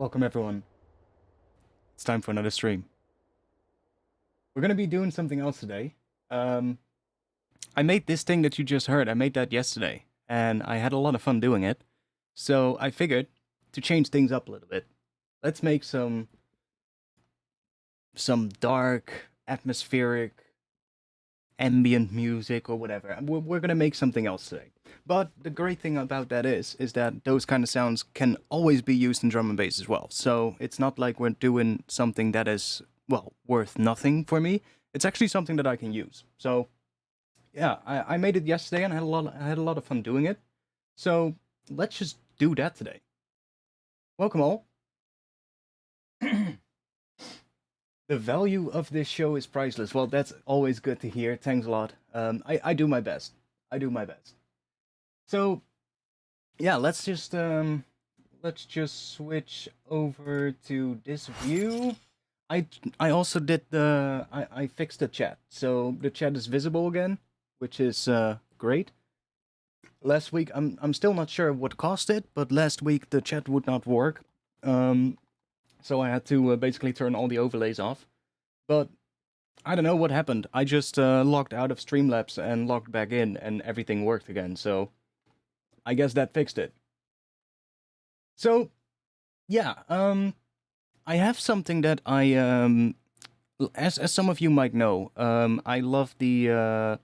Welcome everyone. It's time for another stream. We're gonna be doing something else today. I made this thing that you just heard. I made that yesterday, and I had a lot of fun doing it. So I figured to change things up a little bit, let's make some dark, atmospheric, ambient music or whatever. We're gonna make something else today. But the great thing about that is that those kind of sounds can always be used in drum and bass as well. So it's not like we're doing something that is, well, worth nothing for me. It's actually something that I can use. So yeah, I made it yesterday and I had a lot of fun doing it. So let's just do that today. Welcome all. The value of this show is priceless. Well, that's always good to hear. Thanks a lot. I do my best. I do my best. So, yeah, let's just switch over to this view. I also did I fixed the chat, so the chat is visible again, which is great. Last week I'm still not sure what caused it, but last week the chat would not work. So I had to basically turn all the overlays off. But I don't know what happened. I just logged out of Streamlabs and logged back in, and everything worked again. So I guess that fixed it. So yeah, I have something that I as some of you might know, I love the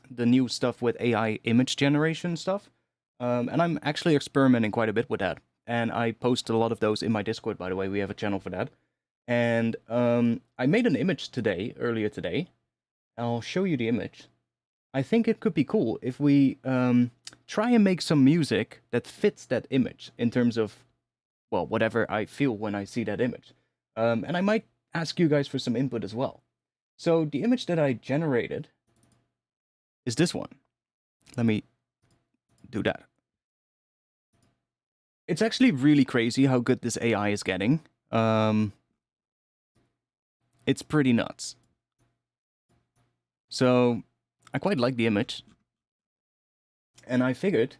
new stuff with AI image generation stuff, and I'm actually experimenting quite a bit with that. And I post a lot of those in my Discord, by the way. We have a channel for that. And I made an image earlier today. I'll show you the image. I think it could be cool if we try and make some music that fits that image in terms of, well, whatever I feel when I see that image. And I might ask you guys for some input as well. So the image that I generated is this one. Let me do that. It's actually really crazy how good this AI is getting. It's pretty nuts. So I quite like the image. And I figured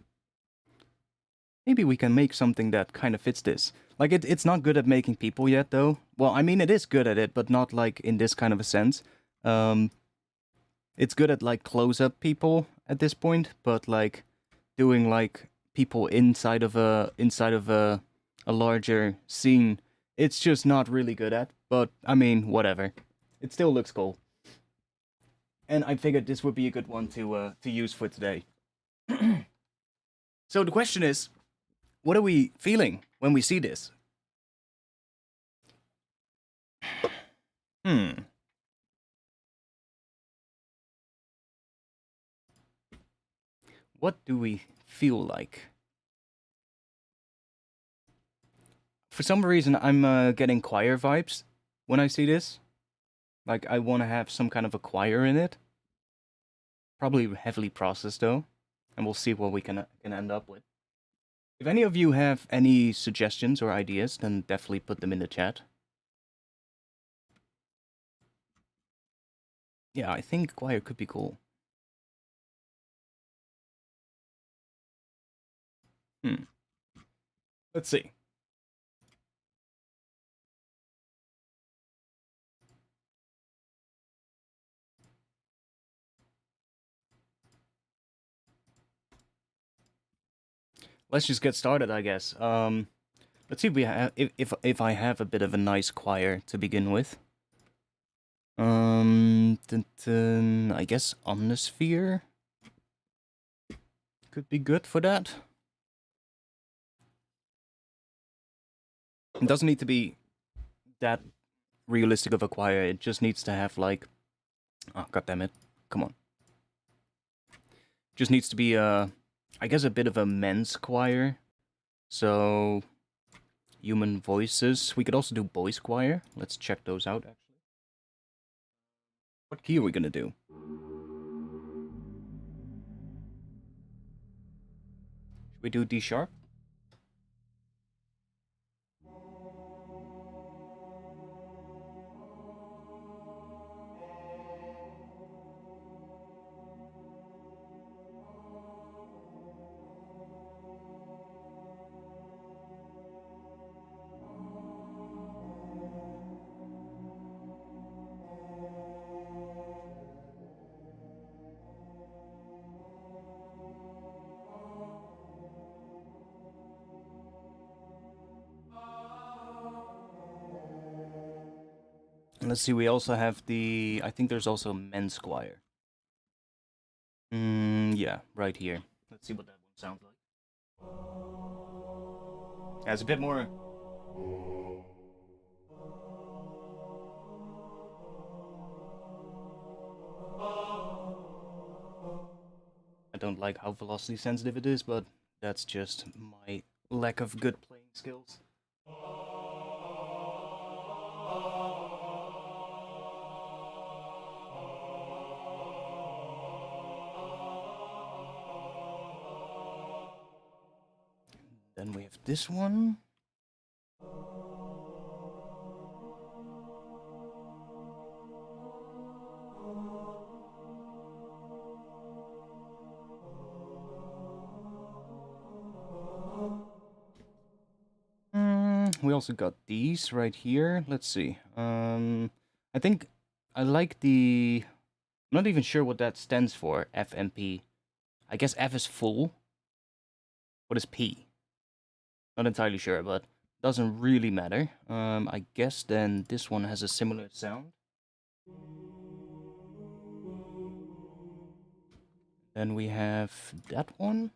maybe we can make something that kind of fits this. Like, it's not good at making people yet, though. Well, I mean, it is good at it, but not, like, in this kind of a sense. It's good at, like, close-up people at this point, but, like, doing, like, people inside of a larger scene, it's just not really good at. But, I mean, whatever. It still looks cool. And I figured this would be a good one to use for today. So the question is, what are we feeling when we see this? What do we feel like? For some reason, I'm getting choir vibes when I see this. Like, I want to have some kind of a choir in it. Probably heavily processed, though. And we'll see what we can end up with. If any of you have any suggestions or ideas, then definitely put them in the chat. Yeah, I think choir could be cool. Let's see. Let's just get started, I guess. Let's see if we have if I have a bit of a nice choir to begin with. I guess Omnisphere could be good for that. It doesn't need to be that realistic of a choir. It just needs to have, like, oh, god damn it, come on. Just needs to be I guess a bit of a men's choir. So human voices. We could also do boys choir. Let's check those out, actually. What key are we gonna do? Should we do D sharp? Let's see, we also have the... I think there's also men's choir. Yeah, right here. Let's see what that one sounds like. Yeah, it's a bit more... I don't like how velocity sensitive it is, but that's just my lack of good playing skills. Then we have this one. We also got these right here. Let's see. I think I like the... I'm not even sure what that stands for, FMP. I guess F is full. What is P? Not entirely sure, but doesn't really matter. I guess then this one has a similar sound. Then we have that one.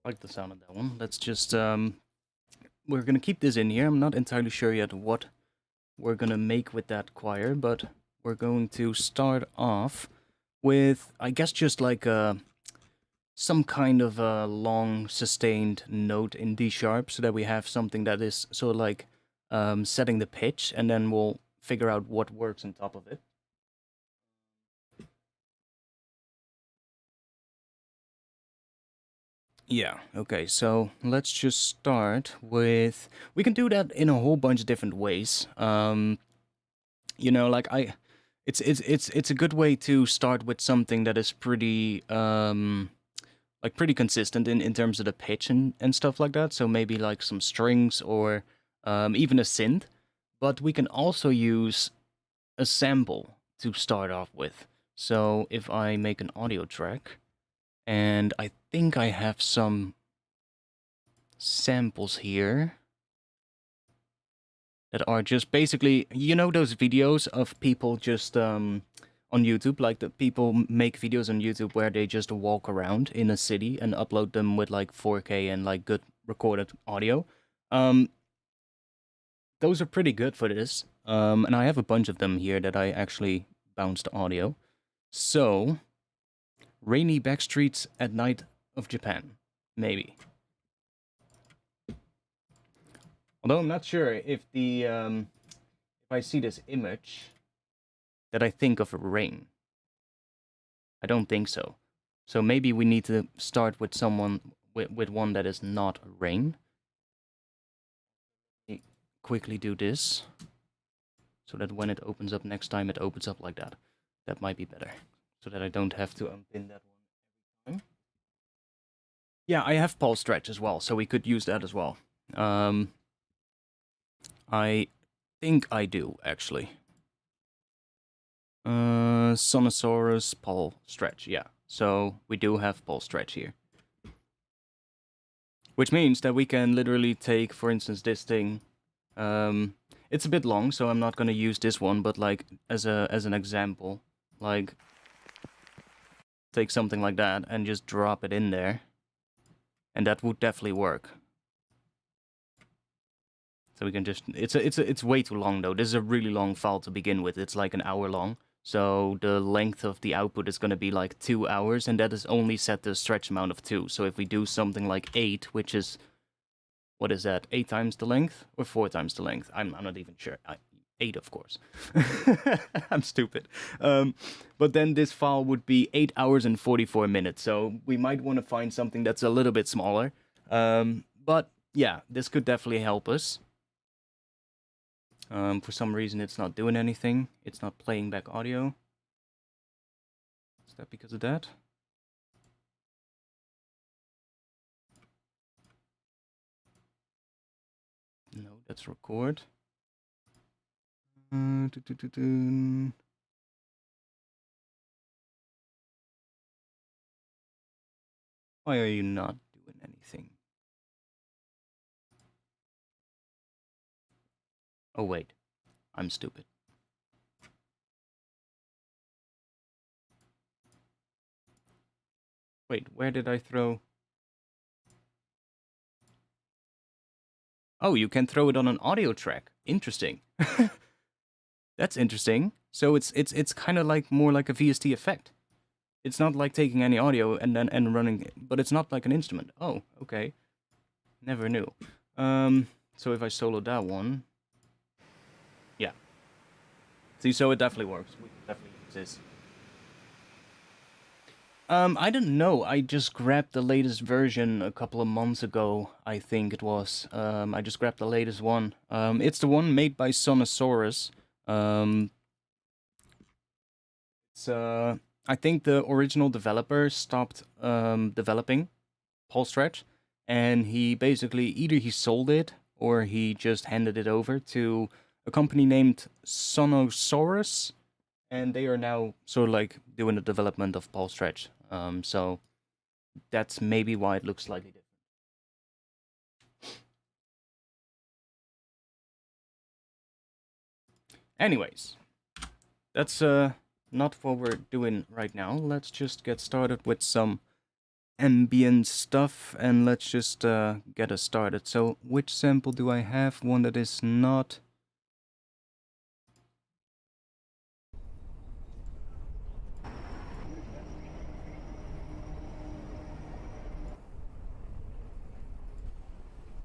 I like the sound of that one. Let's just, we're gonna keep this in here. I'm not entirely sure yet what we're gonna make with that choir, but we're going to start off with, I guess, just like some kind of a long sustained note in D sharp, so that we have something that is sort of like setting the pitch, and then we'll figure out what works on top of it. Yeah, okay, so let's just start with... We can do that in a whole bunch of different ways. You know, like it's a good way to start with something that is pretty like pretty consistent in terms of the pitch and stuff like that. So maybe like some strings or even a synth. But we can also use a sample to start off with. So if I make an audio track, and I think I have some samples here that are just basically, you know, those videos of people just on YouTube, like the people make videos on YouTube where they just walk around in a city and upload them with like 4K and like good recorded audio. Those are pretty good for this. And I have a bunch of them here that I actually bounced audio. So, rainy backstreets at night of Japan, maybe. Although I'm not sure if the if I see this image that I think of rain. I don't think so. So maybe we need to start with someone with one that is not rain. Let me quickly do this so that when it opens up next time, it opens up like that. That might be better, so that I don't have to unpin that one every time. Yeah, I have pulse stretch as well, so we could use that as well. I think I do, actually. Sonosaurus, pulse stretch, yeah. So we do have pulse stretch here. Which means that we can literally take, for instance, this thing. It's a bit long, so I'm not gonna use this one, but like as an example, like take something like that and just drop it in there, and that would definitely work. So we can just... It's way too long though. This is a really long file to begin with. It's like an hour long. So the length of the output is going to be like 2 hours, and that is only set to a stretch amount of 2. So if we do something like 8, which is, what is that, 8 times the length or 4 times the length? I'm not even sure. 8, of course. I'm stupid. But then this file would be 8 hours and 44 minutes. So we might want to find something that's a little bit smaller. But yeah, this could definitely help us. For some reason, it's not doing anything. It's not playing back audio. Is that because of that? No, that's record. Why are you not doing anything? Oh, wait. I'm stupid. Wait, where did I throw? Oh, you can throw it on an audio track. Interesting. That's interesting. So it's kind of like more like a VST effect. It's not like taking any audio and running, but it's not like an instrument. Oh, okay. Never knew. So if I solo that one, yeah. See, so it definitely works. We can definitely use this. I don't know. I just grabbed the latest version a couple of months ago, I think it was. I just grabbed the latest one. It's the one made by Sonosaurus. It's I think the original developer stopped developing Pulse Stretch, and he basically either he sold it or he just handed it over to a company named Sonosaurus, and they are now sort of like doing the development of Pulse Stretch. So that's maybe why it looks slightly different. Anyways, that's not what we're doing right now. Let's just get started with some ambient stuff, and let's just get us started. So which sample do I have? One that is not...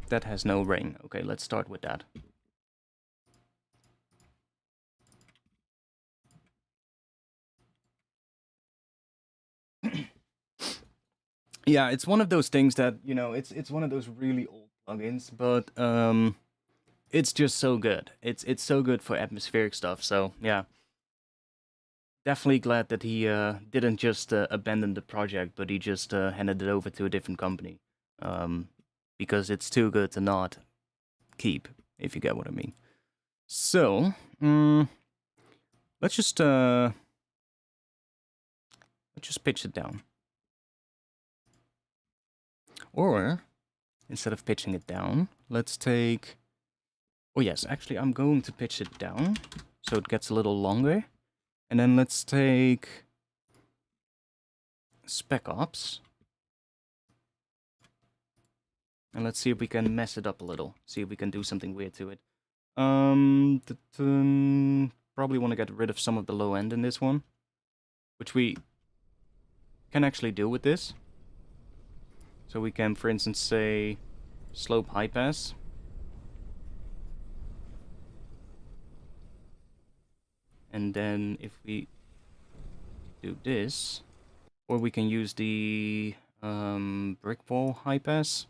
that has no ring. Okay, let's start with that. Yeah, it's one of those things that, you know, it's one of those really old plugins, but it's just so good. It's so good for atmospheric stuff. So yeah, definitely glad that he didn't just abandon the project, but he just handed it over to a different company, because it's too good to not keep, if you get what I mean. So let's just pitch it down. Or, instead of pitching it down, let's take... Oh yes, actually I'm going to pitch it down, so it gets a little longer. And then let's take... Spec Ops. And let's see if we can mess it up a little. See if we can do something weird to it. Probably want to get rid of some of the low end in this one, which we can actually do with this. So we can, for instance, say slope high pass. And then if we do this, or we can use the brick wall high pass,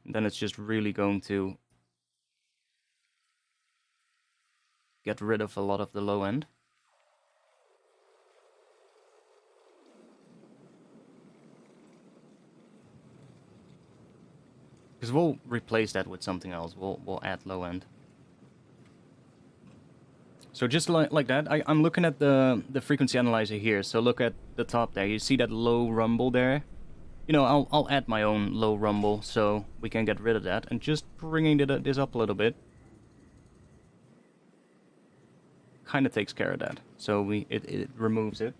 and then it's just really going to get rid of a lot of the low end. Because we'll replace that with something else. We'll add low end. So just like that, I'm looking at the frequency analyzer here. So look at the top there. You see that low rumble there? You know, I'll add my own low rumble so we can get rid of that. And just bringing this up a little bit kind of takes care of that. So it removes it.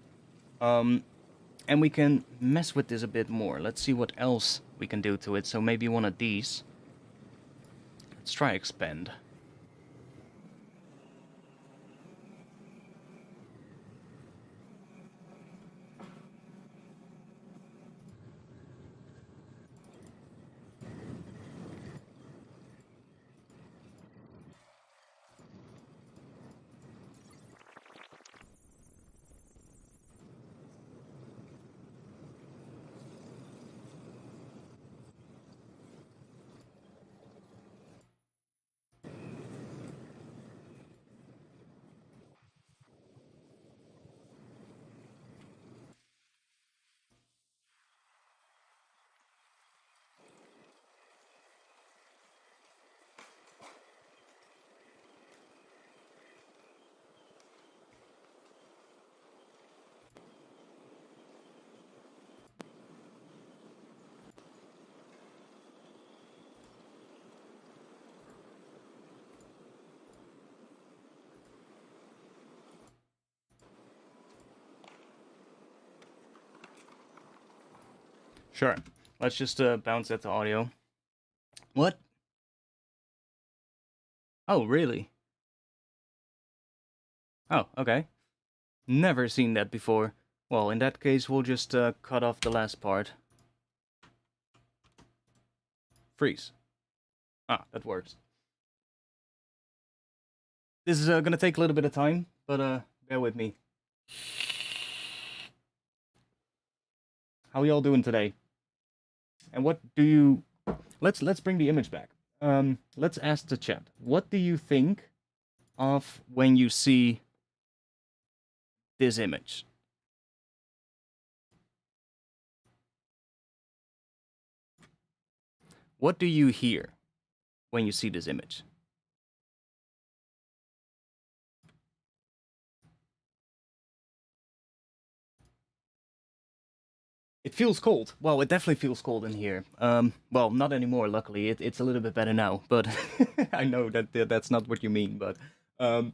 And we can mess with this a bit more. Let's see what else we can do to it. So maybe one of these. Let's try expand. Sure. Let's just bounce that to audio. What? Oh, really? Oh, okay. Never seen that before. Well, in that case, we'll just cut off the last part. Freeze. Ah, that works. This is gonna take a little bit of time, but bear with me. How are y'all doing today? And what do you... Let's bring the image back. Let's ask the chat. What do you think of when you see this image? What do you hear when you see this image? It feels cold. Well, it definitely feels cold in here. Well, not anymore, luckily. It's a little bit better now, but I know that that's not what you mean, but um,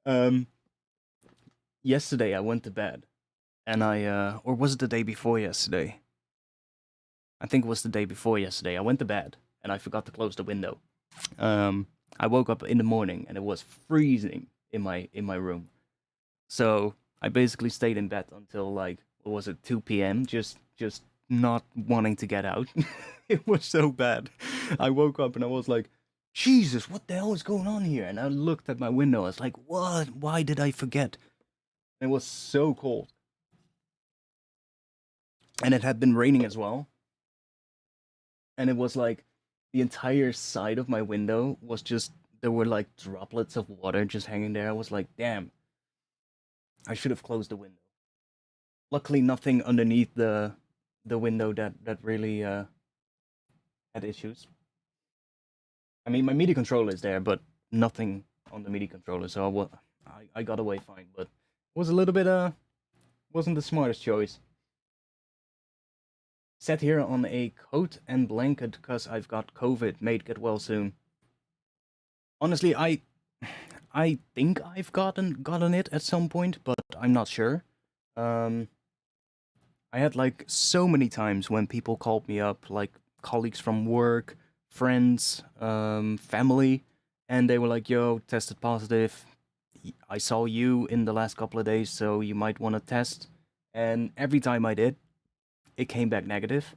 um, yesterday I went to bed, and or was it the day before yesterday? I think it was the day before yesterday. I went to bed, and I forgot to close the window. Um, I woke up in the morning, and it was freezing in my room. So I basically stayed in bed until like, what was it, 2 p.m. Just not wanting to get out. It was so bad. I woke up and I was like, Jesus, what the hell is going on here? And I looked at my window. I was like, what? Why did I forget? And it was so cold. And it had been raining as well. And it was like the entire side of my window was just, there were like droplets of water just hanging there. I was like, damn, I should have closed the window. Luckily, nothing underneath the window that really had issues. I mean, my MIDI controller is there, but nothing on the MIDI controller, so I got away fine. But it was a little bit wasn't the smartest choice. Sat here on a coat and blanket because I've got COVID. Mate, get well soon. Honestly, I think I've gotten it at some point, but I'm not sure. Um, I had like so many times when people called me up, like colleagues from work, friends, family, and they were like, "Yo, tested positive. I saw you in the last couple of days, so you might want to test." And every time I did, it came back negative.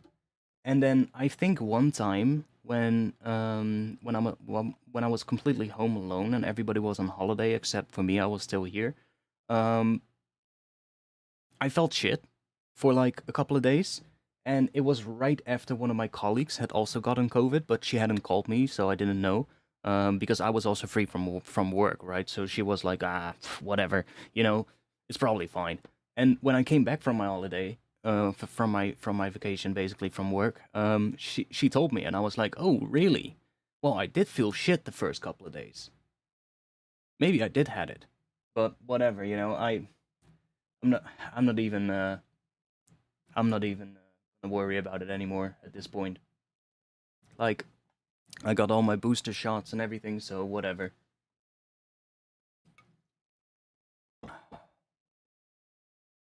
And then I think one time when I was completely home alone and everybody was on holiday except for me, I was still here. Um, I felt shit for like a couple of days, and it was right after one of my colleagues had also gotten COVID, but she hadn't called me, so I didn't know. Because I was also free from work, right? So she was like, whatever, it's probably fine. And when I came back from my holiday, from my vacation, basically from work, she told me, and I was like, oh, really? Well, I did feel shit the first couple of days. Maybe I did had it, but whatever, I'm not I'm not even I'm not even gonna worry about it anymore at this point. Like, I got all my booster shots and everything, so whatever.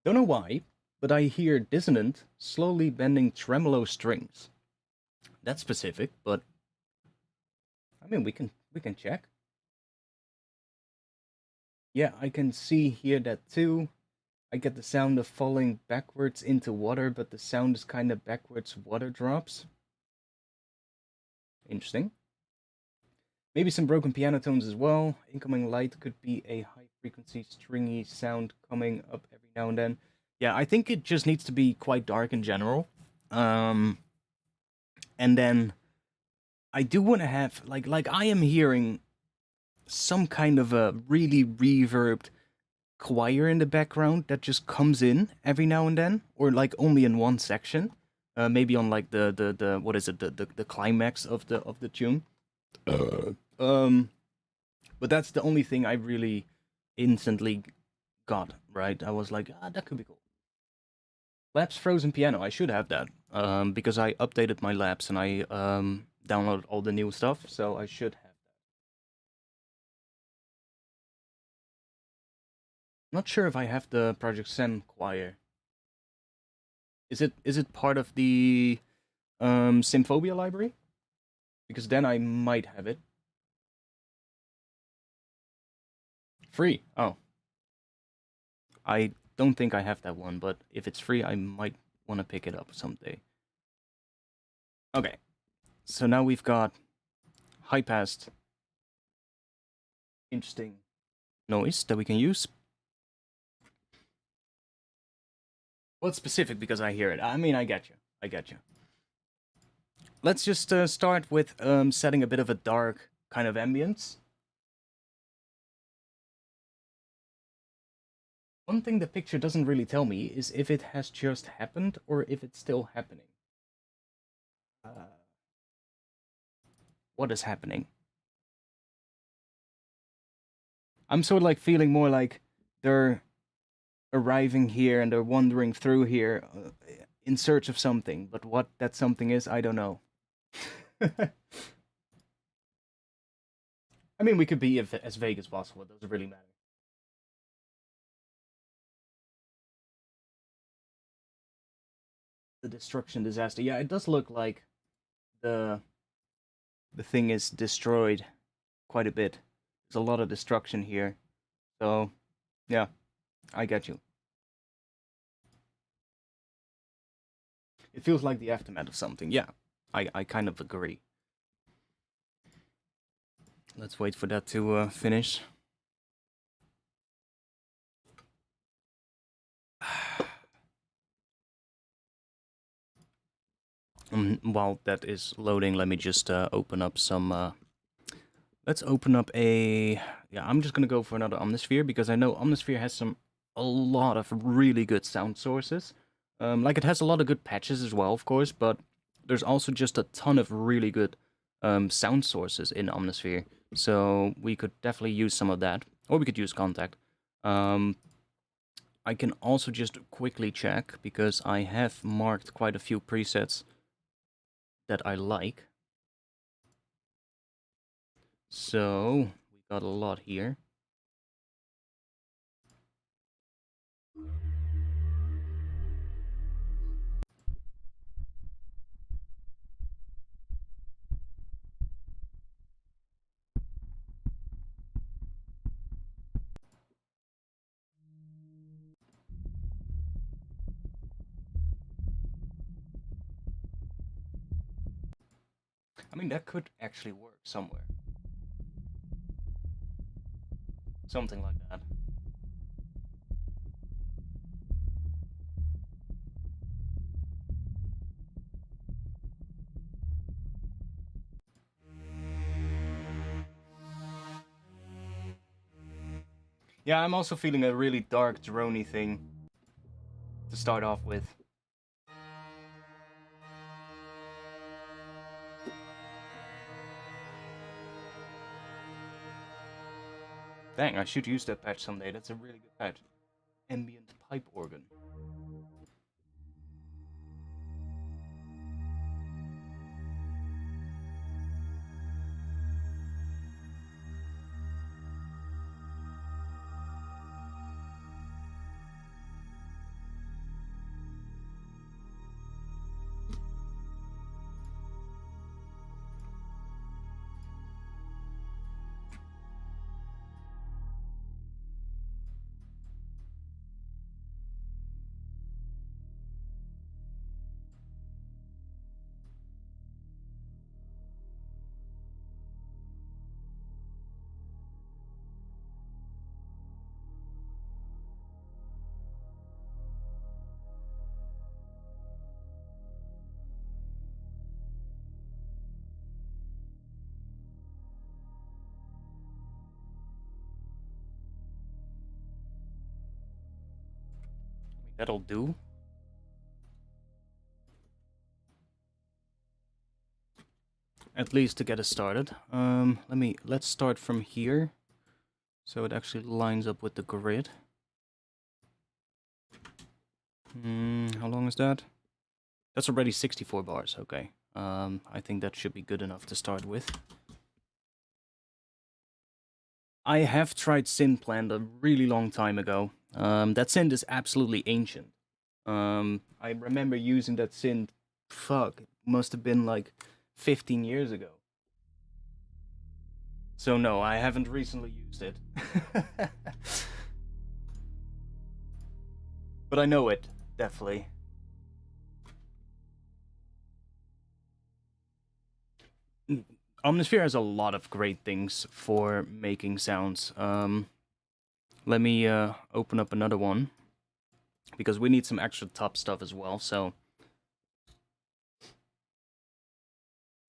Don't know why, but I hear dissonant, slowly bending tremolo strings. That's specific, but I mean we can check. Yeah, I can see hear that too. I get the sound of falling backwards into water, but the sound is kind of backwards water drops. Interesting. Maybe some broken piano tones as well. Incoming light could be a high frequency stringy sound coming up every now and then. Yeah, I think it just needs to be quite dark in general. Um, and then I do want to have like I am hearing some kind of a really reverbed choir in the background that just comes in every now and then, or like only in one section. Maybe on like the what is it, the climax of the tune. Um, but that's the only thing I really instantly got right. I was like, that could be cool. Labs Frozen Piano. I should have that because I updated my labs and I downloaded all the new stuff, so I should have that. Not sure if I have the Project Sem choir. Is it part of the Symphobia library? Because then I might have it. Free. Oh. I don't think I have that one, but if it's free, I might want to pick it up someday. Okay. So now we've got high-passed, interesting noise that we can use. Well, it's specific because I hear it. I mean, I get you. I get you. Let's just start with setting a bit of a dark kind of ambience. One thing the picture doesn't really tell me is if it has just happened or if it's still happening. What is happening? I'm sort of like feeling more like they're arriving here and they're wandering through here in search of something, but what that something is, I don't know. I mean, we could be as vague as possible. It doesn't really matter. The destruction disaster. Yeah, it does look like the thing is destroyed quite a bit. There's a lot of destruction here. So, yeah, I get you. It feels like the aftermath of something. Yeah, I kind of agree. Let's wait for that to finish. While that is loading, let me just open up some... let's open up a... Yeah, I'm just gonna go for another Omnisphere, because I know Omnisphere has a lot of really good sound sources. Like, it has a lot of good patches as well, of course, but there's also just a ton of really good sound sources in Omnisphere. So we could definitely use some of that, or we could use Contact. I can also just quickly check, because I have marked quite a few presets that I like. So, we got a lot here. I mean, that could actually work somewhere. Something like that. Yeah, I'm also feeling a really dark, droney thing to start off with. Dang, I should use that patch someday. That's a really good patch. Ambient pipe organ. That'll do. At least to get us started. Let's start from here, so it actually lines up with the grid. How long is that? That's already 64 bars, okay. I think that should be good enough to start with. I have tried Synthplant a really long time ago. That synth is absolutely ancient. I remember using that synth, fuck, it must have been like 15 years ago. So no, I haven't recently used it. But I know it, definitely. Omnisphere has a lot of great things for making sounds. Let me open up another one, because we need some extra top stuff as well, so...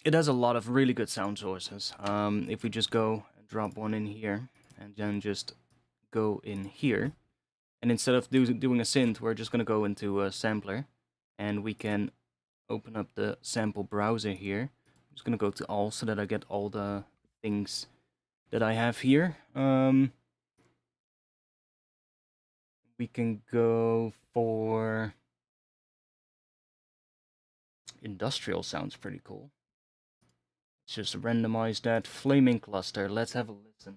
It has a lot of really good sound sources. If we just go and drop one in here, and then just go in here, and instead of doing a synth, we're just going to go into a sampler, and we can open up the sample browser here. I'm just going to go to all so that I get all the things that I have here. We can go for... Industrial sounds pretty cool. Let's just randomize that. Flaming cluster. Let's have a listen.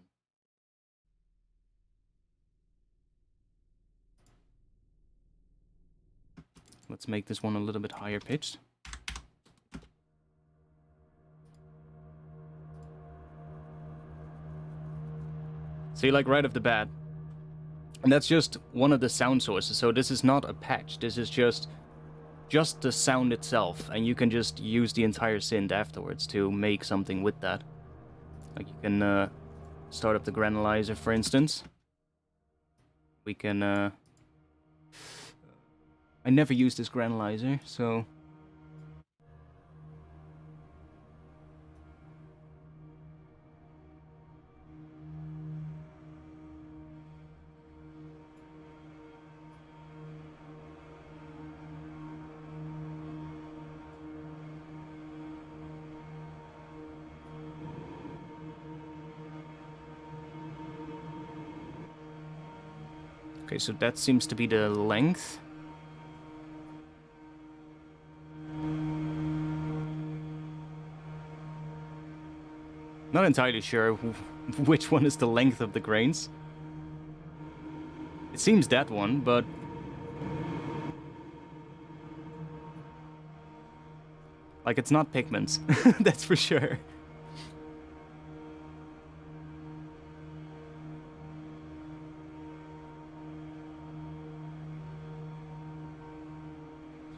Let's make this one a little bit higher pitched. See, like right off the bat. And that's just one of the sound sources. So this is not a patch. This is just the sound itself. And you can just use the entire synth afterwards to make something with that. Like you can start up the granulizer, for instance. We can... I never used this granulizer, so... Okay, so that seems to be the length. Not entirely sure which one is the length of the grains. It seems that one, but... Like, it's not pigments, that's for sure.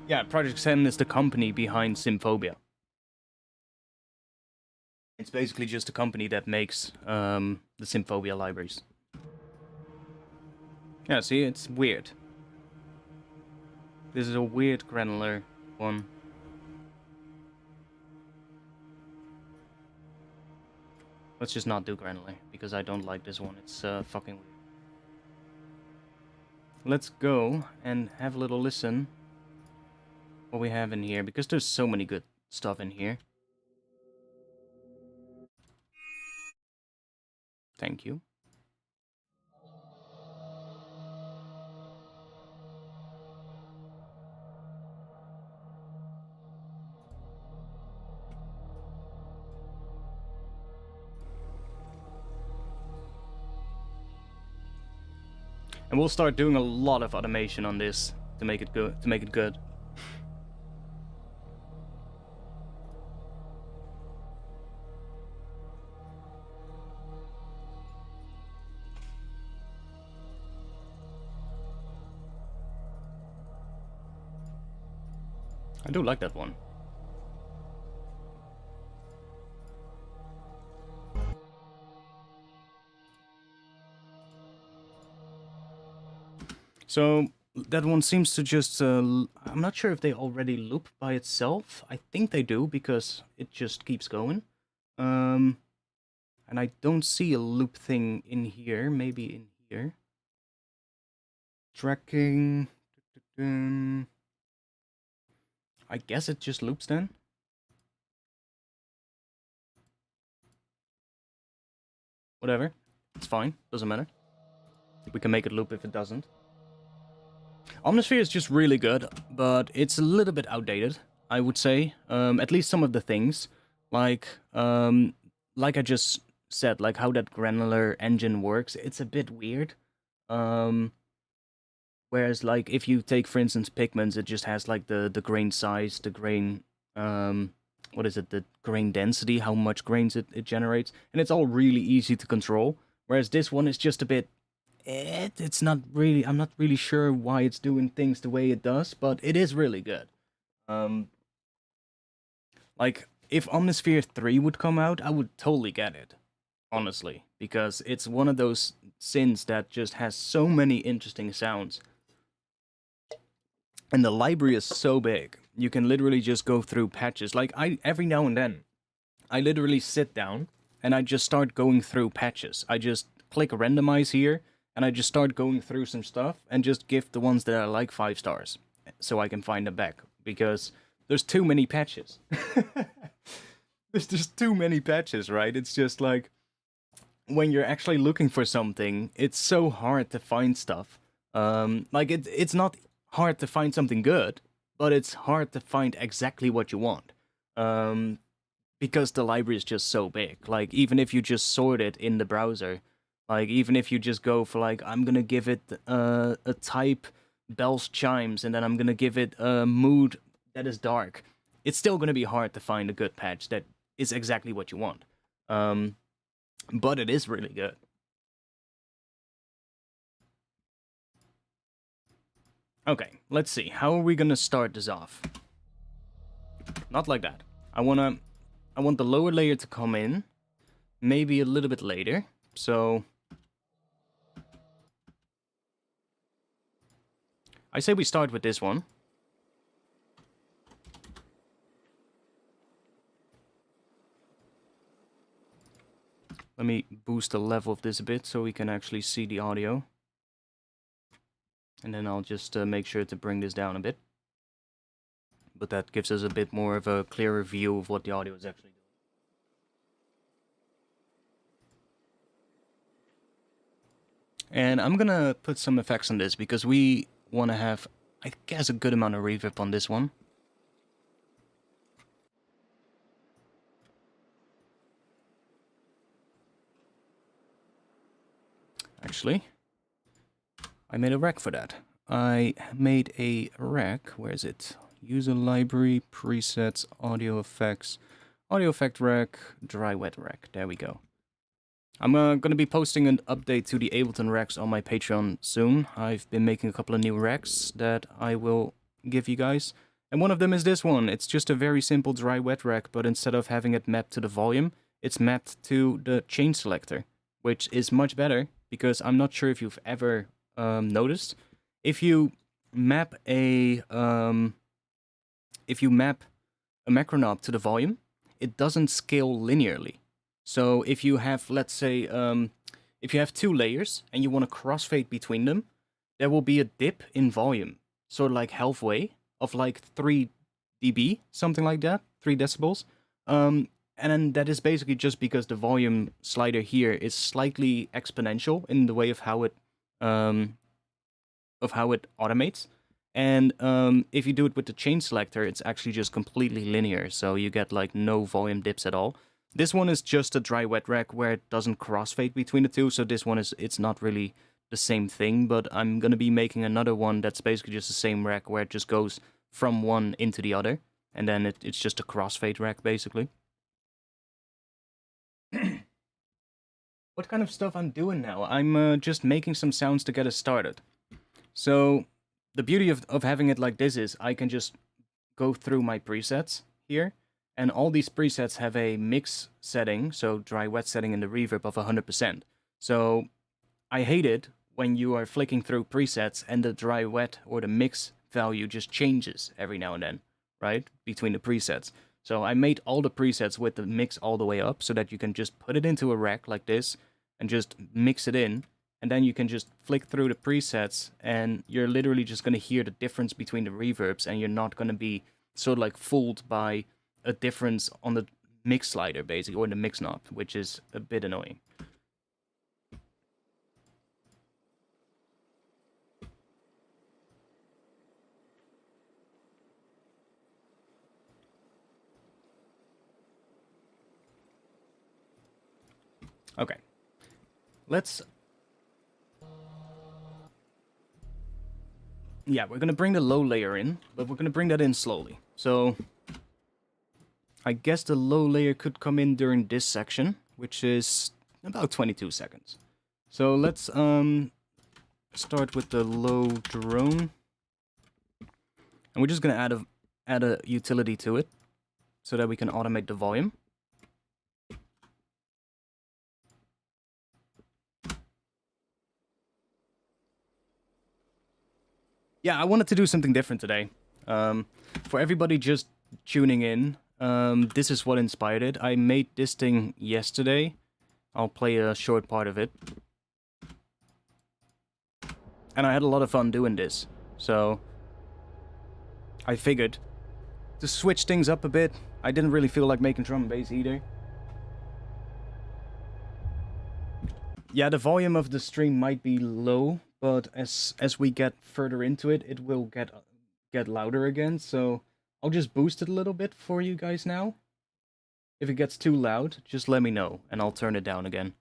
Yeah, Project 7 is the company behind Symphobia. It's basically just a company that makes the Symphobia libraries. Yeah, see, it's weird. This is a weird granular one. Let's just not do granular, because I don't like this one. It's fucking weird. Let's go and have a little listen what we have in here, because there's so many good stuff in here. Thank you. And we'll start doing a lot of automation on this to make it good. I do like that one. So that one seems to just, I'm not sure if they already loop by itself. I think they do, because it just keeps going. And I don't see a loop thing in here, maybe in here. Tracking. I guess it just loops then. Whatever, it's fine, doesn't matter. We can make it loop if it doesn't. Omnisphere is just really good, but it's a little bit outdated, I would say. At least some of the things. Like I just said, like how that granular engine works, it's a bit weird. Whereas, like, if you take, for instance, pigments, it just has, like, the grain size, the grain, what is it, the grain density, how much grains it generates, and it's all really easy to control. Whereas this one is just a bit, it's not really, I'm not really sure why it's doing things the way it does, but it is really good. Like, if Omnisphere 3 would come out, I would totally get it, honestly, because it's one of those synths that just has so many interesting sounds. And the library is so big, you can literally just go through patches. Like, every now and then, I literally sit down, and I just start going through patches. I just click randomize here, and I just start going through some stuff, and just give the ones that I like 5 stars, so I can find them back, because there's too many patches. There's just too many patches, right? It's just like, when you're actually looking for something, it's so hard to find stuff. Like, it's not hard to find something good, but it's hard to find exactly what you want. Because the library is just so big. Like, even if you just sort it in the browser, like, even if you just go for, like, I'm gonna give it a type bells chimes, and then I'm gonna give it a mood that is dark, it's still gonna be hard to find a good patch that is exactly what you want. But it is really good. Okay, let's see. How are we gonna start this off? Not like that. I want the lower layer to come in, maybe a little bit later. So I say we start with this one. Let me boost the level of this a bit so we can actually see the audio. And then I'll just make sure to bring this down a bit. But that gives us a bit more of a clearer view of what the audio is actually doing. And I'm gonna put some effects on this because we want to have, I guess, a good amount of reverb on this one. Actually, I made a rack for that. I made a rack, where is it? User library, presets, audio effects, audio effect rack, dry wet rack. There we go. I'm going to be posting an update to the Ableton racks on my Patreon soon. I've been making a couple of new racks that I will give you guys. And one of them is this one. It's just a very simple dry wet rack, but instead of having it mapped to the volume, it's mapped to the chain selector, which is much better because I'm not sure if you've ever noticed. If you map a macro knob to the volume, it doesn't scale linearly. So if you have, let's say, if you have 2 layers and you want to crossfade between them, there will be a dip in volume, sort of like halfway of like 3 dB, something like that, 3 decibels. And then that is basically just because the volume slider here is slightly exponential in the way of how it automates. And if you do it with the chain selector, it's actually just completely linear, so you get like no volume dips at all. This one is just a dry wet rack where it doesn't crossfade between the two, so this one it's not really the same thing, but I'm gonna be making another one that's basically just the same rack where it just goes from one into the other, and then it's just a crossfade rack basically. What kind of stuff I'm doing now? I'm just making some sounds to get us started. So the beauty of having it like this is I can just go through my presets here, and all these presets have a mix setting, so dry wet setting in the reverb of 100%. So I hate it when you are flicking through presets and the dry wet or the mix value just changes every now and then, right, between the presets. So I made all the presets with the mix all the way up so that you can just put it into a rack like this and just mix it in. And then you can just flick through the presets and you're literally just going to hear the difference between the reverbs, and you're not going to be sort of like fooled by a difference on the mix slider basically, or the mix knob, which is a bit annoying. Okay. Let's yeah, we're gonna bring the low layer in, but we're gonna bring that in slowly. So I guess the low layer could come in during this section, which is about 22 seconds. So let's start with the low drone, and we're just gonna add a utility to it so that we can automate the volume. Yeah, I wanted to do something different today. For everybody just tuning in, this is what inspired it. I made this thing yesterday. I'll play a short part of it. And I had a lot of fun doing this. So I figured to switch things up a bit. I didn't really feel like making drum and bass either. Yeah, the volume of the stream might be low, but as we get further into it, it will get louder again. So I'll just boost it a little bit for you guys now. If it gets too loud, just let me know, and I'll turn it down again.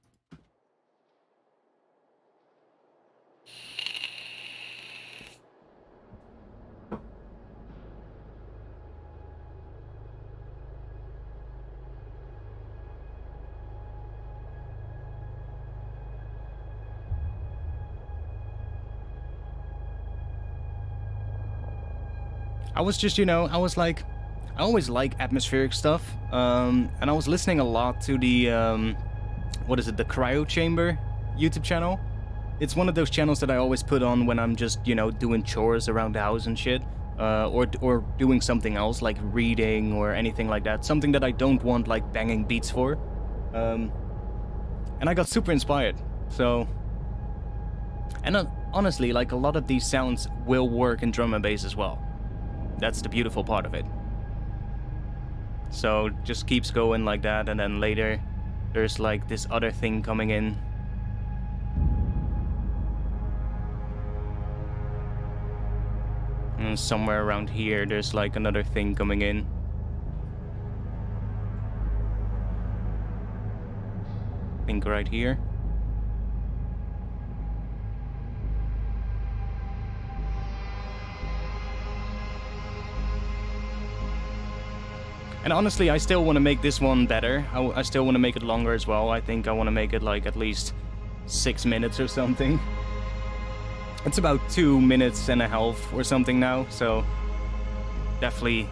I was just, I was like, I always like atmospheric stuff, and I was listening a lot to the, the Cryo Chamber YouTube channel. It's one of those channels that I always put on when I'm just, doing chores around the house and shit, or doing something else, like reading or anything like that. Something that I don't want, like, banging beats for. And I got super inspired, so... And honestly, like, a lot of these sounds will work in drum and bass as well. That's the beautiful part of it. So just keeps going like that, and then later there's like this other thing coming in. And somewhere around here there's like another thing coming in. I think right here. And honestly, I still want to make this one better. I still want to make it longer as well. I think I want to make it like at least 6 minutes or something. It's about 2.5 minutes or something now, so definitely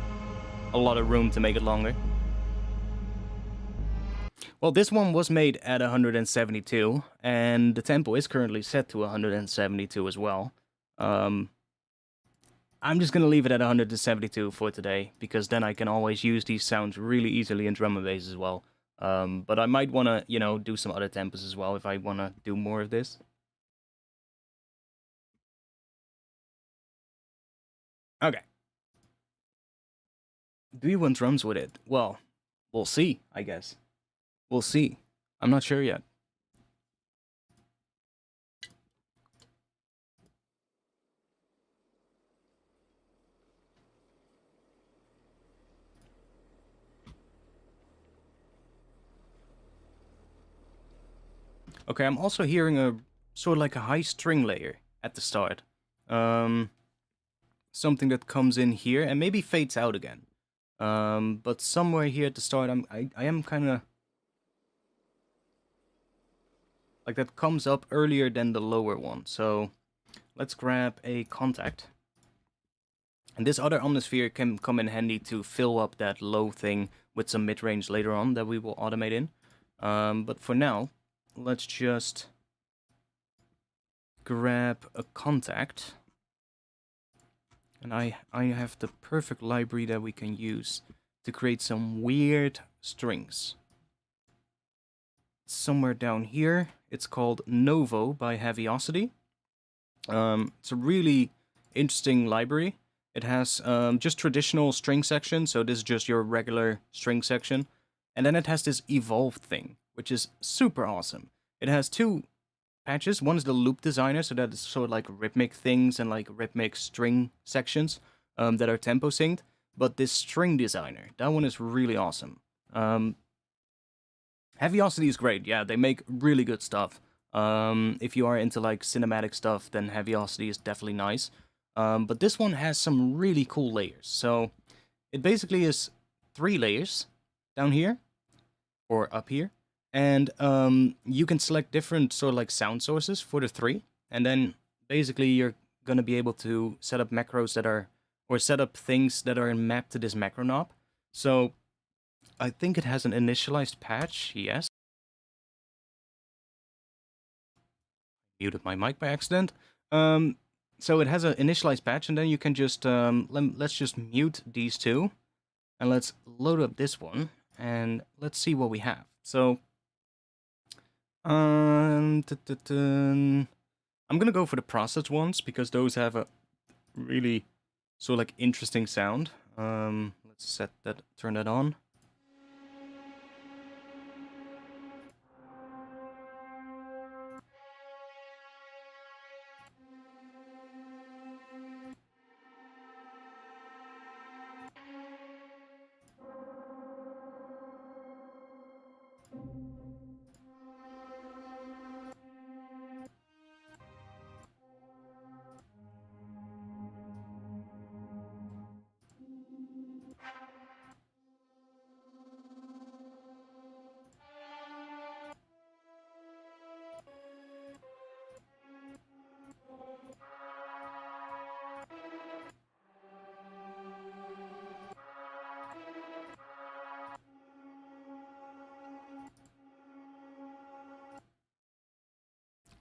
a lot of room to make it longer. Well, this one was made at 172, and the tempo is currently set to 172 as well. I'm just going to leave it at 172 for today, because then I can always use these sounds really easily in drum and bass as well. But I might want to, do some other tempos as well if I want to do more of this. Okay. Do you want drums with it? Well, we'll see, I guess. We'll see. I'm not sure yet. Okay, I'm also hearing a sort of like a high string layer at the start. Something that comes in here and maybe fades out again. But somewhere here at the start, I am kind of like that comes up earlier than the lower one. So let's grab a contact. And this other omnisphere can come in handy to fill up that low thing with some mid-range later on that we will automate in. But for now, let's just grab a contact. And I have the perfect library that we can use to create some weird strings. Somewhere down here, it's called Novo by Heaviosity. It's a really interesting library. It has just traditional string section, so this is just your regular string section. And then it has this evolved thing, which is super awesome. It has two patches. One is the loop designer, so that is sort of like rhythmic things and like rhythmic string sections that are tempo synced. But this string designer, that one is really awesome. Heaviosity is great. Yeah, they make really good stuff. If you are into like cinematic stuff, then Heaviosity is definitely nice. But this one has some really cool layers. So it basically is 3 layers down here or up here. And you can select different sort of like sound sources for the 3. And then basically you're going to be able to set up macros that are, or set up things that are mapped to this macro knob. So I think it has an initialized patch, yes. Muted my mic by accident. So it has an initialized patch, and then you can just, let's just mute these 2. And let's load up this one, and let's see what we have. So, I'm gonna go for the processed ones, because those have a really sort of like interesting sound. Let's turn that on.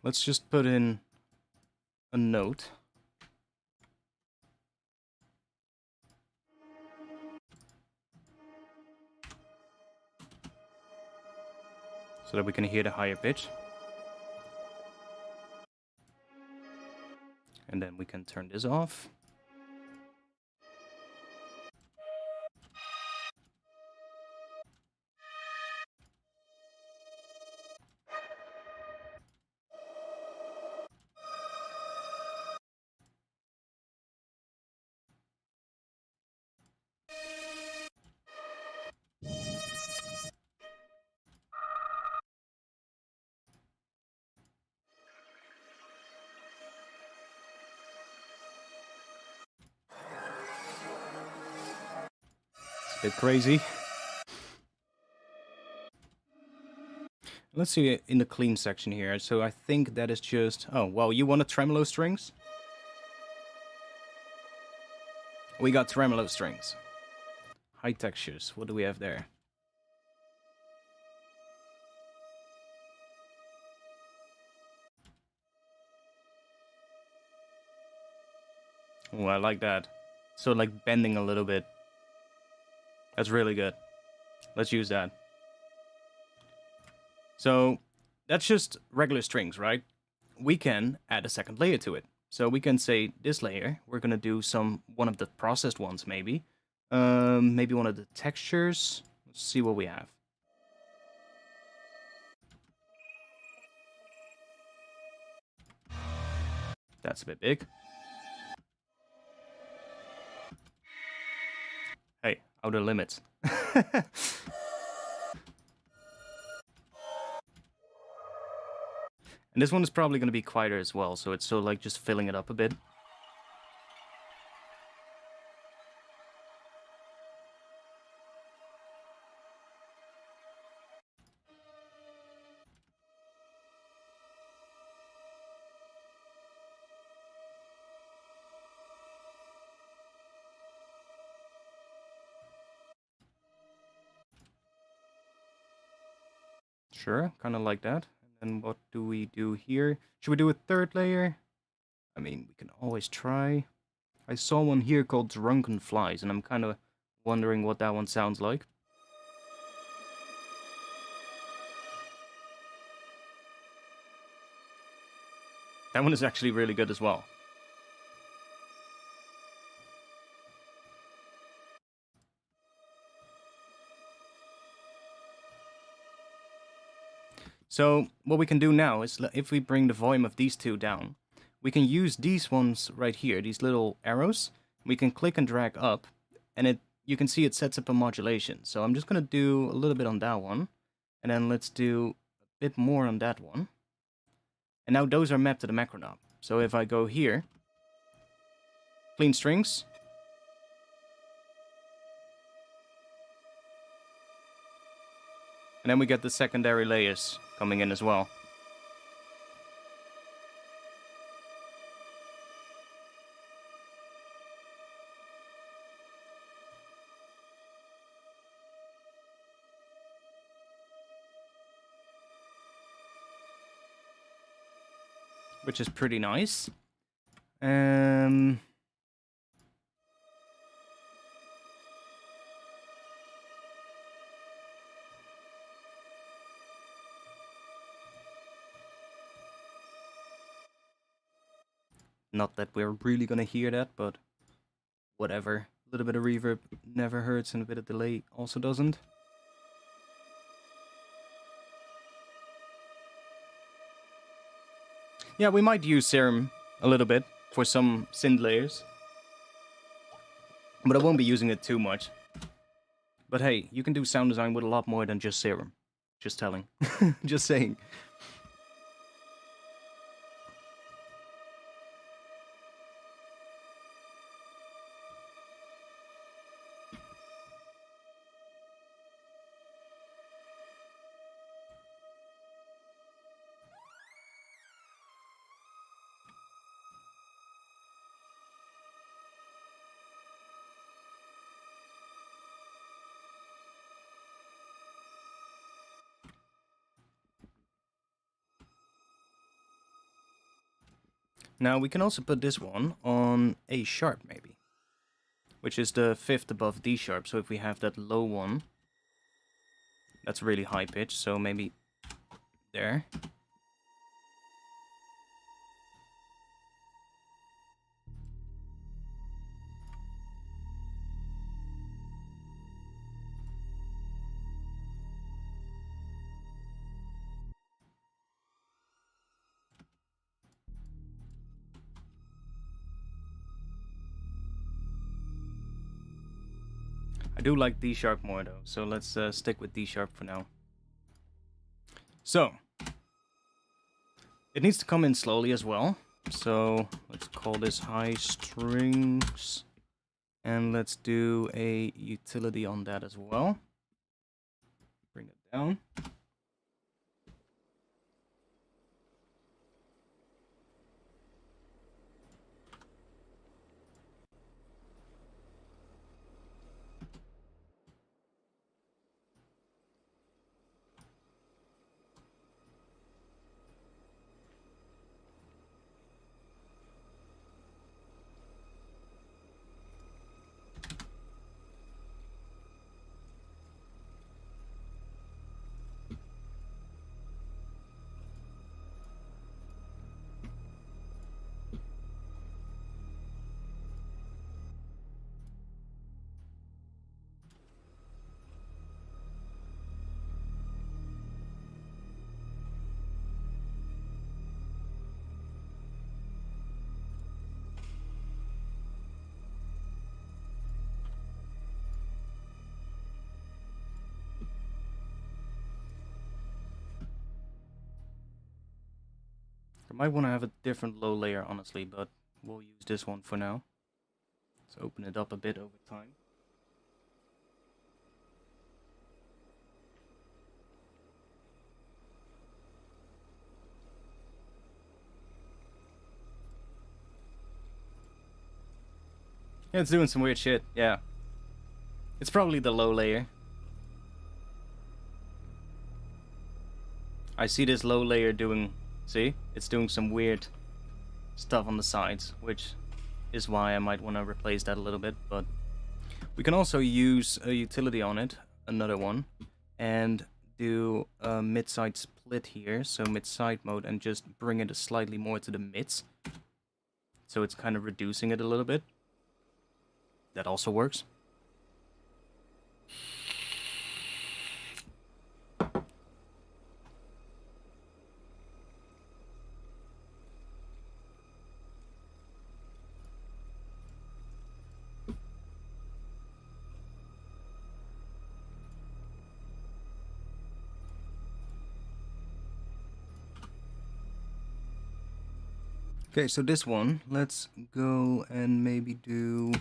Let's just put in a note. So that we can hear the higher pitch. And then we can turn this off. It's a bit crazy. Let's see in the clean section here. So I think that is just... Oh, well, you want a tremolo strings? We got tremolo strings. High textures. What do we have there? Oh, I like that. So like bending a little bit. That's really good. Let's use that. So that's just regular strings, right? We can add a second layer to it. So we can say this layer, we're gonna do one of the processed ones maybe. Maybe one of the textures. Let's see what we have. That's a bit big. Hey, outer limits. And this one is probably going to be quieter as well, so it's sort of like just filling it up a bit. Sure, kind of like that. And then what do we do here? Should we do a third layer? I mean, we can always try. I saw one here called Drunken Flies, and I'm kind of wondering what that one sounds like. That one is actually really good as well. So what we can do now is, if we bring the volume of these 2 down, we can use these ones right here, these little arrows. We can click and drag up, and you can see it sets up a modulation. So I'm just going to do a little bit on that one, and then let's do a bit more on that one. And now those are mapped to the macro knob. So if I go here, clean strings. And then we get the secondary layers coming in as well. Which is pretty nice. Not that we're really gonna hear that, but whatever. A little bit of reverb never hurts, and a bit of delay also doesn't. Yeah, we might use Serum a little bit for some synth layers. But I won't be using it too much. But hey, you can do sound design with a lot more than just Serum. Just telling. Just saying. Now we can also put this one on A sharp maybe, which is the 5th above D sharp. So if we have that low one, that's really high pitch, so maybe there. I do like D sharp more though, so let's stick with D sharp for now. So, it needs to come in slowly as well. So, let's call this high strings. And let's do a utility on that as well. Bring it down. I might want to have a different low layer, honestly, but we'll use this one for now. Let's open it up a bit over time. Yeah, it's doing some weird shit, yeah. It's probably the low layer. I see this low layer doing... See? It's doing some weird stuff on the sides, which is why I might want to replace that a little bit, but we can also use a utility on it, another one, and do a mid-side split here, so mid-side mode, and just bring it slightly more to the mids. So it's kind of reducing it a little bit. That also works. Okay, so this one, let's go and maybe do...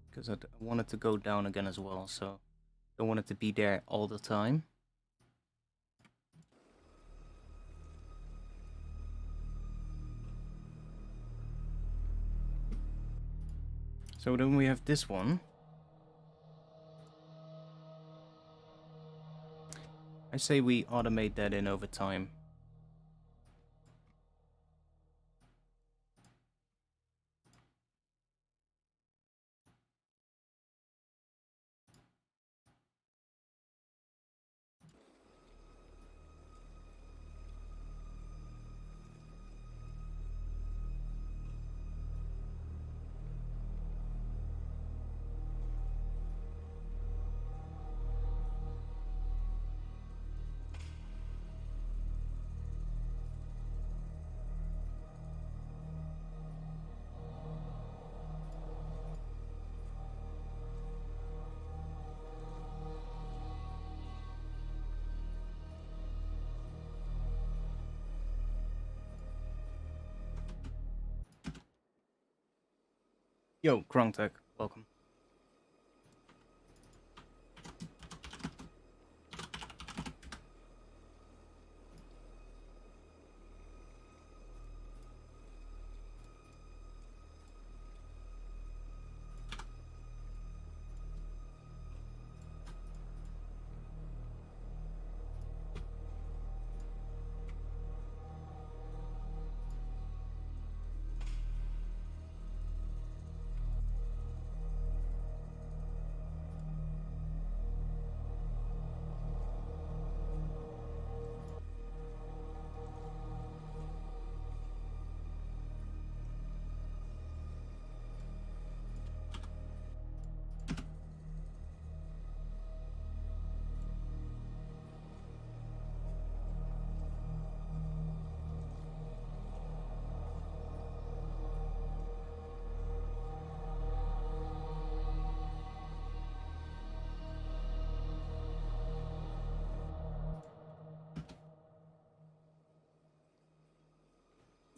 because I want it to go down again as well, so don't want it to be there all the time. So then we have this one. I say we automate that in over time. Yo, Krongtech, welcome.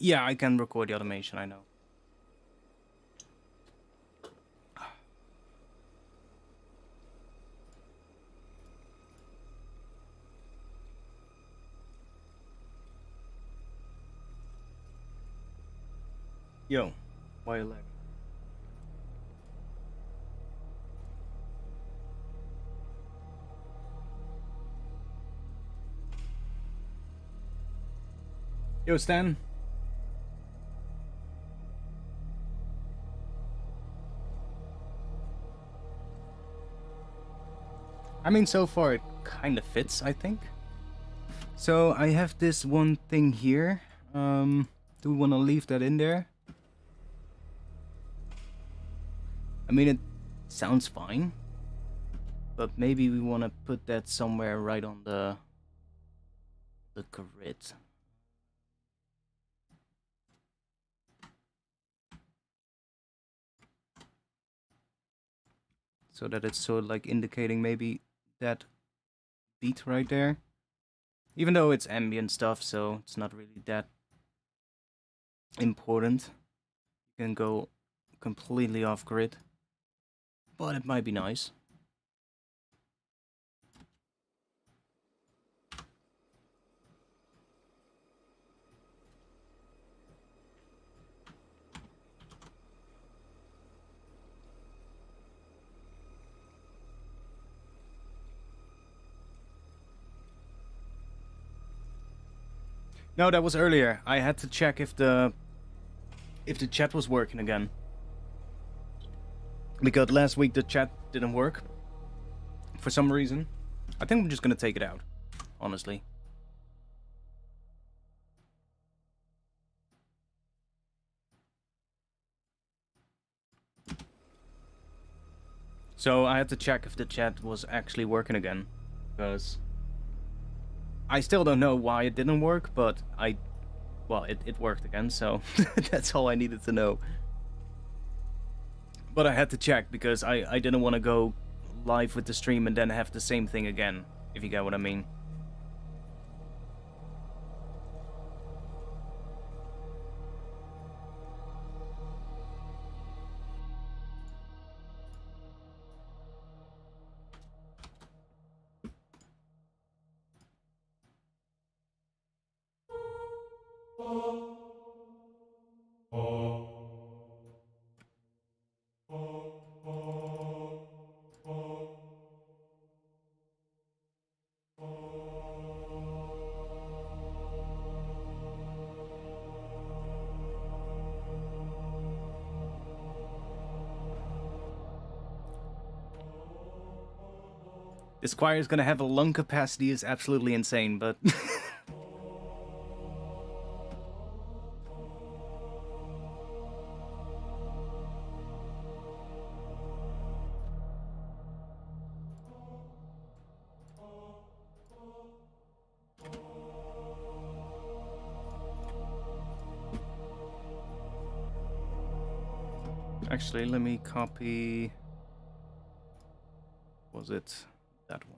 Yeah, I can record the automation, I know. Yo, why are you lagging? Yo, Stan. I mean, so far it kind of fits, I think. So I have this one thing here. Do we want to leave that in there? I mean, it sounds fine. But maybe we want to put that somewhere right on the grid. So that it's sort of like indicating maybe that beat right there. Even though it's ambient stuff, so it's not really that important. You can go completely off grid. But it might be nice. No, that was earlier. I had to check if the chat was working again. Because last week the chat didn't work. For some reason. I think I'm just gonna take it out. Honestly. So I had to check if the chat was actually working again, because I still don't know why it didn't work, but well, it worked again, so that's all I needed to know. But I had to check because I didn't want to go live with the stream and then have the same thing again, if you get what I mean. This choir is gonna have a lung capacity is absolutely insane, but actually, let me copy. Was it that one?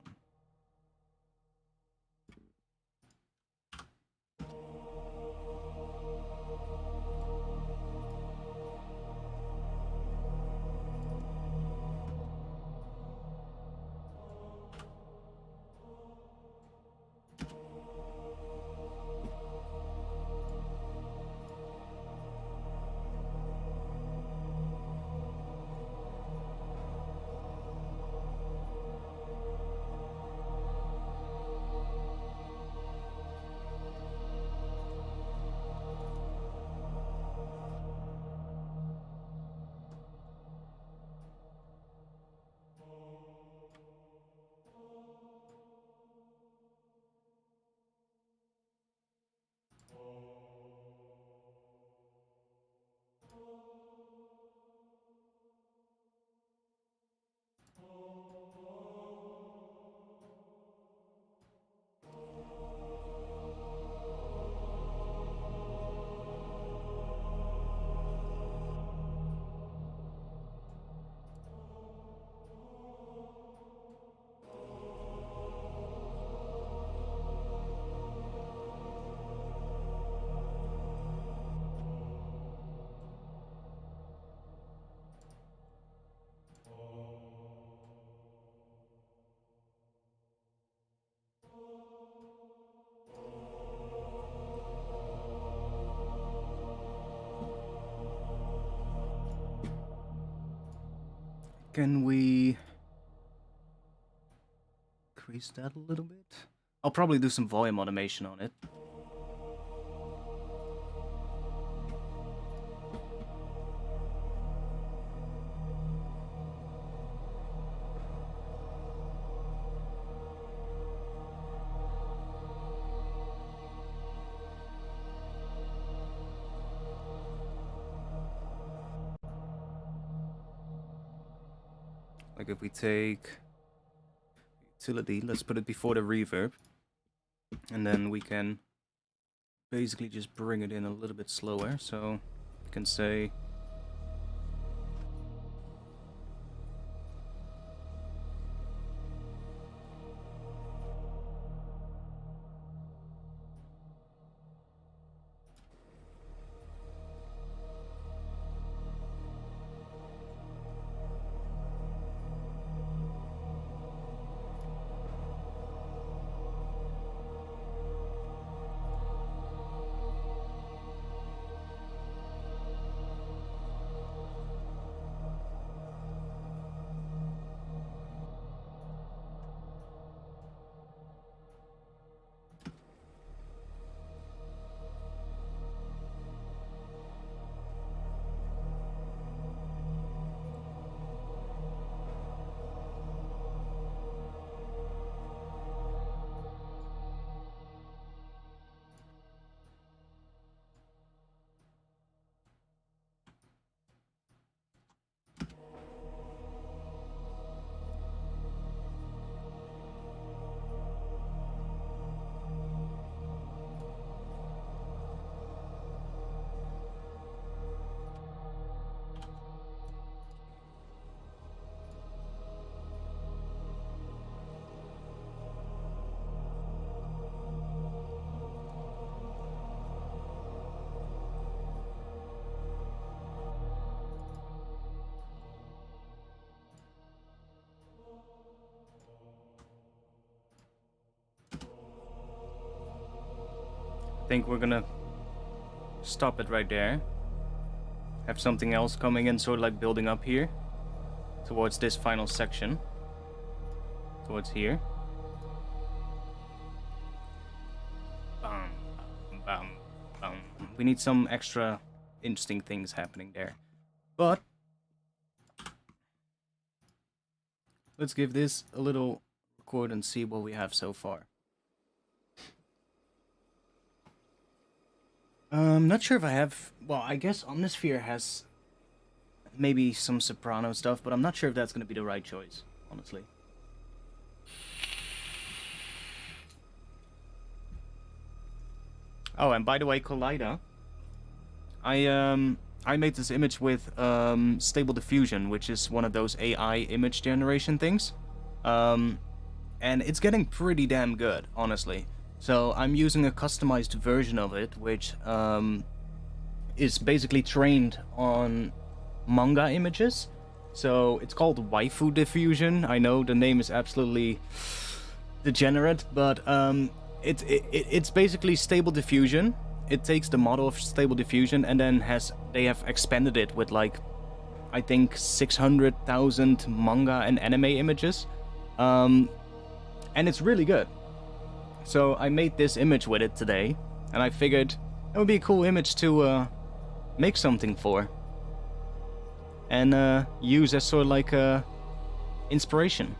Can we increase that a little bit? I'll probably do some volume automation on it. Like if we take utility, let's put it before the reverb, and then we can basically just bring it in a little bit slower. So you can say think we're gonna stop it right there. Have something else coming in, sort of like building up here towards this final section. Towards here. Bum, bum, bum. We need some extra interesting things happening there. But let's give this a little record and see what we have so far. Not sure if I have... Well, I guess Omnisphere has maybe some soprano stuff, but I'm not sure if that's going to be the right choice, honestly. Oh, and by the way, Collida, I made this image with Stable Diffusion, which is one of those AI image generation things. And it's getting pretty damn good, honestly. So I'm using a customized version of it, which is basically trained on manga images. So it's called Waifu Diffusion. I know the name is absolutely degenerate, but it's basically Stable Diffusion. It takes the model of Stable Diffusion and then they have expanded it with like, I think 600,000 manga and anime images. And it's really good. So I made this image with it today, and I figured it would be a cool image to make something for. And use as sort of like inspiration.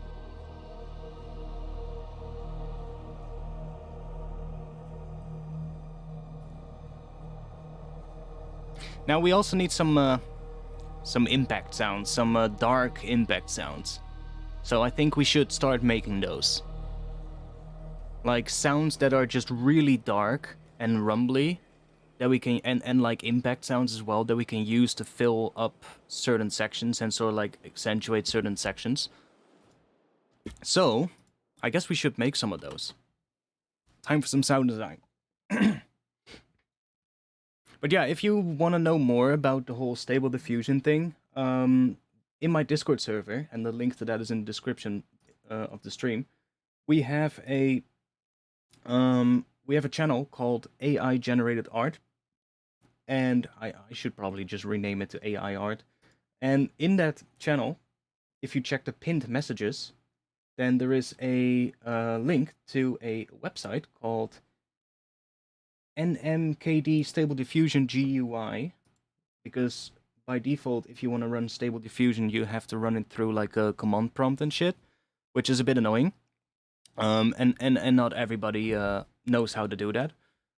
Now we also need some impact sounds, some dark impact sounds. So I think we should start making those. Like sounds that are just really dark and rumbly, that we can, and like impact sounds as well, that we can use to fill up certain sections and sort of like accentuate certain sections. So, I guess we should make some of those. Time for some sound design. But yeah, if you want to know more about the whole Stable Diffusion thing, in my Discord server, and the link to that is in the description of the stream, we have a channel called AI Generated Art, and I should probably just rename it to AI Art. And in that channel, if you check the pinned messages, then there is a link to a website called NMKD Stable Diffusion GUI, because by default, if you want to run Stable Diffusion, you have to run it through like a command prompt and shit, which is a bit annoying. And not everybody knows how to do that.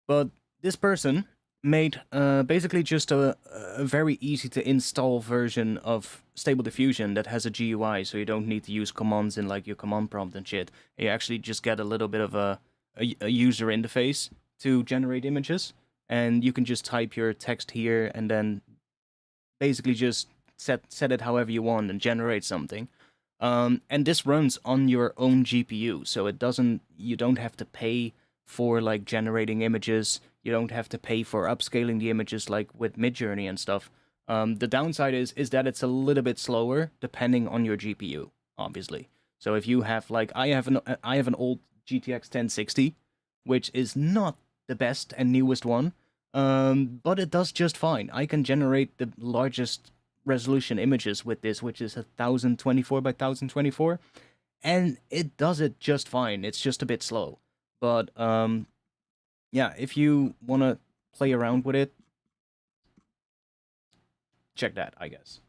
But this person made basically just a very easy to install version of Stable Diffusion that has a GUI, so you don't need to use commands in like your command prompt and shit. You actually just get a little bit of a user interface to generate images, and you can just type your text here and then basically just set it however you want and generate something. And this runs on your own GPU, so you don't have to pay for like generating images. You don't have to pay for upscaling the images like with Midjourney and stuff. The downside is that it's a little bit slower depending on your GPU, obviously. So if you have like I have an old GTX 1060, which is not the best and newest one, but it does just fine. I can generate the largest resolution images with this, which is 1024 by 1024, and it does it just fine. It's just a bit slow, but yeah, if you want to play around with it, check that, I guess.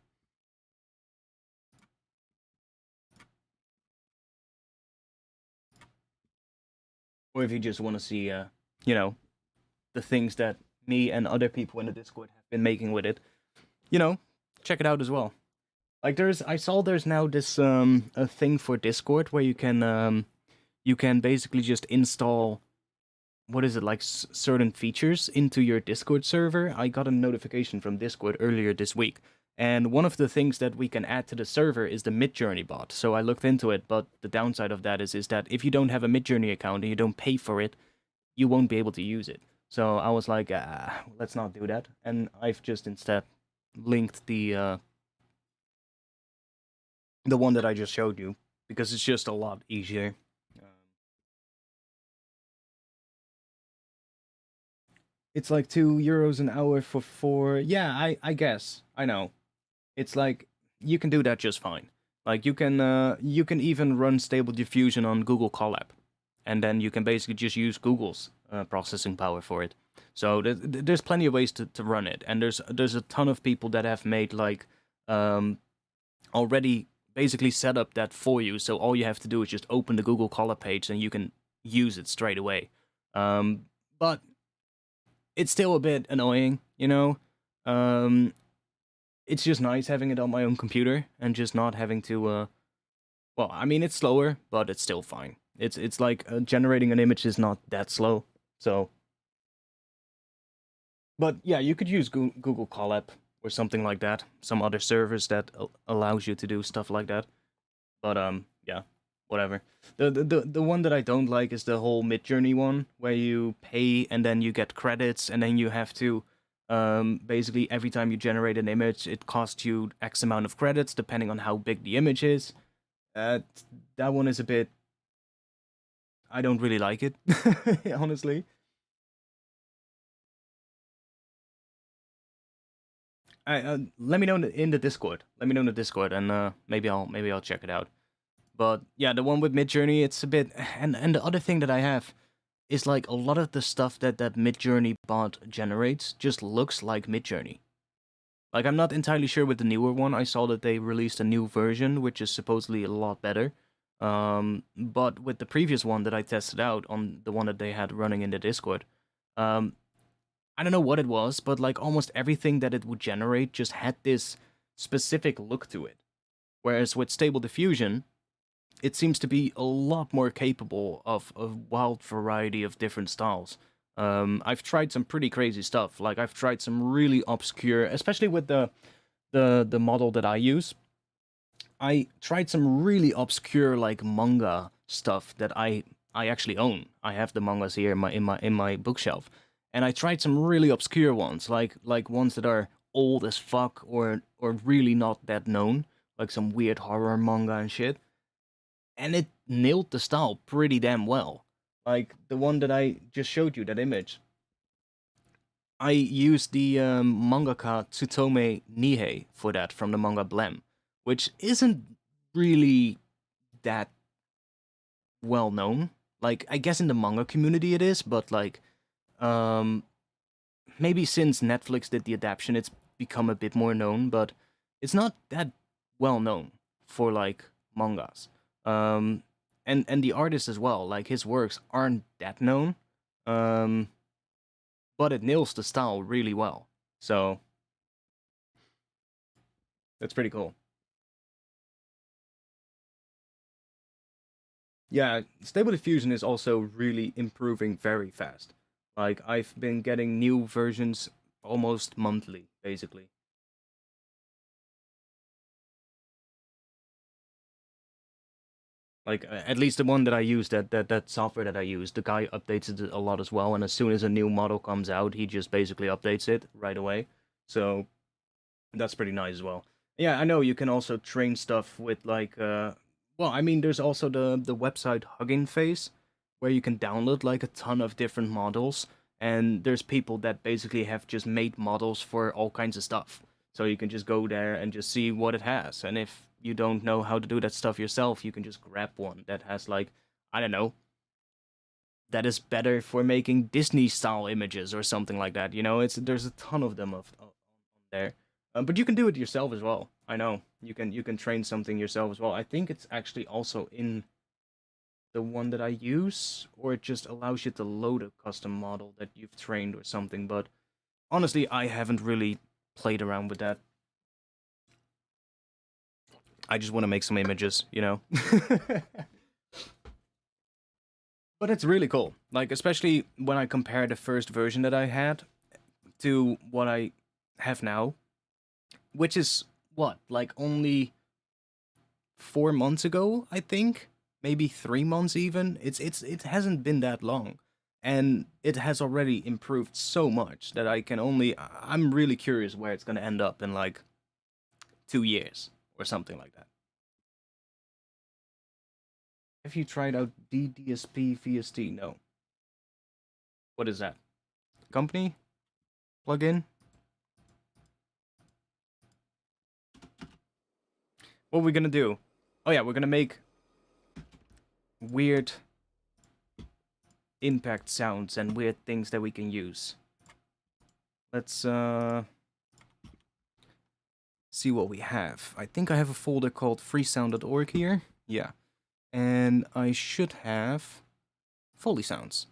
Or if you just want to see you know, the things that me and other people in the Discord have been making with it, you know, check it out as well. Like I saw there's now this a thing for Discord where you can basically just install, what is it, like certain features into your Discord server. I got a notification from Discord earlier this week, and one of the things that we can add to the server is the Midjourney bot. So I looked into it, but the downside of that is that if you don't have a Midjourney account and you don't pay for it, you won't be able to use it. So I was like, let's not do that, and I've just instead linked the one that I just showed you, because it's just a lot easier. It's like €2 an hour for 4. Yeah, I guess. I know. It's like you can do that just fine. Like you can even run Stable Diffusion on Google Colab, and then you can basically just use Google's processing power for it. So there's plenty of ways to run it, and there's a ton of people that have made like already basically set up that for you. So all you have to do is just open the Google Colab page, and you can use it straight away. But it's still a bit annoying, you know. It's just nice having it on my own computer and just not having to. Well, I mean, it's slower, but it's still fine. It's like generating an image is not that slow. So, but yeah, you could use Google Colab or something like that. Some other servers that allows you to do stuff like that. But yeah, whatever. The one that I don't like is the whole Midjourney one, where you pay and then you get credits, and then you have to basically every time you generate an image, it costs you X amount of credits depending on how big the image is. That one is a bit. I don't really like it, honestly. Let me know in the Discord. Let me know in the Discord, and maybe I'll check it out. But yeah, the one with Midjourney, it's a bit. And the other thing that I have is like a lot of the stuff that Midjourney bot generates just looks like Midjourney. Like I'm not entirely sure with the newer one. I saw that they released a new version, which is supposedly a lot better. But with the previous one that I tested out on the one that they had running in the Discord, um, I don't know what it was, but like almost everything that it would generate just had this specific look to it. Whereas with Stable Diffusion, it seems to be a lot more capable of a wild variety of different styles. I've tried some pretty crazy stuff. Like I've tried some really obscure, especially with the model that I use. I tried some really obscure like manga stuff that I actually own. I have the mangas here in my bookshelf, and I tried some really obscure ones, like ones that are old as fuck or really not that known, like some weird horror manga and shit. And it nailed the style pretty damn well. Like the one that I just showed you, that image. I used the mangaka Tsutome Nihei for that from the manga Blem, which isn't really that well known. Like I guess in the manga community it is, but like um maybe since Netflix did the adaptation it's become a bit more known, but it's not that well known for like mangas. Um and the artist as well, like his works aren't that known. Um but it nails the style really well. So that's pretty cool. Yeah, Stable Diffusion is also really improving very fast. Like I've been getting new versions almost monthly, basically. Like at least the one that I use, that software that I use, the guy updates it a lot as well. And as soon as a new model comes out, he just basically updates it right away. So that's pretty nice as well. Yeah, I know you can also train stuff with like well, I mean there's also the website Hugging Face where you can download like a ton of different models, and there's people that basically have just made models for all kinds of stuff. So you can just go there and just see what it has. And if you don't know how to do that stuff yourself, you can just grab one that has like I don't know, that is better for making Disney style images or something like that. You know, it's there's a ton of them of there. But you can do it yourself as well. I know you can train something yourself as well. I think it's actually also in the one that I use, or it just allows you to load a custom model that you've trained or something. But honestly, I haven't really played around with that. I just want to make some images, you know. But it's really cool. Like especially when I compare the first version that I had to what I have now, which is what, like only 4 months ago, I think, maybe 3 months even. It hasn't been that long, and it has already improved so much that I'm really curious where it's gonna end up in like 2 years or something like that. Have you tried out DDSP VST? No. What is that? Company? plugin. What we're gonna do? Oh yeah, we're gonna make weird impact sounds and weird things that we can use. Let's see what we have. I think I have a folder called freesound.org here. Yeah. And I should have Foley sounds.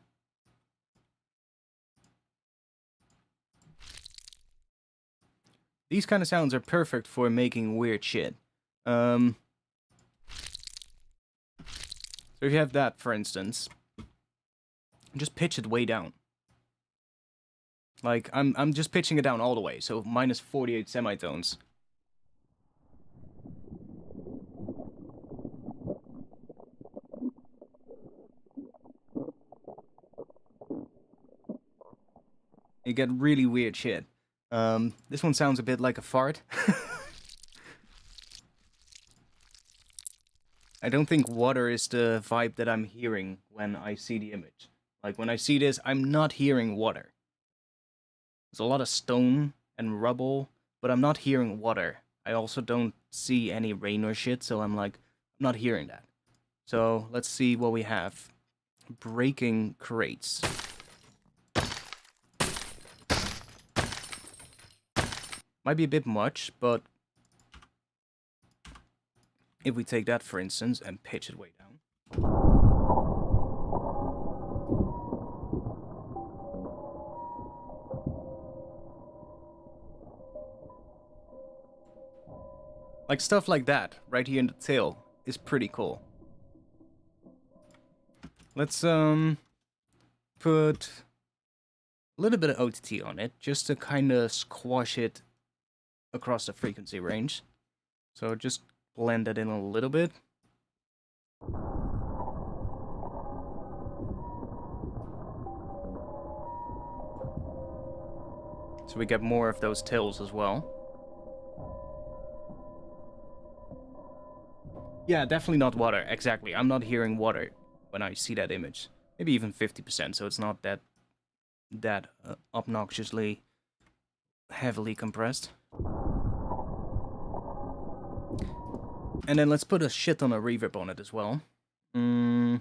These kind of sounds are perfect for making weird shit. So if you have that, for instance, just pitch it way down. Like, I'm just pitching it down all the way, so minus 48 semitones. You get really weird shit. This one sounds a bit like a fart. I don't think water is the vibe that I'm hearing when I see the image. Like, when I see this, I'm not hearing water. There's a lot of stone and rubble, but I'm not hearing water. I also don't see any rain or shit, so I'm like, I'm not hearing that. So, let's see what we have. Breaking crates. Might be a bit much, but if we take that, for instance, and pitch it way down. Like, stuff like that, right here in the tail, is pretty cool. Let's, put a little bit of OTT on it, just to kind of squash it across the frequency range. So just blend that in a little bit. So we get more of those tails as well. Yeah, definitely not water. Exactly. I'm not hearing water when I see that image. Maybe even 50%, so it's not that obnoxiously heavily compressed. And then let's put a shit ton of reverb on it as well. I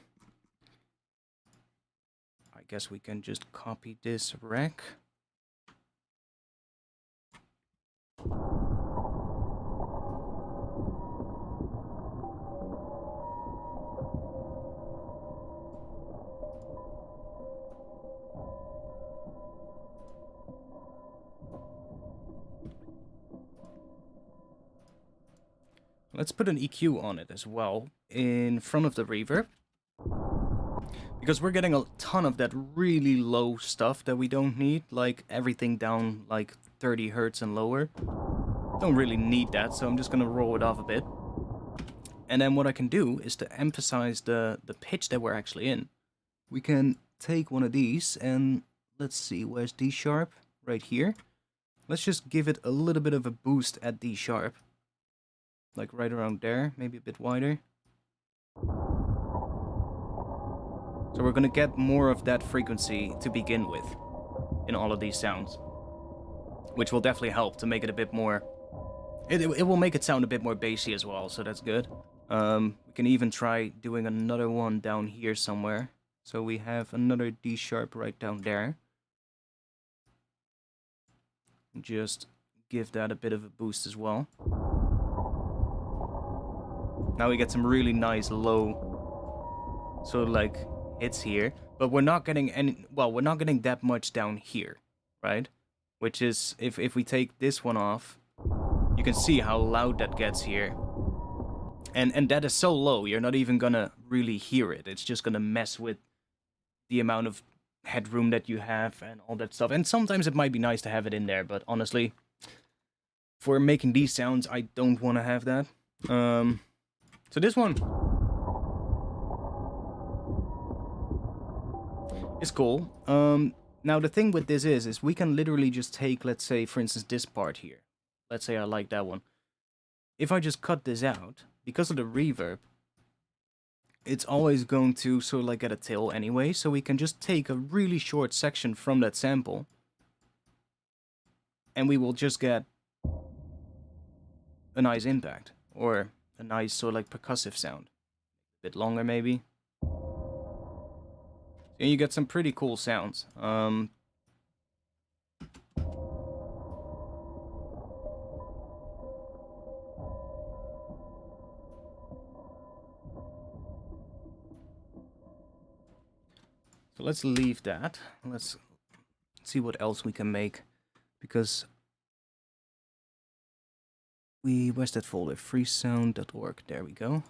guess we can just copy this rec. Let's put an EQ on it as well, in front of the reverb. Because we're getting a ton of that really low stuff that we don't need, like everything down like 30 hertz and lower. Don't really need that, so I'm just gonna roll it off a bit. And then what I can do is to emphasize the pitch that we're actually in. We can take one of these and let's see, where's D sharp? Right here. Let's just give it a little bit of a boost at D sharp. Like right around there, maybe a bit wider. So we're gonna get more of that frequency to begin with in all of these sounds. Which will definitely help to make it a bit more... It will make it sound a bit more bassy as well, so that's good. We can even try doing another one down here somewhere. So we have another D sharp right down there. Just give that a bit of a boost as well. Now we get some really nice low sort of like hits here, but we're not getting any, well, we're not getting that much down here, right? Which is, if we take this one off, you can see how loud that gets here. And that is so low, you're not even gonna really hear it. It's just gonna mess with the amount of headroom that you have and all that stuff. And sometimes it might be nice to have it in there, but honestly, for making these sounds, I don't want to have that. So this one is cool. Now the thing with this is we can literally just take, let's say, for instance, this part here. Let's say I like that one. If I just cut this out, because of the reverb, it's always going to sort of like get a tail anyway, so we can just take a really short section from that sample and we will just get a nice impact, or a nice sort of like percussive sound. A bit longer maybe. And you get some pretty cool sounds. So let's leave that. Let's see what else we can make, because where's that folder? freesound.org. There we go.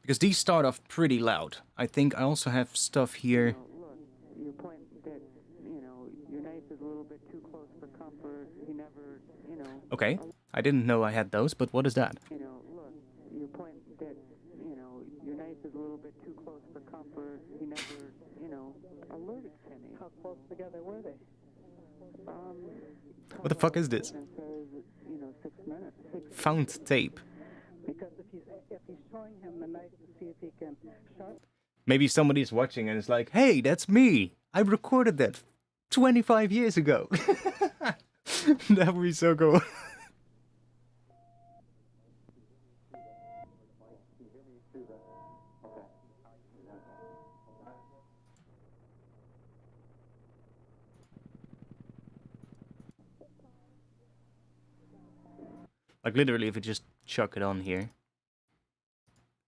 Because these start off pretty loud. I think I also have stuff here. Look, your point that, your knife is a little bit too close for comfort. He never, Okay, I didn't know I had those, but what is that? look, your point that, your knife is a little bit too close for comfort. He never, alerted Kenny. How close together were they? What the fuck is this? 6 minutes. Found tape. Because if he's showing him the knife to see if he can sharpen. Maybe somebody's watching and it's like, hey, that's me. I recorded that 25 years ago. That would be so cool. Like literally, if you just chuck it on here,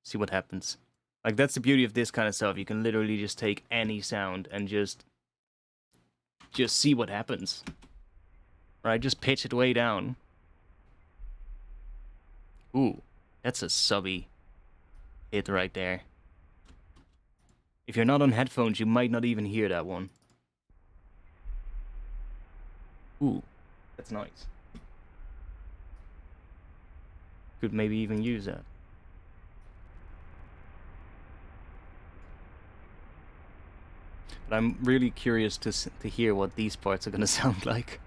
see what happens. Like that's the beauty of this kind of stuff. You can literally just take any sound and just see what happens. Right? Just pitch it way down. Ooh, that's a subby hit right there. If you're not on headphones, you might not even hear that one. Ooh, that's nice. Could maybe even use that. But I'm really curious to hear what these parts are gonna sound like.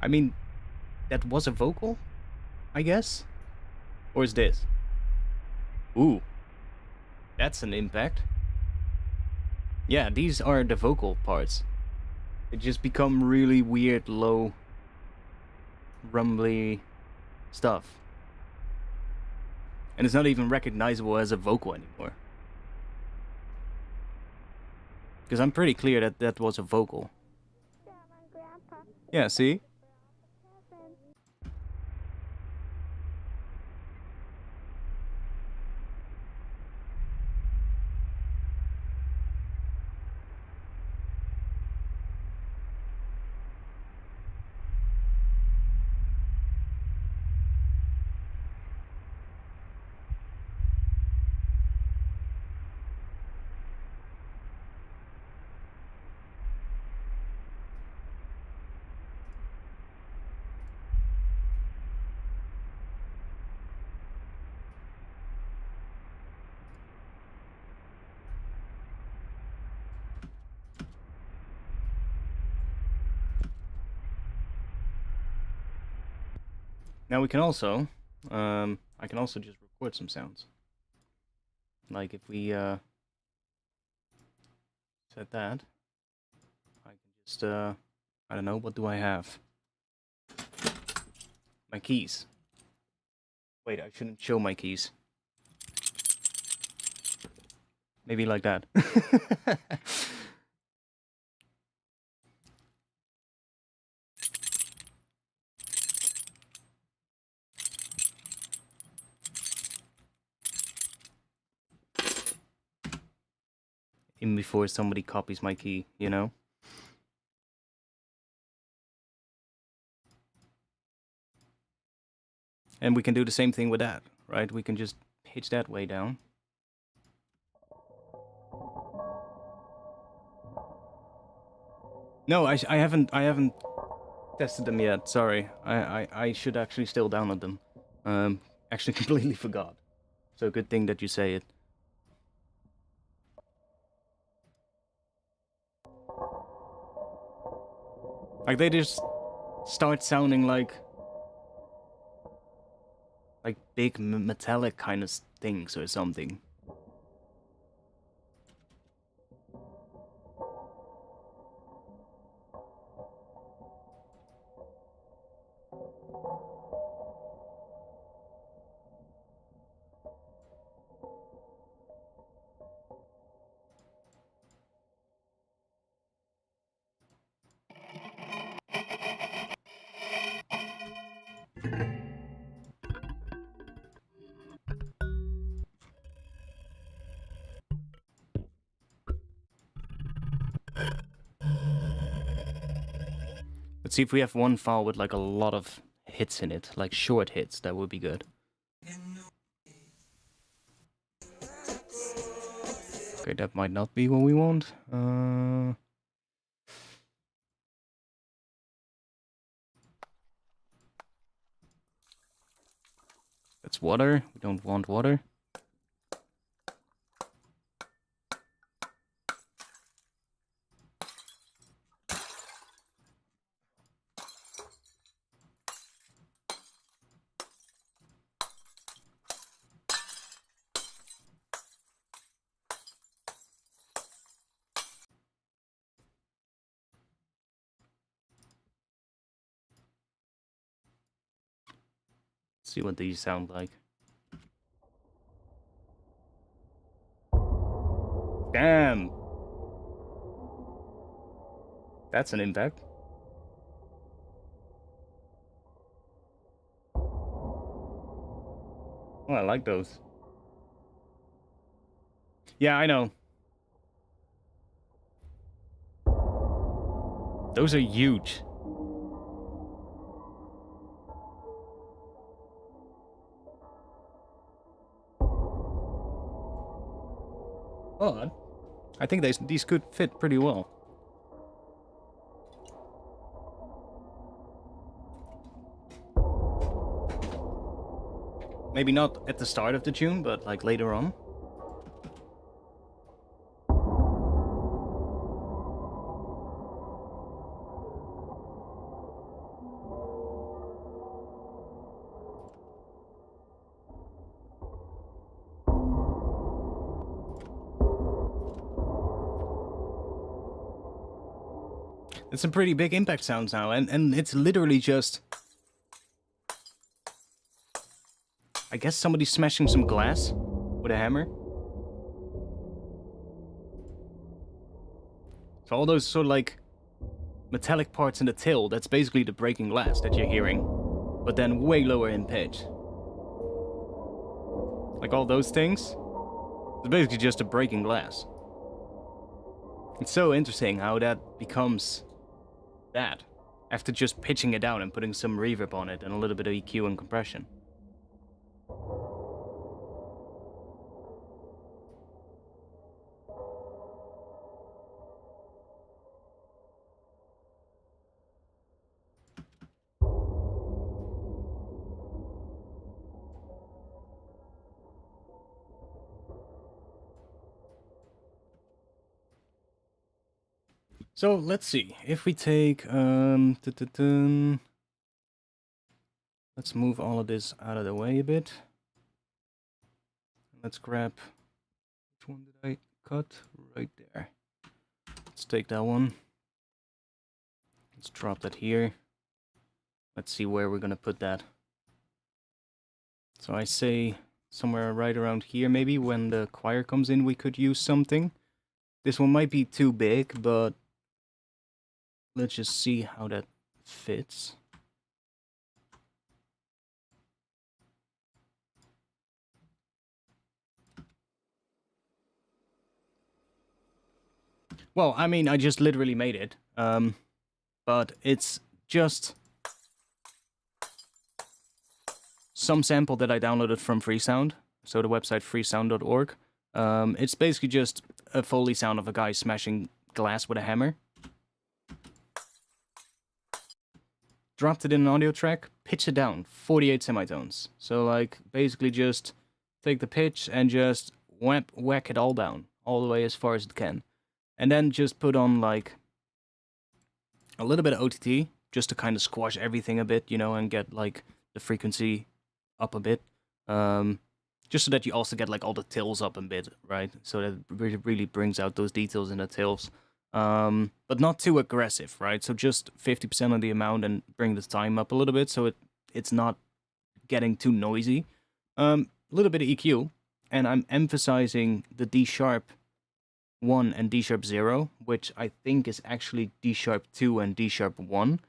I mean, that was a vocal, I guess? Or is this? Ooh, that's an impact. Yeah, these are the vocal parts. They just become really weird, low, rumbly stuff. And it's not even recognizable as a vocal anymore. Because I'm pretty clear that that was a vocal. Yeah, see? Now we can also, I can also just record some sounds. Like if we set that, I can just, I don't know, what do I have? My keys. Wait, I shouldn't show my keys. Maybe like that. Even before somebody copies my key, you know? And we can do the same thing with that, right? We can just pitch that way down. No, I haven't tested them yet. Sorry, I should actually still download them. Actually completely forgot. So good thing that you say it. Like they just start sounding like big metallic kind of things or something. Let's see if we have one file with like a lot of hits in it, like short hits. That would be good. Okay, that might not be what we want. That's water. We don't want water. See what these sound like. Damn! That's an impact. Oh, I like those. Yeah, I know. Those are huge. But I think these could fit pretty well. Maybe not at the start of the tune, but like later on. It's some pretty big impact sounds now, and it's literally just... I guess somebody's smashing some glass with a hammer. So all those sort of like metallic parts in the tail, that's basically the breaking glass that you're hearing, but then way lower in pitch. Like all those things, it's basically just a breaking glass. It's so interesting how that becomes that, after just pitching it down and putting some reverb on it and a little bit of EQ and compression. So let's see, if we take, let's move all of this out of the way a bit. Let's grab, which one did I cut? Right there. Let's take that one. Let's drop that here. Let's see where we're gonna put that. So I say somewhere right around here, maybe when the choir comes in, we could use something. This one might be too big, but let's just see how that fits. Well, I mean, I just literally made it. But it's just some sample that I downloaded from Freesound. So the website freesound.org. It's basically just a Foley sound of a guy smashing glass with a hammer. dropped it in an audio track, pitch it down, 48 semitones. So like basically just take the pitch and just whack it all down, all the way as far as it can. And then just put on like a little bit of OTT, just to kind of squash everything a bit, you know, and get like the frequency up a bit. Just so that you also get like all the tills up a bit, right? So that it really brings out those details in the tills. But not too aggressive, right? So just 50% of the amount and bring the time up a little bit so it's not getting too noisy. A little bit of EQ, and I'm emphasizing the D sharp 1 and D sharp 0, which I think is actually D sharp 2 and D sharp 1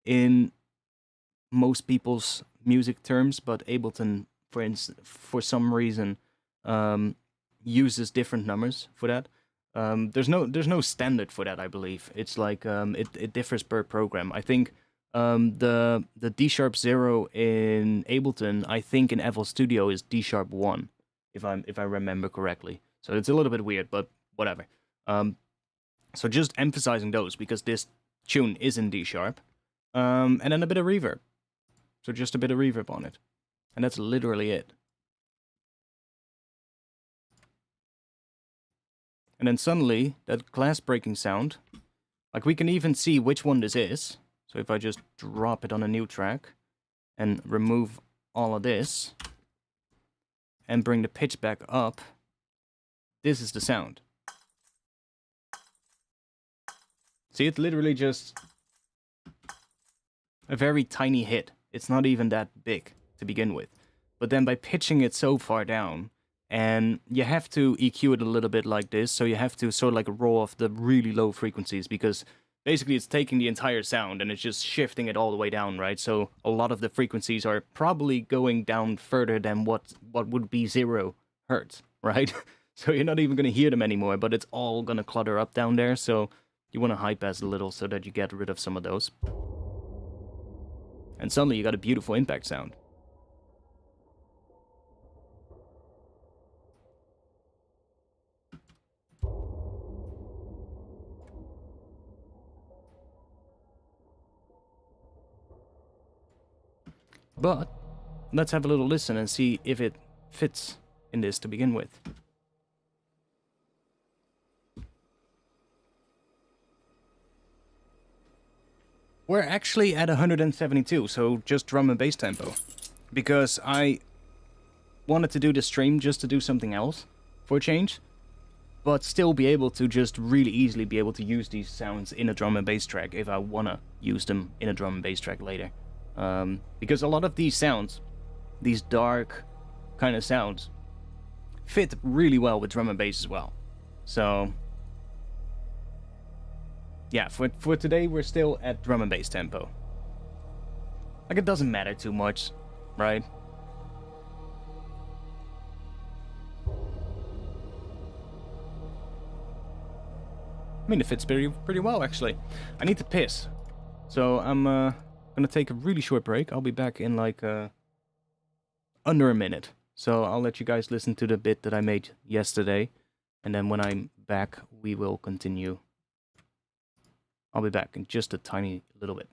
in most people's music terms, but Ableton, for some reason, uses different numbers for that. There's no standard for that, I believe. It's like it differs per program. I think the D sharp 0 in Ableton, I think in FL Studio is D sharp 1, if I remember correctly. So it's a little bit weird, but whatever. So just emphasizing those because this tune is in D sharp, and then a bit of reverb. So just a bit of reverb on it, and that's literally it. And then suddenly, that glass-breaking sound, like we can even see which one this is. So if I just drop it on a new track and remove all of this and bring the pitch back up, this is the sound. See, it's literally just a very tiny hit. It's not even that big to begin with. But then by pitching it so far down, and you have to EQ it a little bit like this, so you have to sort of like roll off the really low frequencies, because basically it's taking the entire sound and it's just shifting it all the way down, right? So a lot of the frequencies are probably going down further than what would be 0 hertz, right? So you're not even going to hear them anymore, but it's all going to clutter up down there, so you want to high pass a little so that you get rid of some of those. And suddenly you got a beautiful impact sound. But let's have a little listen and see if it fits in this to begin with. We're actually at 172, so just drum and bass tempo. Because I wanted to do the stream just to do something else for a change, but still be able to just really easily be able to use these sounds in a drum and bass track if I want to use them in a drum and bass track later. Because a lot of these sounds, these dark kind of sounds, fit really well with drum and bass as well. So yeah, for today we're still at drum and bass tempo. Like, it doesn't matter too much, right? I mean, it fits pretty well, actually. I need to piss, so I'm gonna take a really short break. I'll be back in like under a minute. So I'll let you guys listen to the bit that I made yesterday, and then when I'm back, we will continue. I'll be back in just a tiny little bit.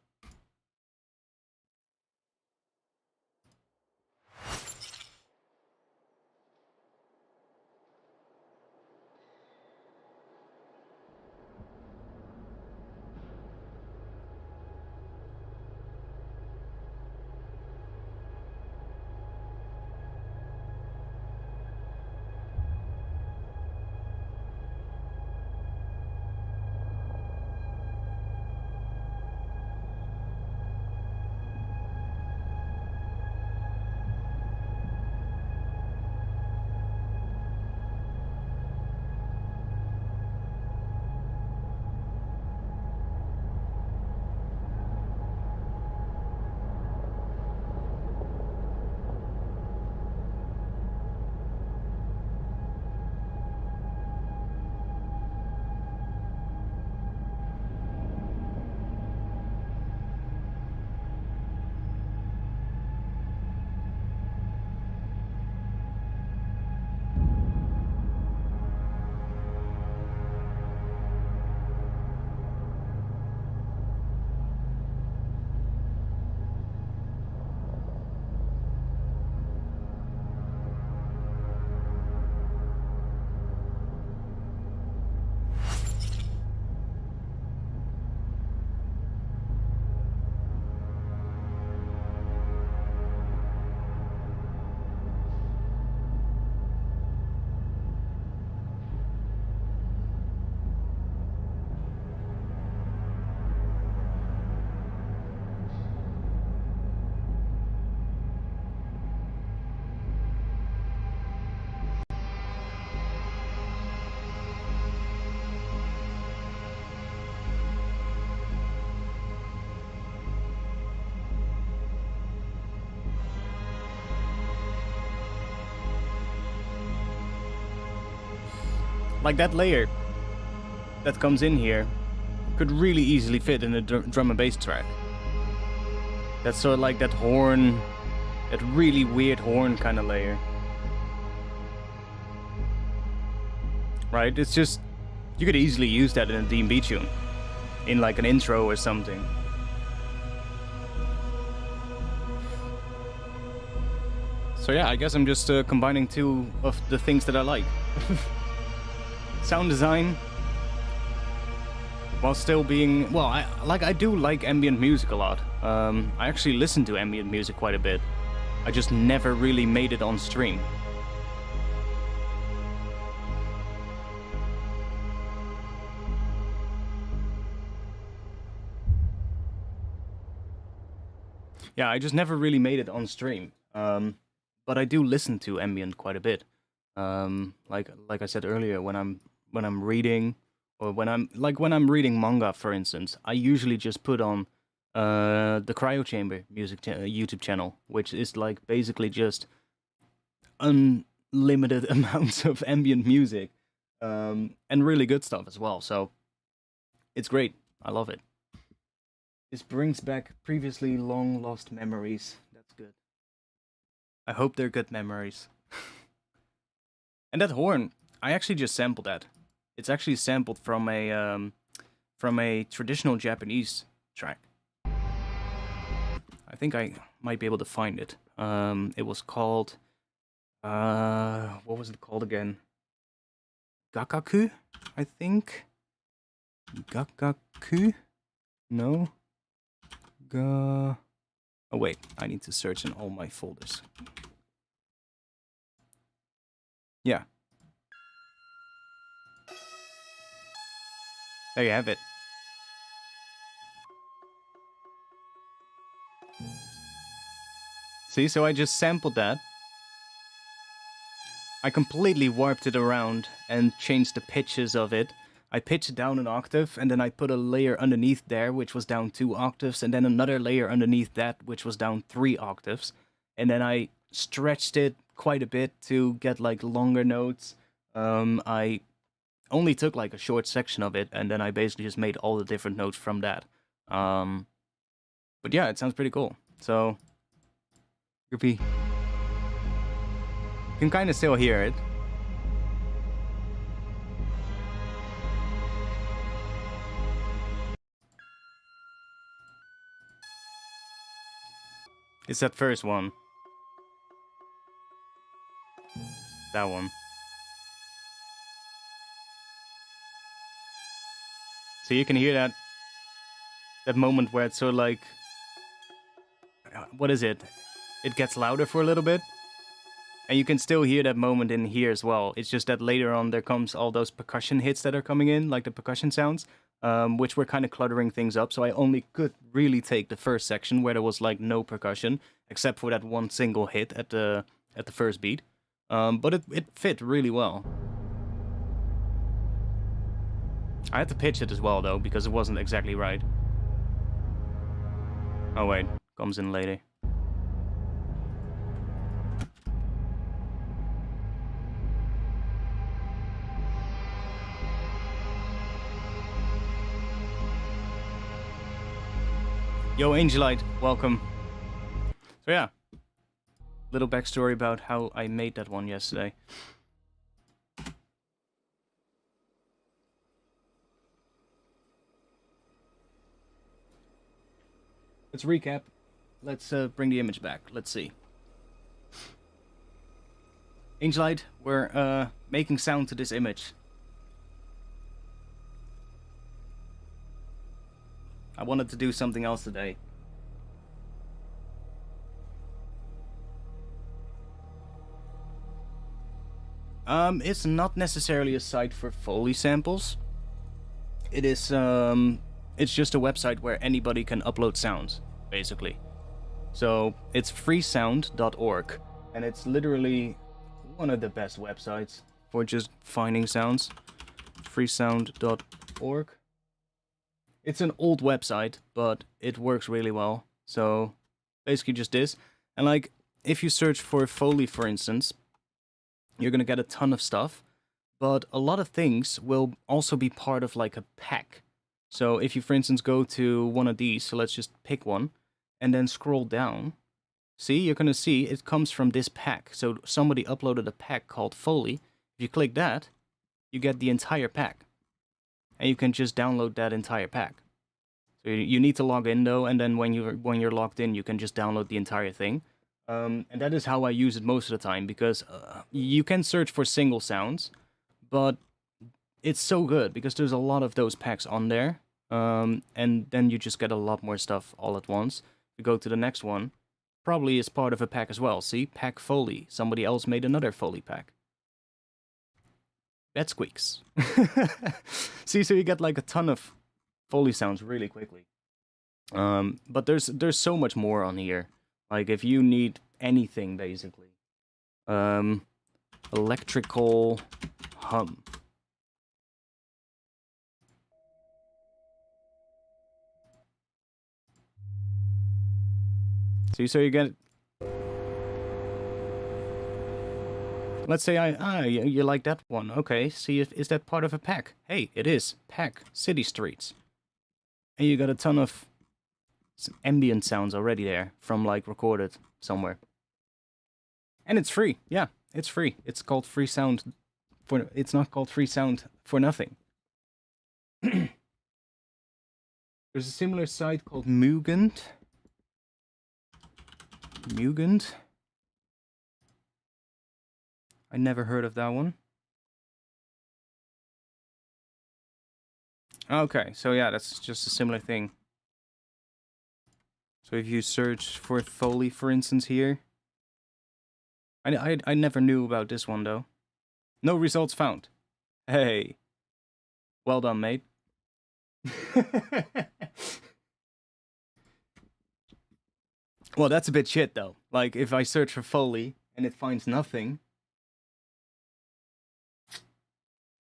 Like that layer that comes in here could really easily fit in a drum and bass track. That's sort of like that horn, that really weird horn kind of layer. Right? It's just, you could easily use that in a D&B tune. In like an intro or something. So yeah, I guess I'm just combining two of the things that I like. Sound design, while still being, well, I do like ambient music a lot. I actually listen to ambient music quite a bit. I just never really made it on stream. Yeah, I just never really made it on stream. But I do listen to ambient quite a bit. Like I said earlier, when I'm reading, or when I'm reading manga, for instance, I usually just put on the Cryo Chamber music YouTube channel, which is like basically just unlimited amounts of ambient music, and really good stuff as well. So it's great. I love it. This brings back previously long lost memories. That's good. I hope they're good memories. And that horn, I actually just sampled that. It's actually sampled from a traditional Japanese track. I think I might be able to find it. It was called, what was it called again? Gakaku, I think. Gakaku? No. Oh wait, I need to search in all my folders. Yeah. There you have it. See, so I just sampled that. I completely warped it around and changed the pitches of it. I pitched it down an octave, and then I put a layer underneath there, which was down 2 octaves, and then another layer underneath that, which was down 3 octaves. And then I stretched it quite a bit to get like longer notes. I only took like a short section of it, and then I basically just made all the different notes from that. But yeah, it sounds pretty cool. So, you can kind of still hear it. It's that first one. That one. So you can hear that moment where it's sort of like, what is it? It gets louder for a little bit. And you can still hear that moment in here as well. It's just that later on there comes all those percussion hits that are coming in, like the percussion sounds, which were kind of cluttering things up. So I only could really take the first section where there was like no percussion, except for that one single hit at the first beat. But it fit really well. I had to pitch it as well though, because it wasn't exactly right. Oh wait, comes in later. Yo, Angelite, welcome. So yeah, little backstory about how I made that one yesterday. Let's recap. Let's bring the image back. Let's see. Angelite, we're making sound to this image. I wanted to do something else today. It's not necessarily a site for Foley samples. It is, it's just a website where anybody can upload sounds, basically. So, it's freesound.org, and it's literally one of the best websites for just finding sounds. freesound.org. It's an old website, but it works really well. So, basically just this. And like, if you search for Foley, for instance, you're gonna get a ton of stuff. but a lot of things will also be part of like a pack. So if you, for instance, go to one of these, so let's just pick one, and then scroll down, see, you're gonna see it comes from this pack. So somebody uploaded a pack called Foley. If you click that, you get the entire pack. And you can just download that entire pack. So you need to log in though, and then when you're logged in, you can just download the entire thing. And that is how I use it most of the time, because you can search for single sounds, but it's so good because there's a lot of those packs on there, and then you just get a lot more stuff all at once. We go to the next one, probably is part of a pack as well. See, pack Foley. Somebody else made another Foley pack. Bed squeaks. See, so you get like a ton of Foley sounds really quickly. But there's so much more on here. Like if you need anything basically. Electrical hum. See, so you get. Let's say you like that one. Okay, see if is that part of a pack? Hey, it is. Pack City Streets. And you got a ton of some ambient sounds already there from like recorded somewhere. And it's free. Yeah, it's free. It's called free sound for it's not called free sound for nothing. There's a similar site called Mugend. Mugend. I never heard of that one. Okay, so yeah, that's just a similar thing. So if you search for Foley, for instance, here. I never knew about this one, though. No results found. Hey. Well done, mate. Well, that's a bit shit, though. Like, if I search for Foley and it finds nothing.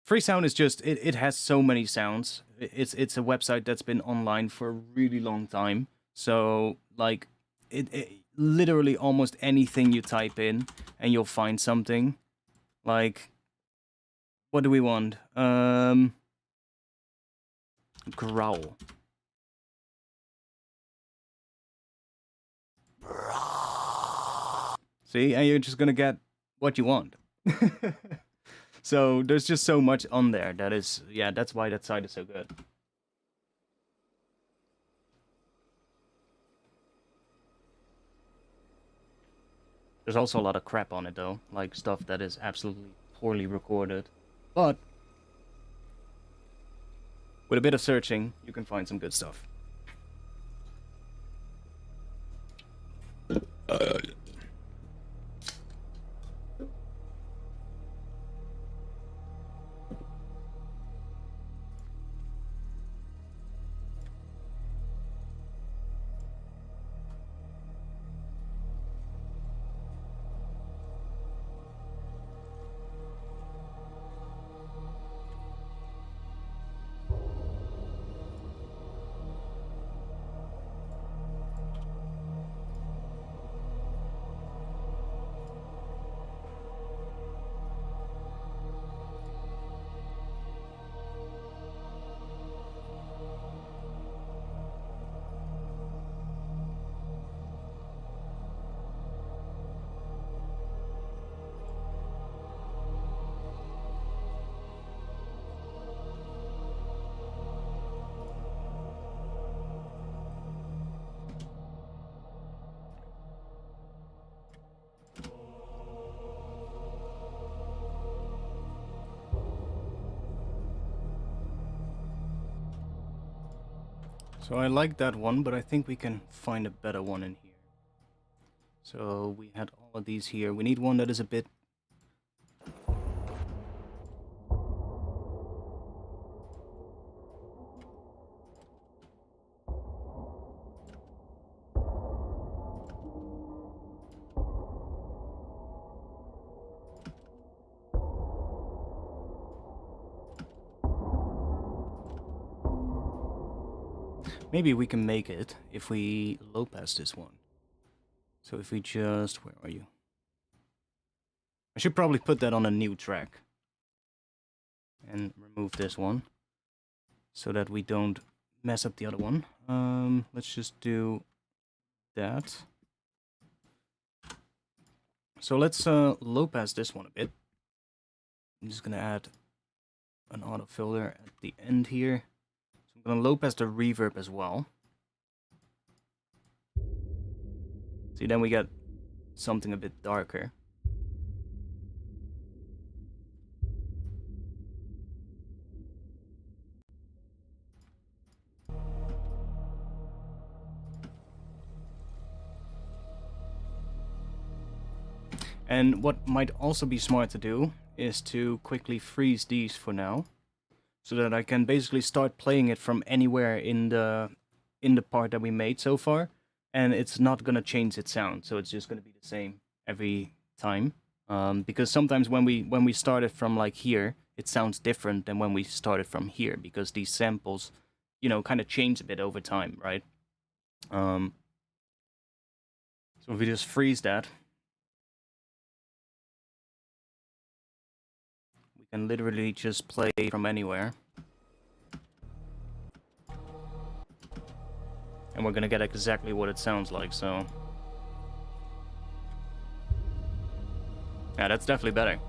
Freesound is just, it has so many sounds. It's a website that's been online for a really long time. So, like, it literally almost anything you type in and you'll find something. Like, what do we want? Growl. See, and you're just gonna get what you want. So there's just so much on there that is, yeah, that's why that site is so good. There's also a lot of crap on it though, like stuff that is absolutely poorly recorded. But with a bit of searching, you can find some good stuff. So I like that one, but I think we can find a better one in here. So we had all of these here. We need one that is a bit... Maybe we can make it if we low pass this one. So if we just... Where are you? I should probably put that on a new track. and remove this one so that we don't mess up the other one. Let's just do that. So let's low pass this one a bit. I'm just gonna add an auto filter at the end here. So I'm gonna low pass the reverb as well. See, then we get something a bit darker. And what might also be smart to do is to quickly freeze these for now, so that I can basically start playing it from anywhere in the part that we made so far, and it's not gonna change its sound, so it's just gonna be the same every time. Because sometimes when we started from like here, it sounds different than when we started from here, because these samples, you know, kind of change a bit over time, right? So if we just freeze that, we can literally just play from anywhere. And we're gonna get exactly what it sounds like, so... yeah, that's definitely better.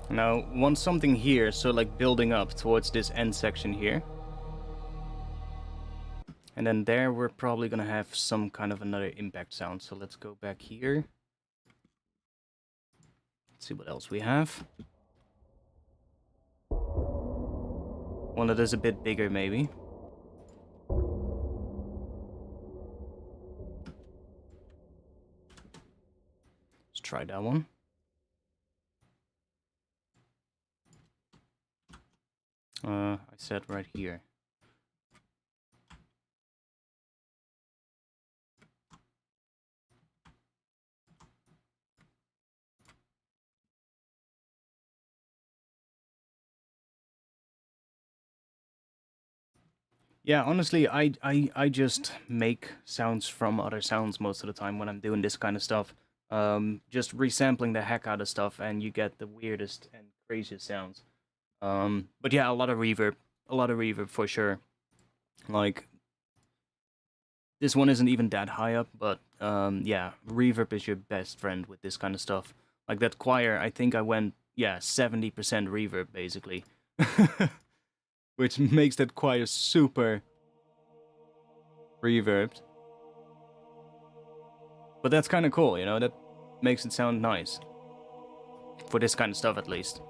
Now, want something here, so like building up towards this end section here. And then there we're probably gonna have some kind of another impact sound. So let's go back here. Let's see what else we have. One that is a bit bigger, maybe. Let's try that one. I said right here. Yeah, honestly, I just make sounds from other sounds most of the time when I'm doing this kind of stuff. Just resampling the heck out of stuff, and you get the weirdest and craziest sounds. But yeah, a lot of reverb for sure. Like, this one isn't even that high up, but yeah, reverb is your best friend with this kind of stuff. Like that choir, I think I went, yeah, 70% reverb basically. Which makes that choir super reverbed. But that's kind of cool, you know, that makes it sound nice. For this kind of stuff, at least.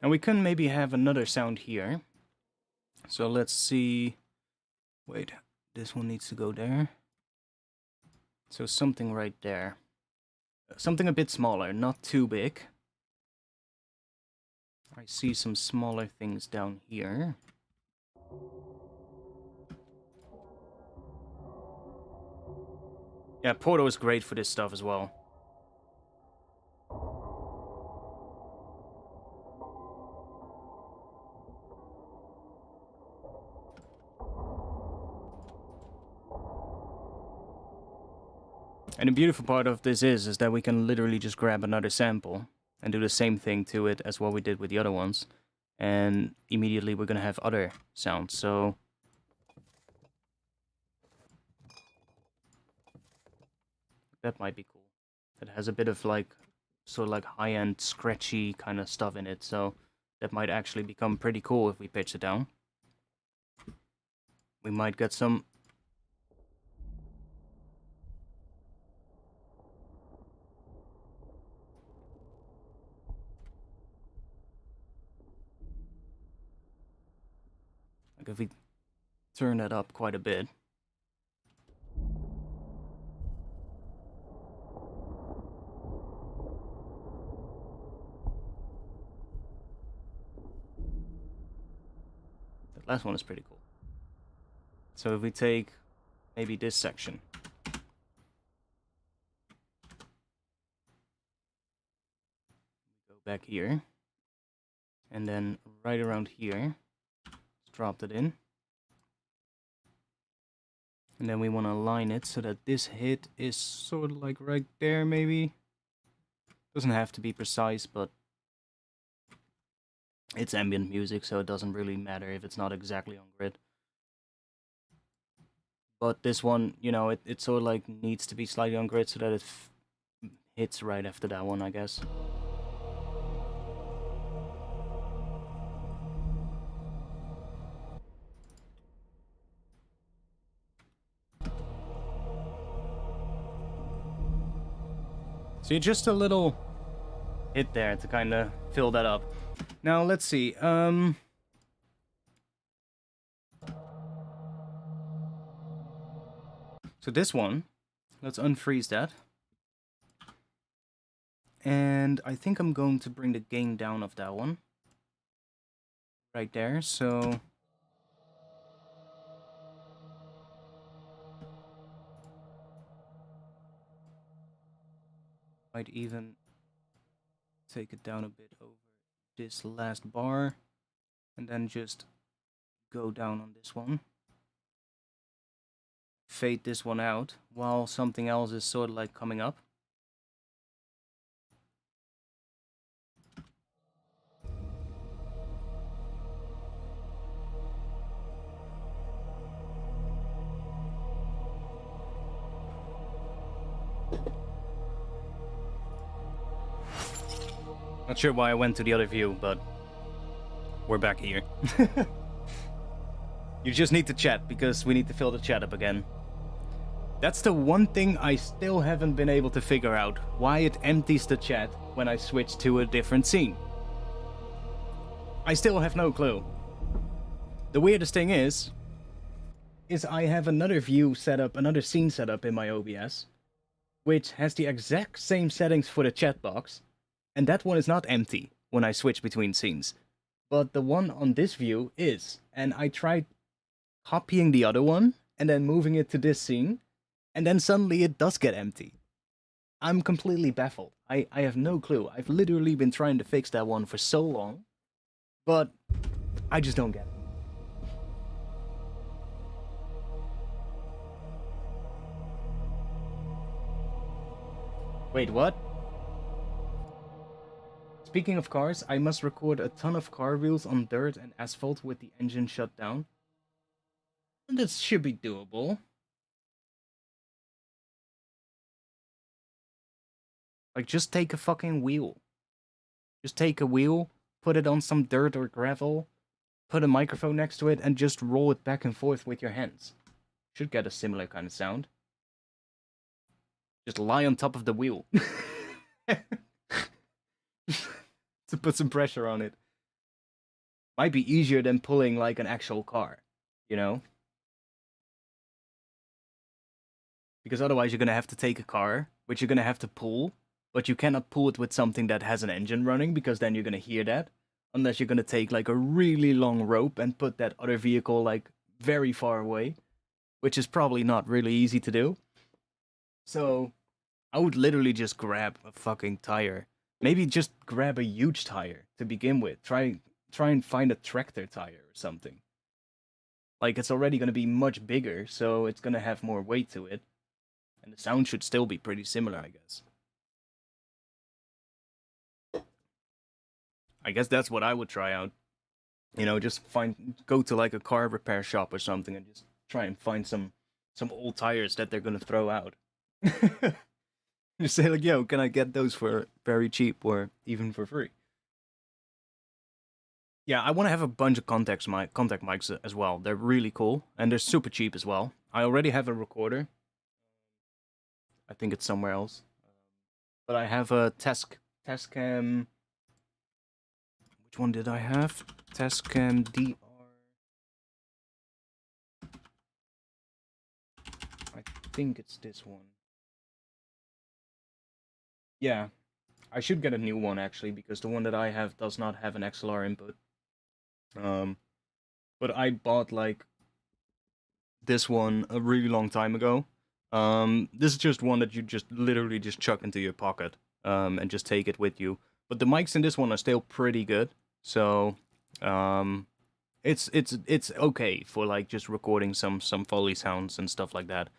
And we can maybe have another sound here. So let's see. Wait, this one needs to go there. So something right there. Something a bit smaller, not too big. I see some smaller things down here. Yeah, Porto is great for this stuff as well. And the beautiful part of this is that we can literally just grab another sample and do the same thing to it as what we did with the other ones. And immediately we're gonna have other sounds, so... that might be cool. It has a bit of like, sort of like high-end scratchy kind of stuff in it, so that might actually become pretty cool if we pitch it down. We might get some... Like if we turn that up quite a bit. That last one is pretty cool. So if we take maybe this section. Go back here. And then right around here. Dropped it in. And then we want to align it so that this hit is sort of like right there, maybe. Doesn't have to be precise, but it's ambient music, so it doesn't really matter if it's not exactly on grid. But this one, you know, it sort of like needs to be slightly on grid so that it hits right after that one, I guess. So just a little hit there to kind of fill that up. Now, let's see. So this one, let's unfreeze that. And I think I'm going to bring the gain down of that one. Right there, so... Might even take it down a bit over this last bar. And then just go down on this one. Fade this one out while something else is sort of like coming up. Not sure why I went to the other view, but we're back here. You just need to chat, because we need to fill the chat up again. That's the one thing I still haven't been able to figure out, why it empties the chat when I switch to a different scene. I still have no clue. The weirdest thing is I have another view set up, another scene set up in my OBS, which has the exact same settings for the chat box, and that one is not empty when I switch between scenes. But the one on this view is, and I tried copying the other one, and then moving it to this scene, and then suddenly it does get empty. I'm completely baffled. I have no clue. I've literally been trying to fix that one for so long, but I just don't get it. Wait, what? Speaking of cars, I must record a ton of car wheels on dirt and asphalt with the engine shut down. This should be doable. Like, just take a fucking wheel. Just take a wheel, put it on some dirt or gravel, put a microphone next to it, and just roll it back and forth with your hands. Should get a similar kind of sound. Just lie on top of the wheel. To put some pressure on it. Might be easier than pulling like an actual car, you know? Because otherwise you're gonna have to take a car, which you're gonna have to pull, but you cannot pull it with something that has an engine running, because then you're gonna hear that. Unless you're gonna take like a really long rope and put that other vehicle like very far away, which is probably not really easy to do. So I would literally just grab a fucking tire. Maybe just grab a huge tire to begin with. Try and find a tractor tire or something. Like, it's already going to be much bigger, so it's going to have more weight to it. And the sound should still be pretty similar, I guess. I guess that's what I would try out. You know, just go to like a car repair shop or something and just try and find some old tires that they're going to throw out. Just say like, yo, can I get those for very cheap or even for free? Yeah, I want to have a bunch of contact mics as well. They're really cool and they're super cheap as well. I already have a recorder. I think it's somewhere else, but I have a Tascam. Which one did I have? Tascam DR. I think it's this one. Yeah, I should get a new one actually because the one that I have does not have an XLR input. But I bought like this one a really long time ago. This is just one that you just literally just chuck into your pocket, and just take it with you. But the mics in this one are still pretty good, so it's okay for like just recording some Foley sounds and stuff like that.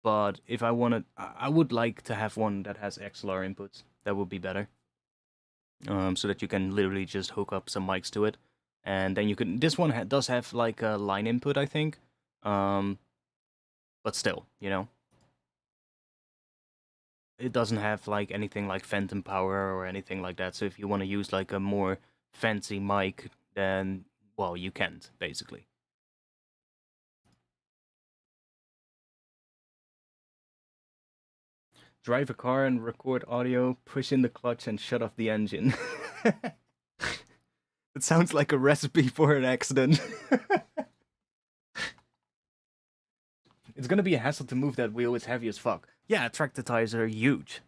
But if I wanted, I would like to have one that has XLR inputs. That would be better. So that you can literally just hook up some mics to it, and then you can. This one does have like a line input, I think. But still, you know, it doesn't have like anything like phantom power or anything like that. So if you want to use like a more fancy mic, then well, you can't basically. Drive a car and record audio, push in the clutch and shut off the engine. It sounds like a recipe for an accident. It's gonna be a hassle to move that wheel, it's heavy as fuck. Yeah, tractor tires are huge.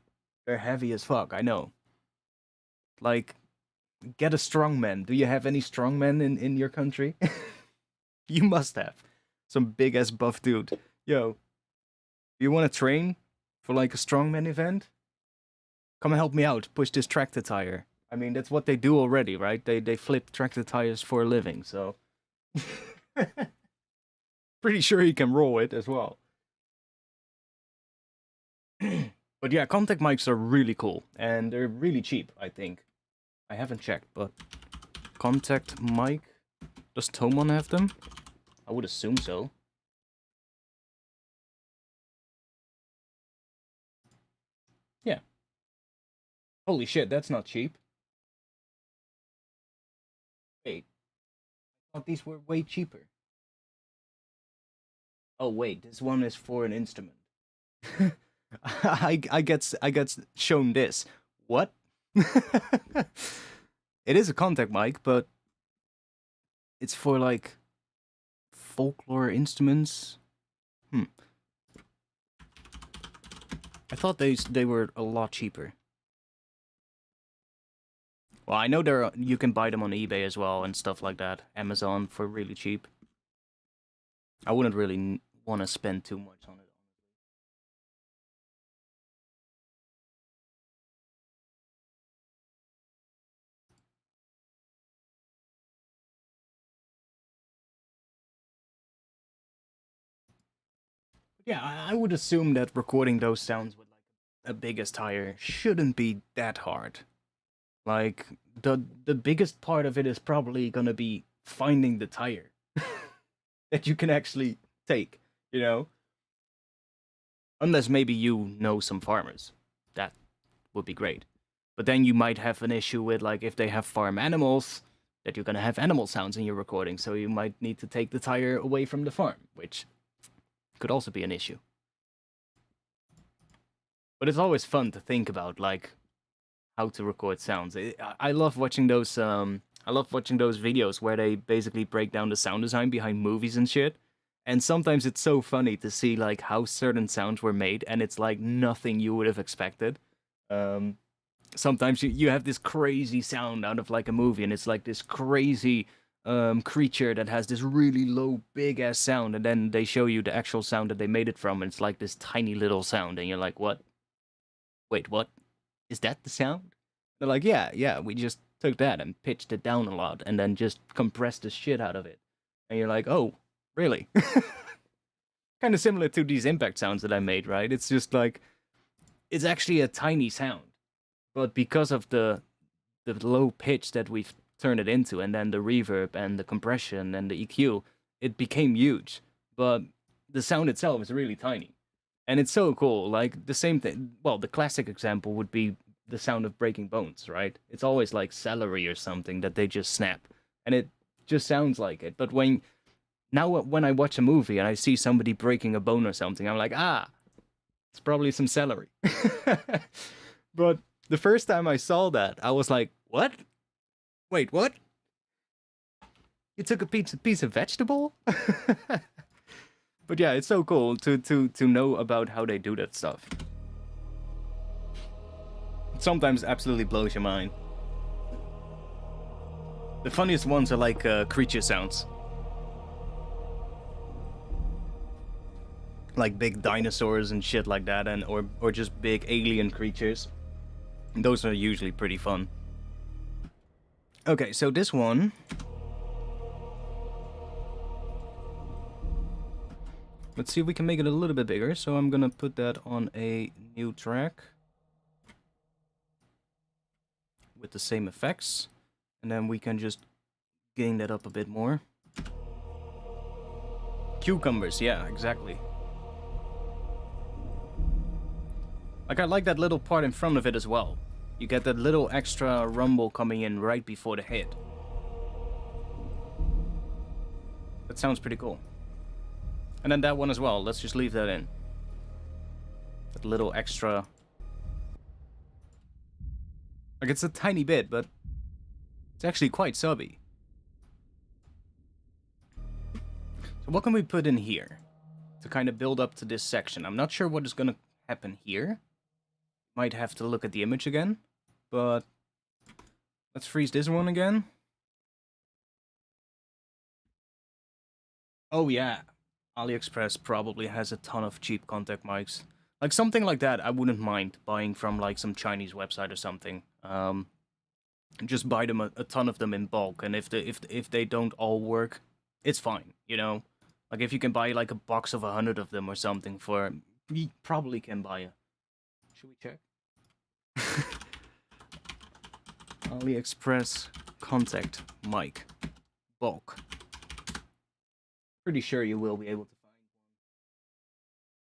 They're heavy as fuck, I know. Like, get a strongman. Do you have any strongmen in your country? You must have. Some big ass buff dude. Yo, you wanna train for like a strongman event? Come and help me out, push this tractor tire. I mean, that's what they do already, right? They flip tractor tires for a living, so... Pretty sure he can roll it as well. But yeah, contact mics are really cool, and they're really cheap, I think. I haven't checked, but... Contact mic... Does Tomon have them? I would assume so. Yeah. Holy shit, that's not cheap. Wait. I thought these were way cheaper. Oh wait, this one is for an instrument. I get shown this. What? It is a contact mic, but it's for like folklore instruments. I thought they were a lot cheaper. Well, I know you can buy them on eBay as well and stuff like that. Amazon for really cheap. I wouldn't really want to spend too much on it. Yeah, I would assume that recording those sounds with like a biggest tire shouldn't be that hard. Like the biggest part of it is probably gonna be finding the tire that you can actually take, you know? Unless maybe you know some farmers. That would be great. But then you might have an issue with like if they have farm animals, that you're gonna have animal sounds in your recording, so you might need to take the tire away from the farm, which could also be an issue. But it's always fun to think about like how to record sounds. I love watching those videos where they basically break down the sound design behind movies and shit. And sometimes it's so funny to see like how certain sounds were made, and it's like nothing you would have expected. Sometimes you have this crazy sound out of like a movie, and it's like this crazy creature that has this really low, big ass sound, and then they show you the actual sound that they made it from, and it's like this tiny little sound, and you're like, what? Wait, what? Is that the sound? They're like, yeah, we just took that and pitched it down a lot, and then just compressed the shit out of it. And you're like, oh, really? Kind of similar to these impact sounds that I made, right? It's just like, it's actually a tiny sound, but because of the low pitch that we've turned it into, and then the reverb and the compression and the EQ, it became huge. But the sound itself is really tiny, and it's so cool. Like the same thing. Well, the classic example would be the sound of breaking bones, right? It's always like celery or something that they just snap, and it just sounds like it. But when I watch a movie and I see somebody breaking a bone or something, I'm like, ah, it's probably some celery. But the first time I saw that, I was like, what? Wait, what? You took a piece of vegetable? But yeah, it's so cool to know about how they do that stuff. It sometimes absolutely blows your mind. The funniest ones are like creature sounds. Like big dinosaurs and shit like that, and or just big alien creatures. Those are usually pretty fun. Okay, so this one... Let's see if we can make it a little bit bigger. So I'm gonna put that on a new track with the same effects, and then we can just gain that up a bit more. Cucumbers, yeah, exactly. Like, I like that little part in front of it as well. You get that little extra rumble coming in right before the hit. That sounds pretty cool. And then that one as well, let's just leave that in. That little extra... Like, it's a tiny bit, but it's actually quite subby. So what can we put in here to kind of build up to this section? I'm not sure what is going to happen here. Might have to look at the image again, but let's freeze this one again. Oh yeah, AliExpress probably has a ton of cheap contact mics. Like something like that, I wouldn't mind buying from like some Chinese website or something. Just buy them a ton of them in bulk, and if they don't all work, it's fine, you know. Like if you can buy like a box of 100 of them or something for, you probably can buy a. Should we check? AliExpress contact mic bulk. Pretty sure you will be able to find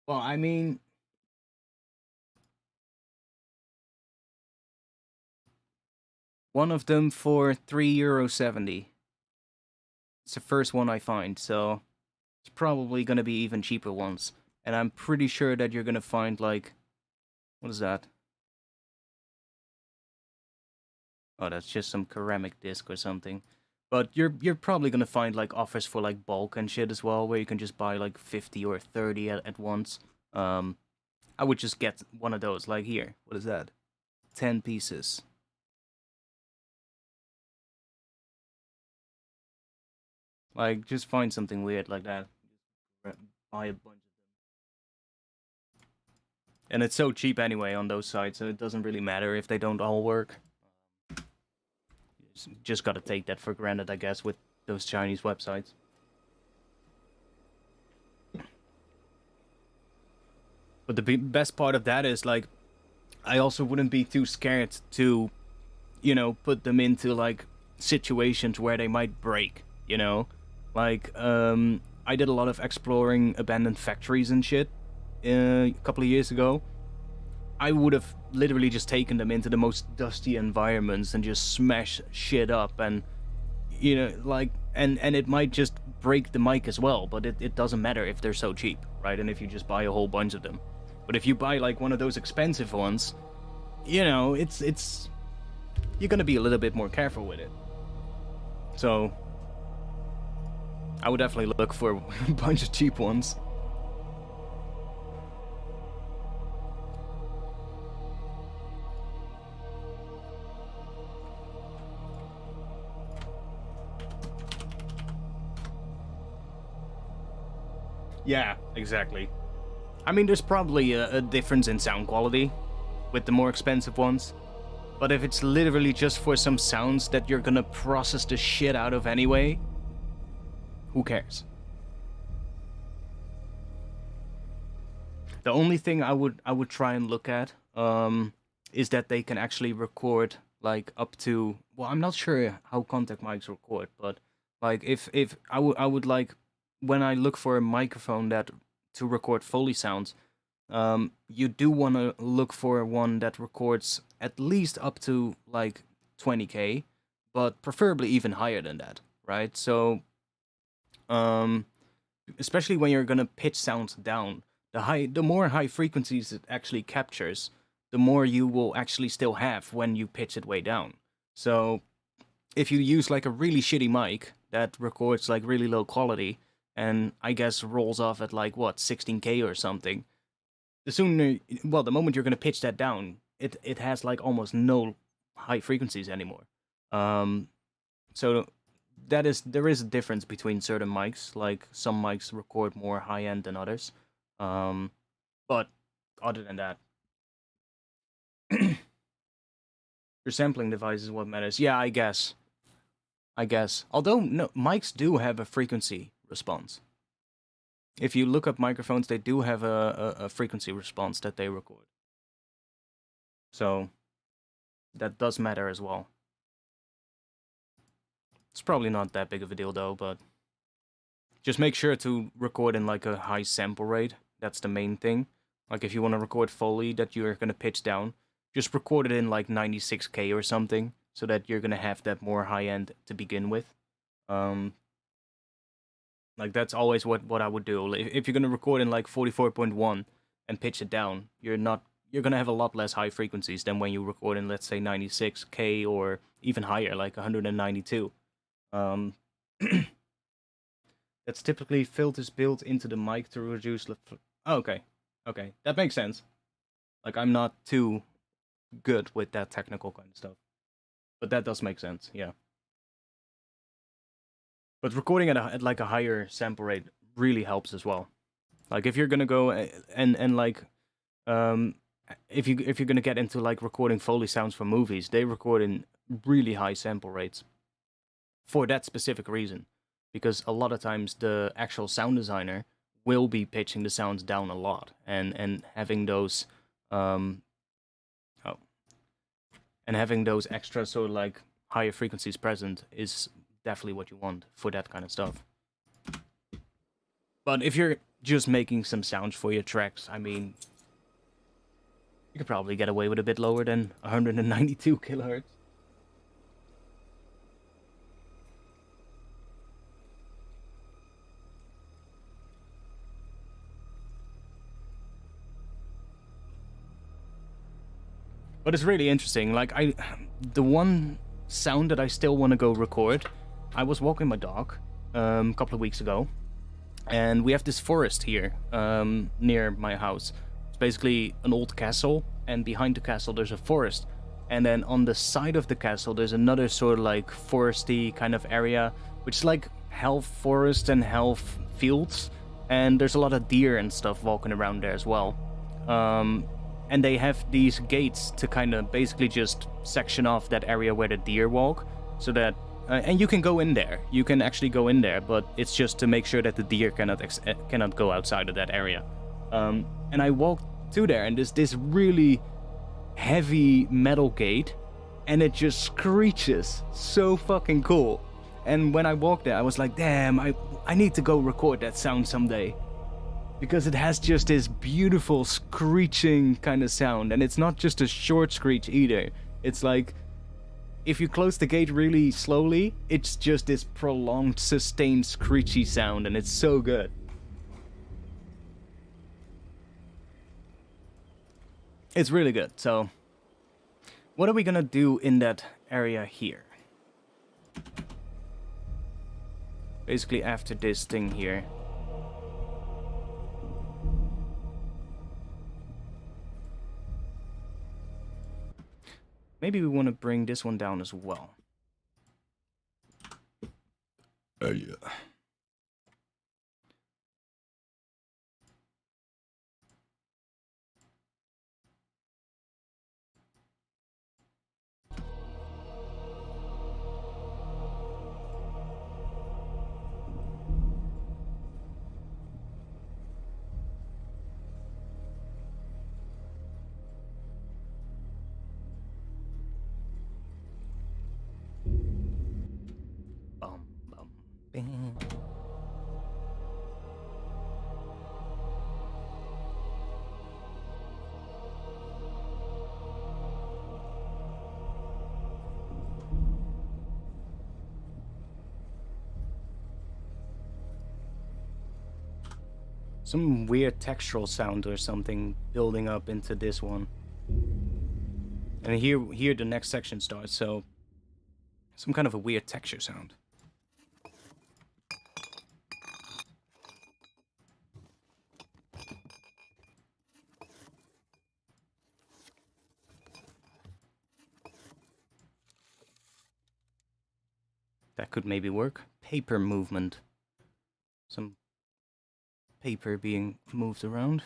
one. Well, I mean, one of them for €3.70. It's the first one I find, so it's probably gonna be even cheaper ones. And I'm pretty sure that you're gonna find like, what is that? Oh, that's just some ceramic disc or something. But you're probably gonna find like offers for like bulk and shit as well, where you can just buy like 50 or 30 at once. I would just get one of those, like here. What is that? 10 pieces. Like, just find something weird like that. Buy a bunch of them. And it's so cheap anyway on those sites, so it doesn't really matter if they don't all work. Just gotta take that for granted, I guess, with those Chinese websites. But the best part of that is, like, I also wouldn't be too scared to, you know, put them into, like, situations where they might break, you know? Like, I did a lot of exploring abandoned factories and shit a couple of years ago. I would have literally just taken them into the most dusty environments and just smash shit up, and you know, like, and it might just break the mic as well, but it doesn't matter if they're so cheap, right? And if you just buy a whole bunch of them. But if you buy like one of those expensive ones, you know, it's you're gonna be a little bit more careful with it. So I would definitely look for a bunch of cheap ones. Yeah, exactly. I mean, there's probably a difference in sound quality with the more expensive ones. But if it's literally just for some sounds that you're gonna process the shit out of anyway, who cares? The only thing I would try and look at is that they can actually record like up to, well, I'm not sure how contact mics record, but like if I would like, when I look for a microphone that to record Foley sounds, you do want to look for one that records at least up to like 20K, but preferably even higher than that, right? So, especially when you're gonna pitch sounds down, the more high frequencies it actually captures, the more you will actually still have when you pitch it way down. So, if you use like a really shitty mic that records like really low quality, and I guess rolls off at like what 16K or something, the moment you're gonna pitch that down, it has like almost no high frequencies anymore. So there is a difference between certain mics. Like some mics record more high end than others. But other than that, your sampling device is what matters. Yeah, I guess. Although no, mics do have a frequency response. If you look up microphones, they do have a frequency response that they record. So that does matter as well. It's probably not that big of a deal though, but just make sure to record in like a high sample rate. That's the main thing. Like if you want to record Foley that you're going to pitch down, just record it in like 96K or something, so that you're going to have that more high end to begin with. Like that's always what I would do. If you're gonna record in like 44.1 and pitch it down, you're gonna have a lot less high frequencies than when you record in, let's say, 96K or even higher, like 192. That's typically filters built into the mic to reduce. Oh, okay, that makes sense. Like I'm not too good with that technical kind of stuff, but that does make sense. Yeah. But recording at like a higher sample rate really helps as well. Like if you're gonna go and like, if you're gonna get into like recording Foley sounds for movies, they record in really high sample rates for that specific reason, because a lot of times the actual sound designer will be pitching the sounds down a lot and having those having those extra sort of like higher frequencies present is definitely what you want for that kind of stuff. But if you're just making some sounds for your tracks, I mean, you could probably get away with a bit lower than 192 kilohertz. But it's really interesting. Like the one sound that I still want to go record, I was walking my dog a couple of weeks ago, and we have this forest here near my house. It's basically an old castle, and behind the castle there's a forest. And then on the side of the castle there's another sort of like foresty kind of area, which is like half forest and half fields. And there's a lot of deer and stuff walking around there as well. And they have these gates to kind of basically just section off that area where the deer walk, so that and you can go in there. You can actually go in there, but it's just to make sure that the deer cannot go outside of that area. And I walked to there, and there's this really heavy metal gate, and it just screeches. So fucking cool. And when I walked there, I was like, damn, I need to go record that sound someday. Because it has just this beautiful screeching kind of sound, and it's not just a short screech either. It's like, if you close the gate really slowly, it's just this prolonged, sustained, screechy sound, and it's so good. It's really good. So, what are we gonna do in that area here? Basically after this thing here. Maybe we want to bring this one down as well. Yeah. Bam. Some weird textural sound or something building up into this one. And here the next section starts, so some kind of a weird texture sound. That could maybe work. Paper movement. Some paper being moved around.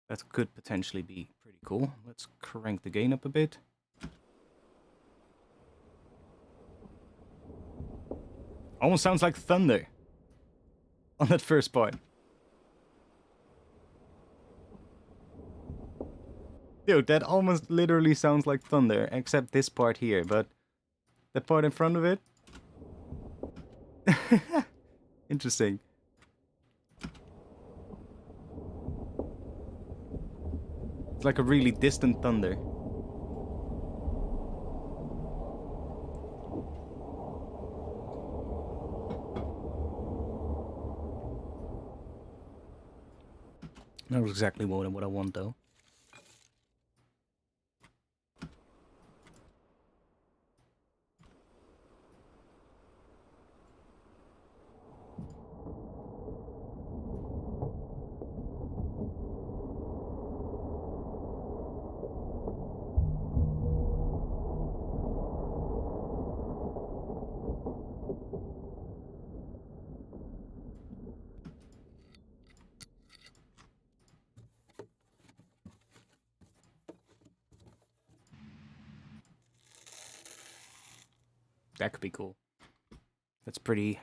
That could potentially be pretty cool. Let's crank the gain up a bit. Almost sounds like thunder on that first part. Dude, that almost literally sounds like thunder, except this part here, but the part in front of it? Interesting. It's like a really distant thunder. Not exactly what I want, though. That could be cool. That's pretty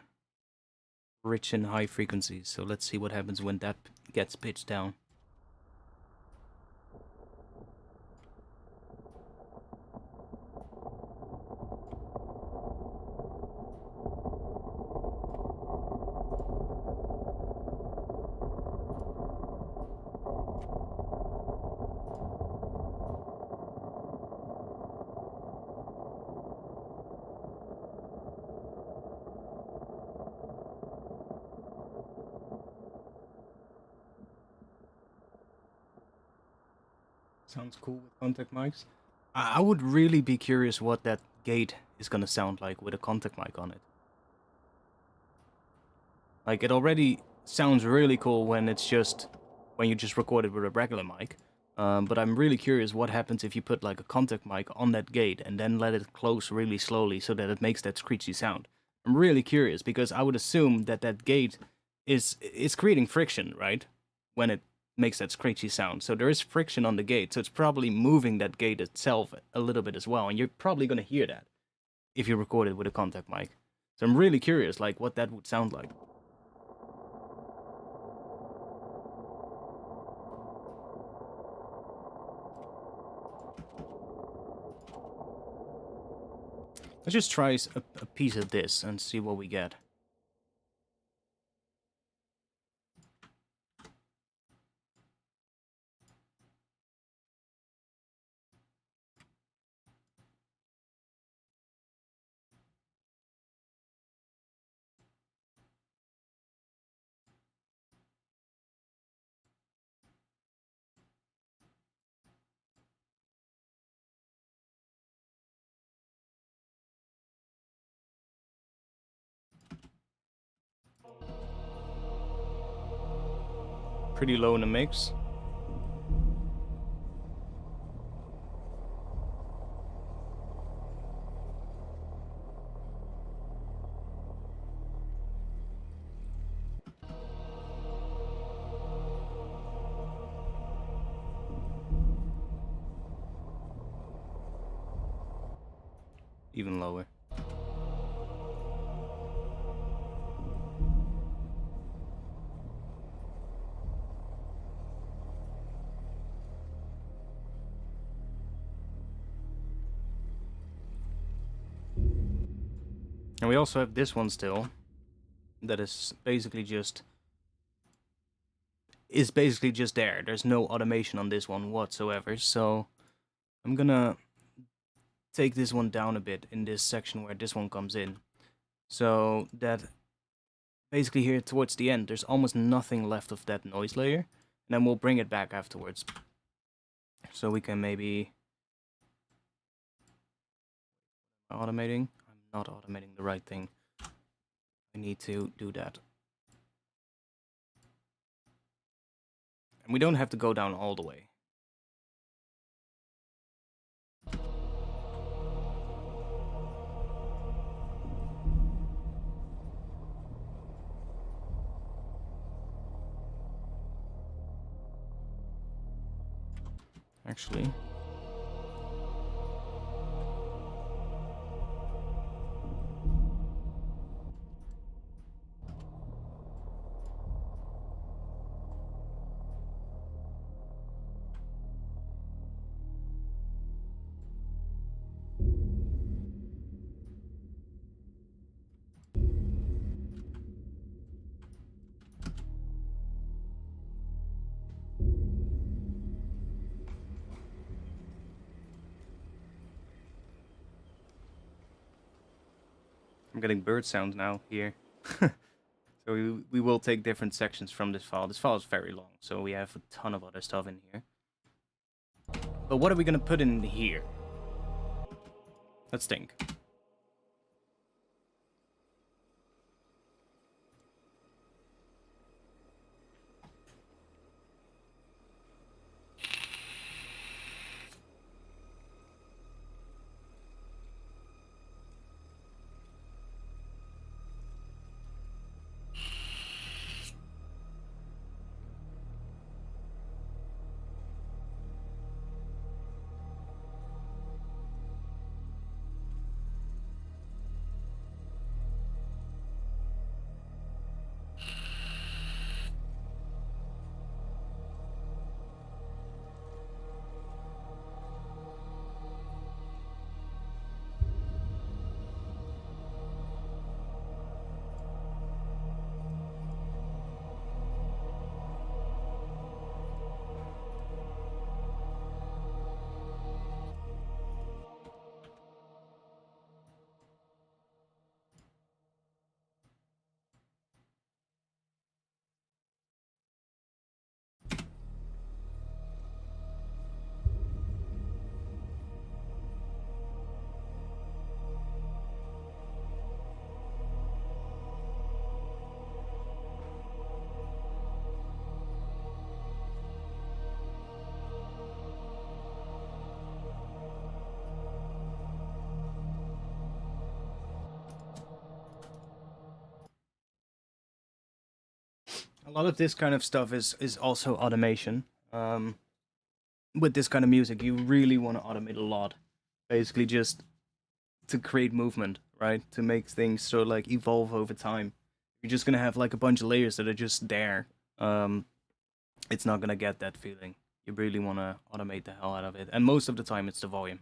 rich in high frequencies, so let's see what happens when that gets pitched down. Sounds cool with contact mics. I would really be curious what that gate is gonna sound like with a contact mic on it. Like, it already sounds really cool when it's just, when you just record it with a regular mic. But I'm really curious what happens if you put like a contact mic on that gate and then let it close really slowly so that it makes that screechy sound. I'm really curious because I would assume that that gate is creating friction, right? When it makes that screechy sound. So there is friction on the gate, so it's probably moving that gate itself a little bit as well, and you're probably going to hear that if you record it with a contact mic. So I'm really curious, like, what that would sound like. Let's just try a piece of this and see what we get. Pretty low in the mix. Even lower. And we also have this one still, that is basically just there. There's no automation on this one whatsoever, so I'm gonna take this one down a bit in this section where this one comes in, so that basically here towards the end, there's almost nothing left of that noise layer. And then we'll bring it back afterwards. So we can maybe... Automating? I'm not automating the right thing. I need to do that. And we don't have to go down all the way. Actually, I'm getting bird sound now here. So we will take different sections from this file. This file is very long, so we have a ton of other stuff in here. But what are we gonna put in here? Let's think. A lot of this kind of stuff is also automation. With this kind of music, you really want to automate a lot. Basically just to create movement, right? To make things sort of like evolve over time. You're just gonna have like a bunch of layers that are just there. It's not gonna get that feeling. You really want to automate the hell out of it. And most of the time it's the volume.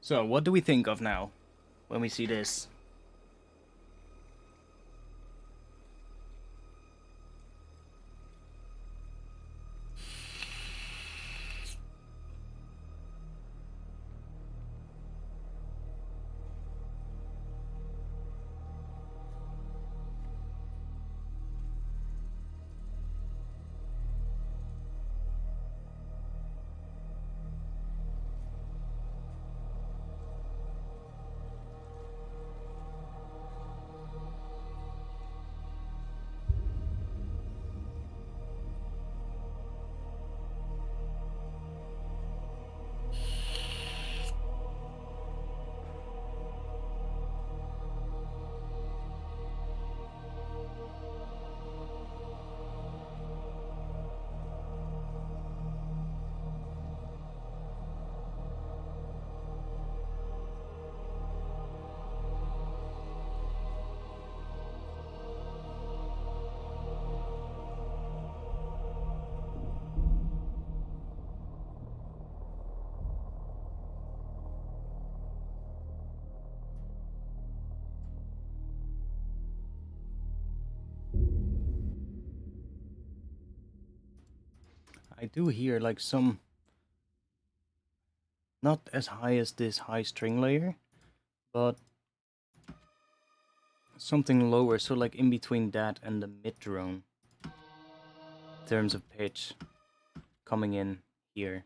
So, what do we think of now when we see this? I do hear like some, not as high as this high string layer, but something lower, so like in between that and the mid drone in terms of pitch coming in here.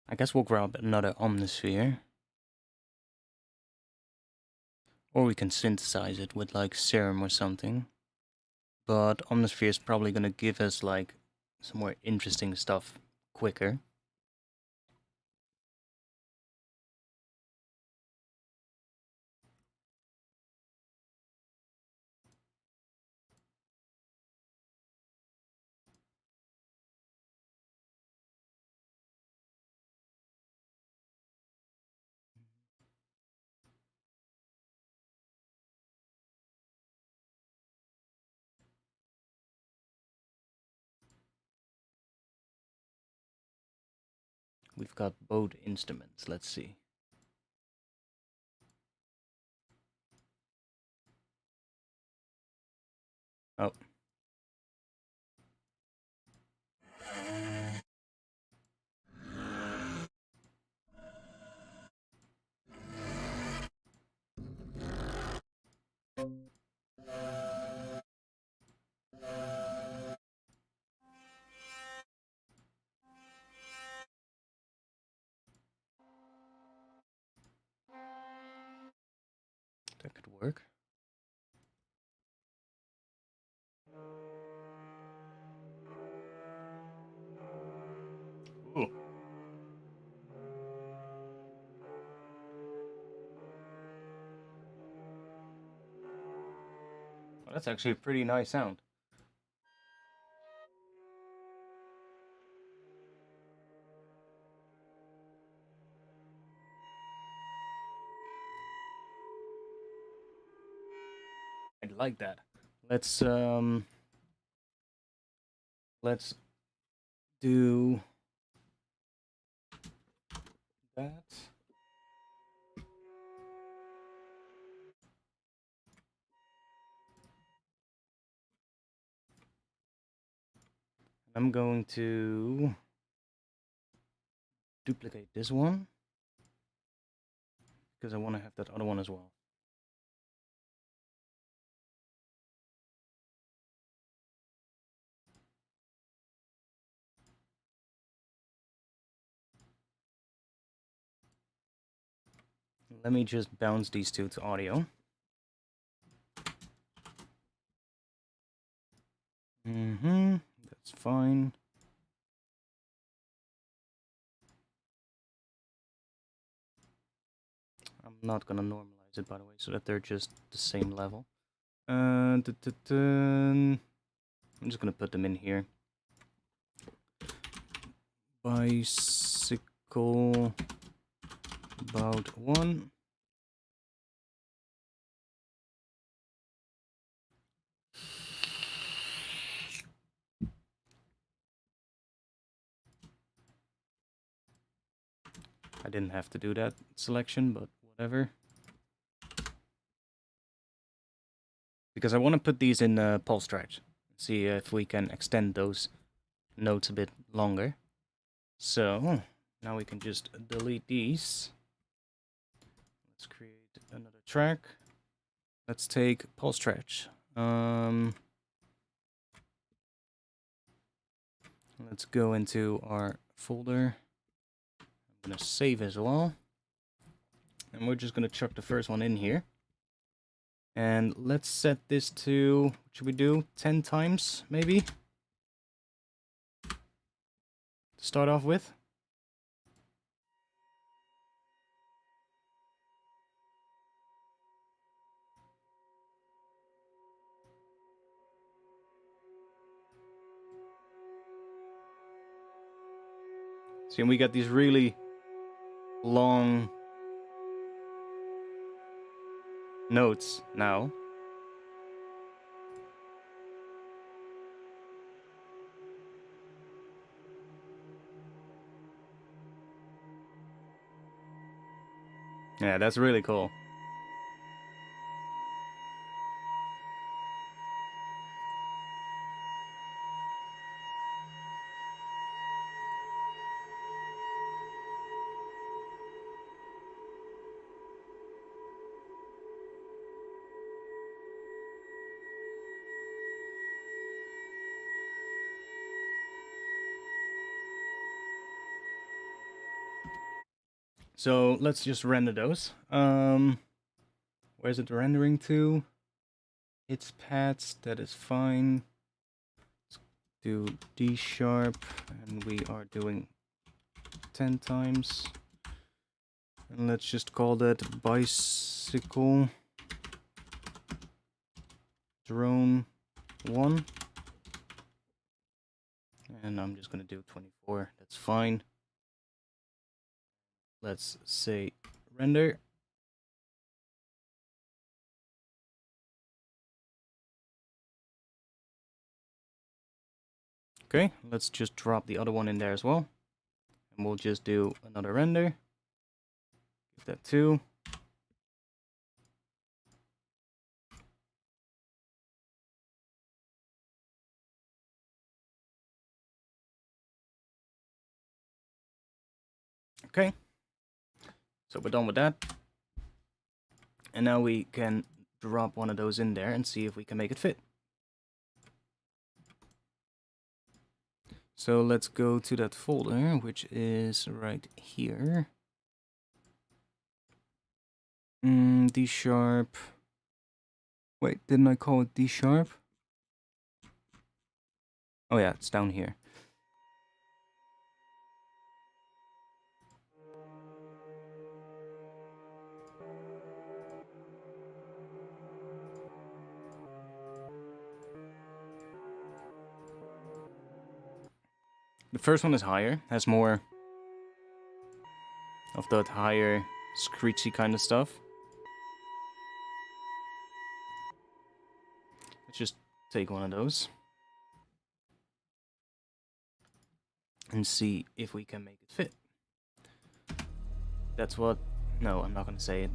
I guess we'll grab another Omnisphere. Or we can synthesize it with like Serum or something. But Omnisphere is probably gonna give us like some more interesting stuff quicker. We've got both instruments, let's see. Oh. That could work. Ooh. Well, that's actually a pretty nice sound. I like that. Let's do that. I'm going to duplicate this one because I want to have that other one as well. Let me just bounce these two to audio. That's fine. I'm not gonna normalize it, by the way, so that they're just the same level. I'm just gonna put them in here. Bicycle about 1. I didn't have to do that selection, but whatever. Because I want to put these in pulse stretch. See if we can extend those notes a bit longer. So now we can just delete these. Let's create another track. Let's take pulse stretch. Let's go into our folder. I'm gonna save as well. And we're just gonna chuck the first one in here. And let's set this to, what should we do? 10 times, maybe? To start off with. See, and we got these really long notes now. Yeah, that's really cool. So let's just render those. Where's it rendering to? It's paths, that is fine. Let's do D sharp, and we are doing 10 times. And let's just call that bicycle drone 1. And I'm just gonna do 24, that's fine. Let's say render. Okay, let's just drop the other one in there as well. And we'll just do another render. Give that 2. Okay, so we're done with that. And now we can drop one of those in there and see if we can make it fit. So let's go to that folder, which is right here. D sharp. Wait, didn't I call it D sharp? Oh yeah, it's down here. The first one is higher, has more of that higher screechy kind of stuff. Let's just take one of those and see if we can make it fit. That's what... No, I'm not gonna say it.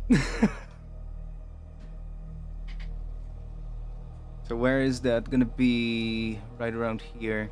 So where is that gonna be? Right around here.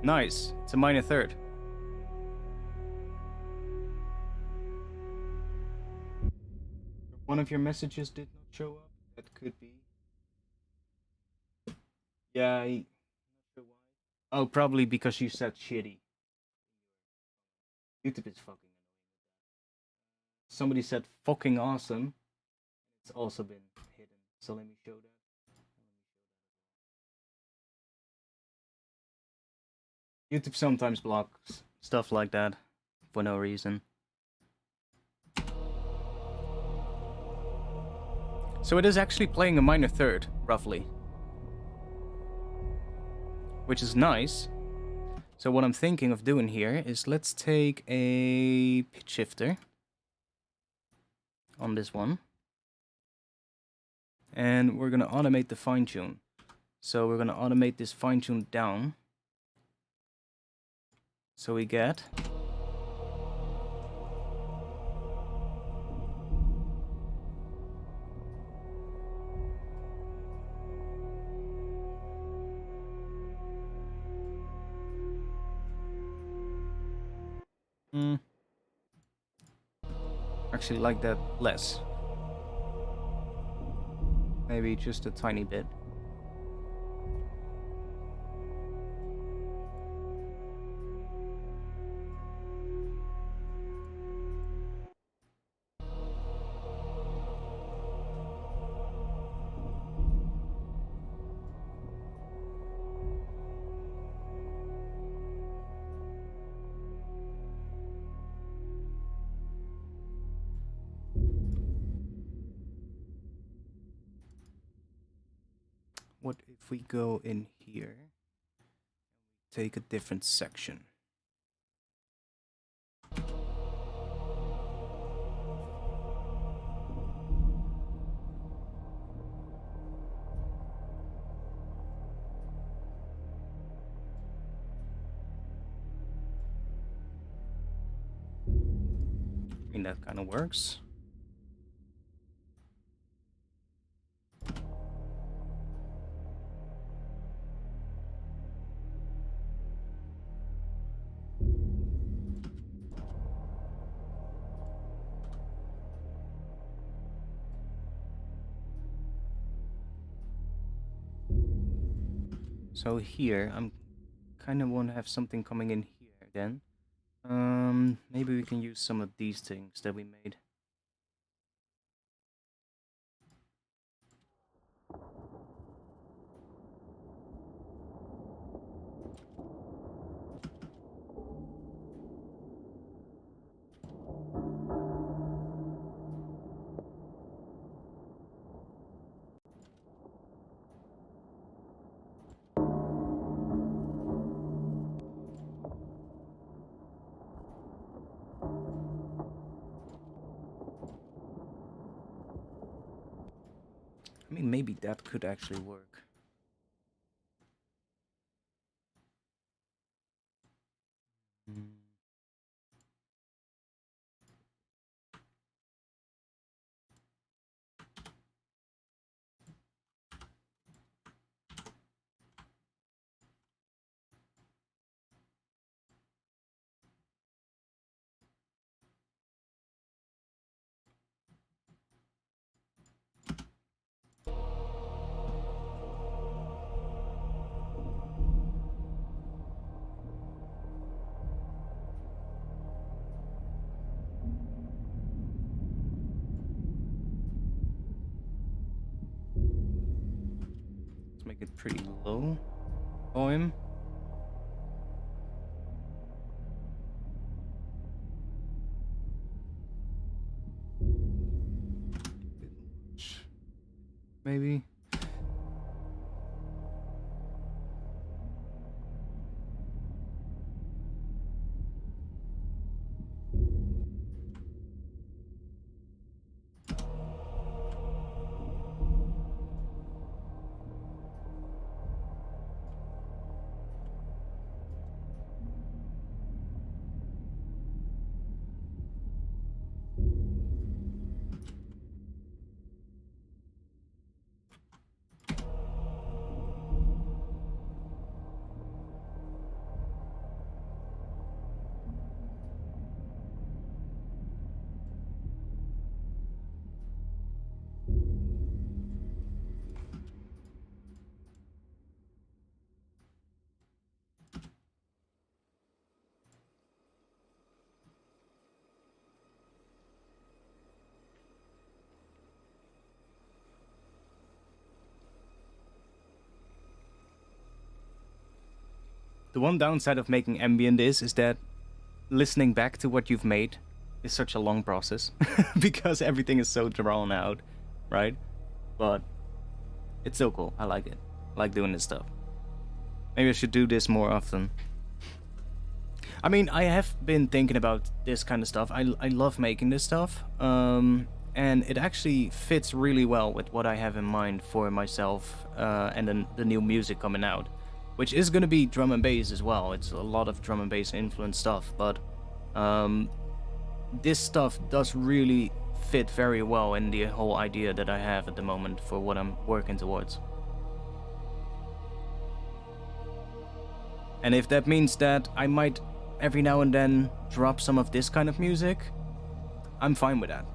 Nice, it's a minor third. One of your messages did not show up? That could be. Yeah, I'm not sure why. Oh, probably because you said shitty. YouTube is fucking annoying. Somebody said fucking awesome. It's also been hidden. So let me show that. YouTube sometimes blocks stuff like that for no reason. So it is actually playing a minor third, roughly. Which is nice. So what I'm thinking of doing here is let's take a pitch shifter on this one. And we're gonna automate the fine tune. So we're gonna automate this fine tune down. So we get... Actually like that less. Maybe just a tiny bit. we go in here, take a different section? I mean, that kind of works. So here, I'm kind of want to have something coming in here then. Maybe we can use some of these things that we made. I mean, maybe that could actually work. Let's make it pretty low for him. Maybe. The one downside of making ambient is that listening back to what you've made is such a long process because everything is so drawn out, right? But it's so cool. I like it. I like doing this stuff. Maybe I should do this more often. I mean, I have been thinking about this kind of stuff. I love making this stuff. And it actually fits really well with what I have in mind for myself and then the new music coming out, which is going to be drum and bass as well. It's a lot of drum and bass influenced stuff, but this stuff does really fit very well in the whole idea that I have at the moment for what I'm working towards. And if that means that I might every now and then drop some of this kind of music, I'm fine with that.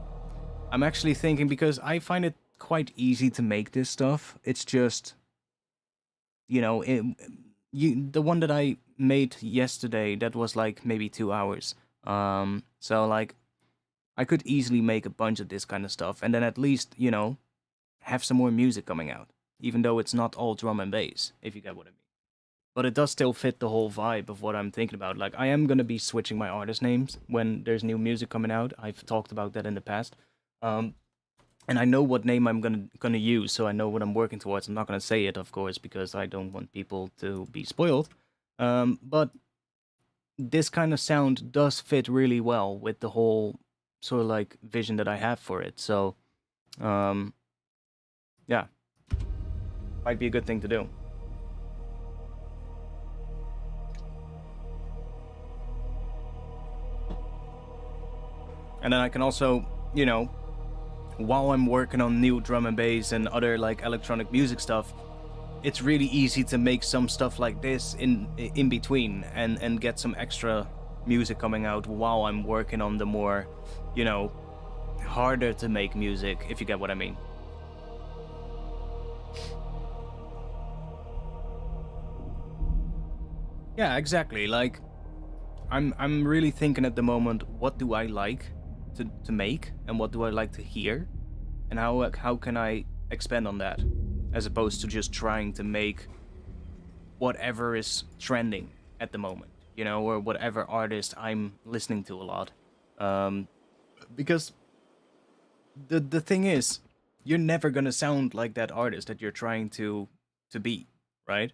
I'm actually thinking, because I find it quite easy to make this stuff. It's just, you know, the one that I made yesterday, that was like maybe 2 hours. So like, I could easily make a bunch of this kind of stuff and then at least, you know, have some more music coming out, even though it's not all drum and bass, if you get what I mean. But it does still fit the whole vibe of what I'm thinking about. Like, I am gonna be switching my artist names when there's new music coming out. I've talked about that in the past. and I know what name I'm gonna use, so I know what I'm working towards. I'm not gonna say it, of course, because I don't want people to be spoiled. But this kind of sound does fit really well with the whole sort of like vision that I have for it. So, yeah, might be a good thing to do. And then I can also, you know, while I'm working on new drum and bass and other like electronic music stuff, it's really easy to make some stuff like this in between and get some extra music coming out while I'm working on the more, you know, harder to make music, if you get what I mean. Yeah, exactly. Like I'm really thinking at the moment, what do I like to make and what do I like to hear, and how can I expand on that, as opposed to just trying to make whatever is trending at the moment, you know, or whatever artist I'm listening to a lot. Because the thing is, you're never gonna sound like that artist that you're trying to be, right?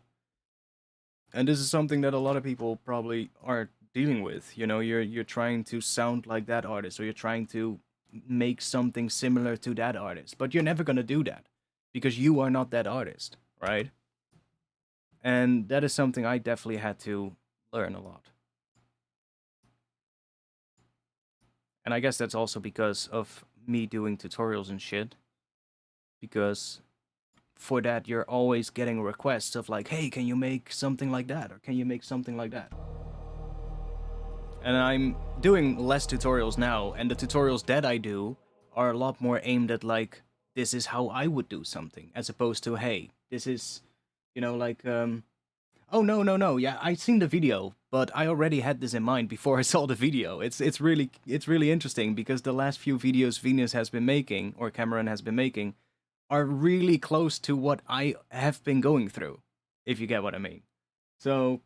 And this is something that a lot of people probably are dealing with. You know, you're trying to sound like that artist, or you're trying to make something similar to that artist, but you're never gonna do that because you are not that artist, right? And that is something I definitely had to learn a lot. And I guess that's also because of me doing tutorials and shit. Because for that, you're always getting requests of like, hey, can you make something like that? Or can you make something like that? And I'm doing less tutorials now, and the tutorials that I do are a lot more aimed at like, this is how I would do something, as opposed to, hey, this is, you know, like, oh no, yeah, I seen the video, but I already had this in mind before I saw the video. It's really interesting because the last few videos Venus has been making, or Cameron has been making, are really close to what I have been going through, if you get what I mean. So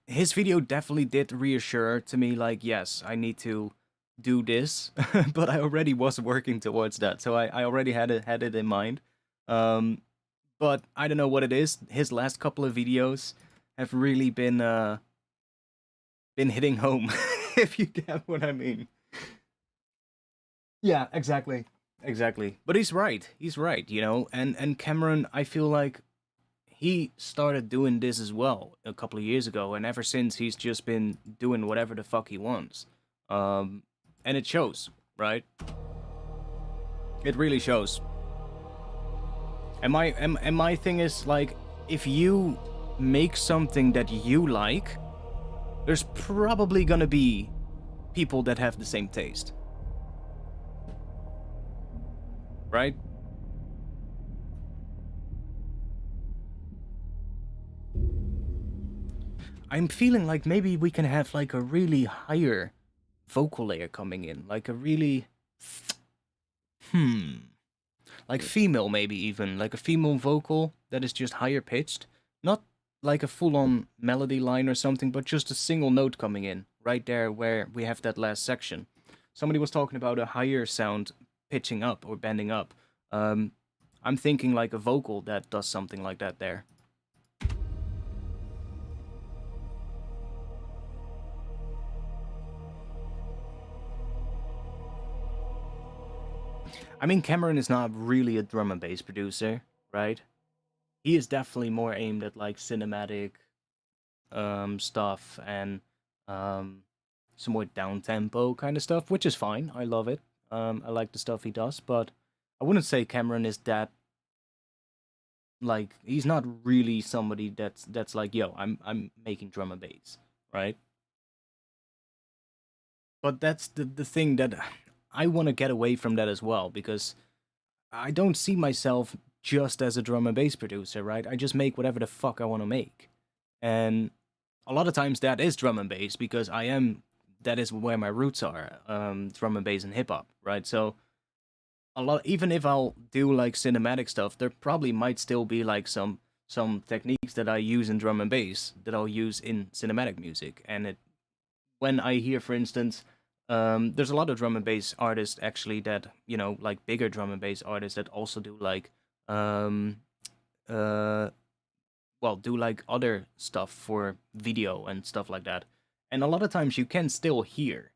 his video definitely did reassure to me, like, yes, I need to do this, but I already was working towards that, so I already had it in mind. But I don't know what it is. His last couple of videos have really been hitting home, if you get what I mean. Yeah, exactly. Exactly. But he's right. He's right, you know. And Cameron, I feel like he started doing this as well a couple of years ago, and ever since he's just been doing whatever the fuck he wants. And it shows, right? It really shows. And my thing is, like, if you make something that you like, there's probably gonna be people that have the same taste. Right? I'm feeling like maybe we can have like a really higher vocal layer coming in, like a really like female, maybe even like a female vocal that is just higher pitched, not like a full-on melody line or something, but just a single note coming in right there where we have that last section. Somebody was talking about a higher sound pitching up or bending up. I'm thinking like a vocal that does something like that there. I mean, Cameron is not really a drum and bass producer, right? He is definitely more aimed at like cinematic stuff and some more down tempo kind of stuff, which is fine. I love it. I like the stuff he does, but I wouldn't say Cameron is that, like, he's not really somebody that's like, yo, I'm making drum and bass, right? But that's the thing that I want to get away from that as well, because I don't see myself just as a drum and bass producer, right? I just make whatever the fuck I want to make. And a lot of times that is drum and bass because that is where my roots are, drum and bass and hip hop, right? So a lot, even if I'll do like cinematic stuff, there probably might still be like some techniques that I use in drum and bass that I'll use in cinematic music. And when I hear, for instance, There's a lot of drum and bass artists actually that, you know, like bigger drum and bass artists that also do like um well, do like other stuff for video and stuff like that. And a lot of times you can still hear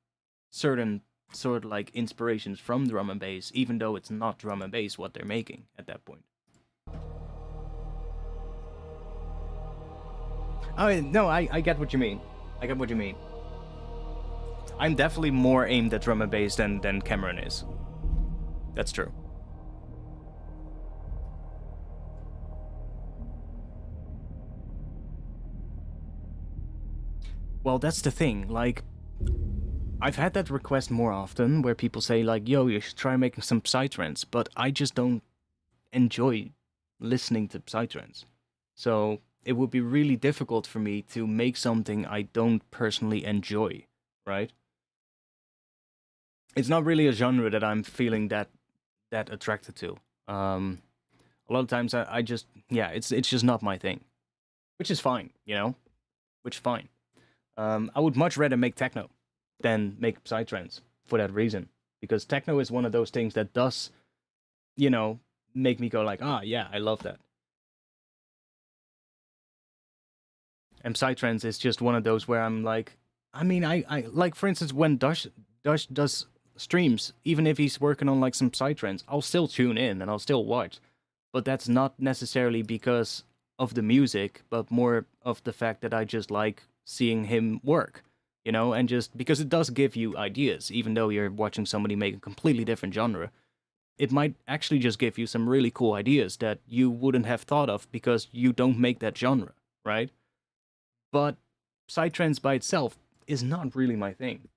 certain sort of like inspirations from drum and bass, even though it's not drum and bass what they're making at that point. Oh, no, I get what you mean. I get what you mean. I'm definitely more aimed at drum and bass than Cameron is. That's true. Well, that's the thing. Like, I've had that request more often where people say, like, yo, you should try making some psytrance, but I just don't enjoy listening to psytrance. So it would be really difficult for me to make something I don't personally enjoy, right? It's not really a genre that I'm feeling that attracted to. A lot of times I just, yeah, it's just not my thing, which is fine, you know, which is fine. I would much rather make techno than make psytrance for that reason, because techno is one of those things that does, you know, make me go like, ah, yeah, I love that. And psytrance is just one of those where I'm like, I mean, I like, for instance, when Dash does streams, even if he's working on like some psytrance, I'll still tune in and I'll still watch. But that's not necessarily because of the music, but more of the fact that I just like seeing him work, you know, and just because it does give you ideas, even though you're watching somebody make a completely different genre. It might actually just give you some really cool ideas that you wouldn't have thought of because you don't make that genre, right? But psytrance by itself is not really my thing.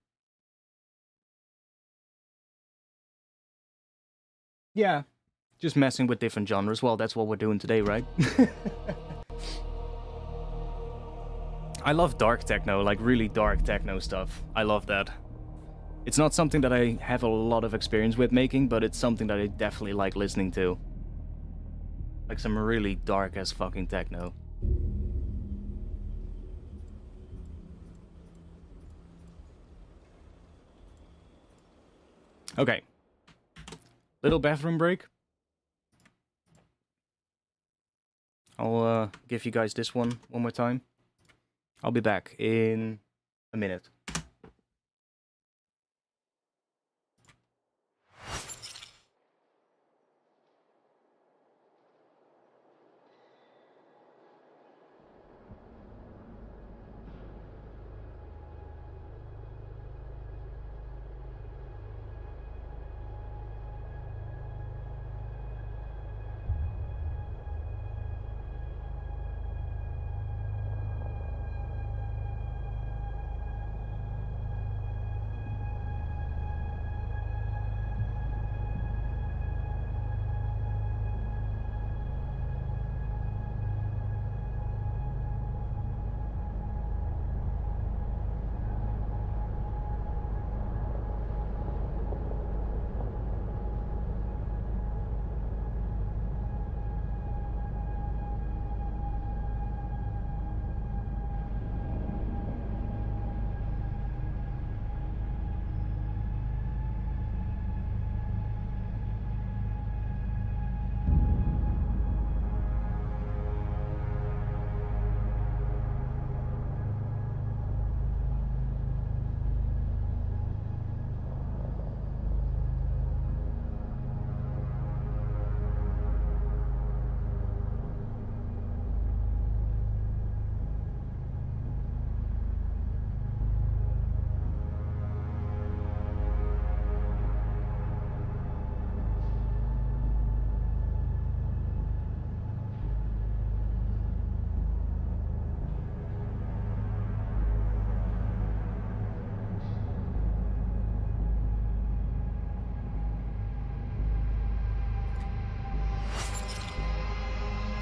Yeah, just messing with different genres. Well, that's what we're doing today, right? I love dark techno, like really dark techno stuff. I love that. It's not something that I have a lot of experience with making, but it's something that I definitely like listening to. Like some really dark as fucking techno. Okay. Little bathroom break. I'll give you guys this one more time. I'll be back in a minute.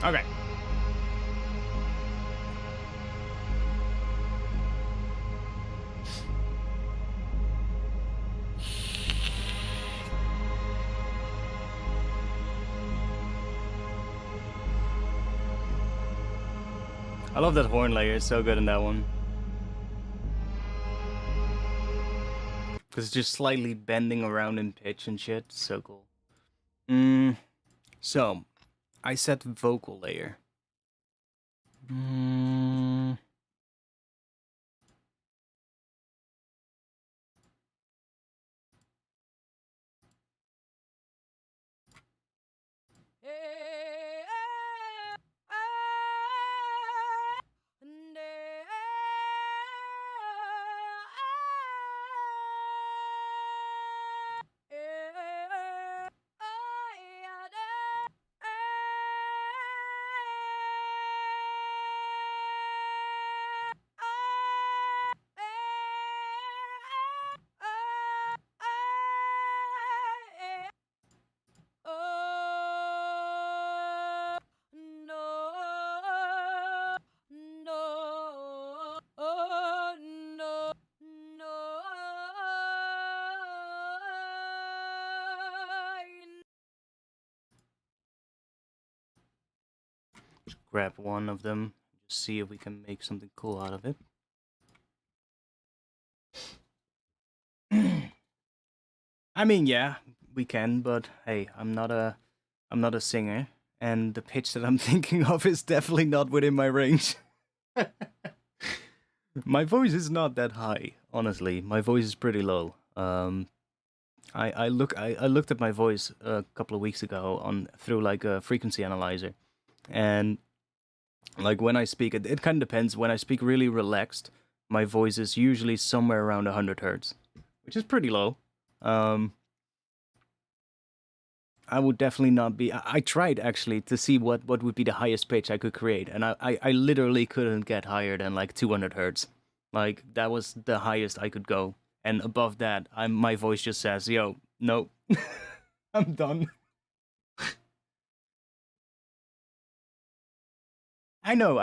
Okay. I love that horn layer, it's so good in that one. It's just slightly bending around in pitch and shit. So cool. So, I set vocal layer. Grab one of them, just see if we can make something cool out of it. I mean, yeah, we can, but hey, I'm not a singer, and the pitch that I'm thinking of is definitely not within my range. My voice is not that high, honestly. My voice is pretty low. I looked at my voice a couple of weeks ago through like a frequency analyzer, and like when I speak, it kind of depends. When I speak really relaxed, my voice is usually somewhere around 100 hertz, which is pretty low. I would definitely not be. I tried actually to see what would be the highest pitch I could create, and I literally couldn't get higher than like 200 hertz. Like that was the highest I could go, and above that, my voice just says, "Yo, no, I'm done." I know.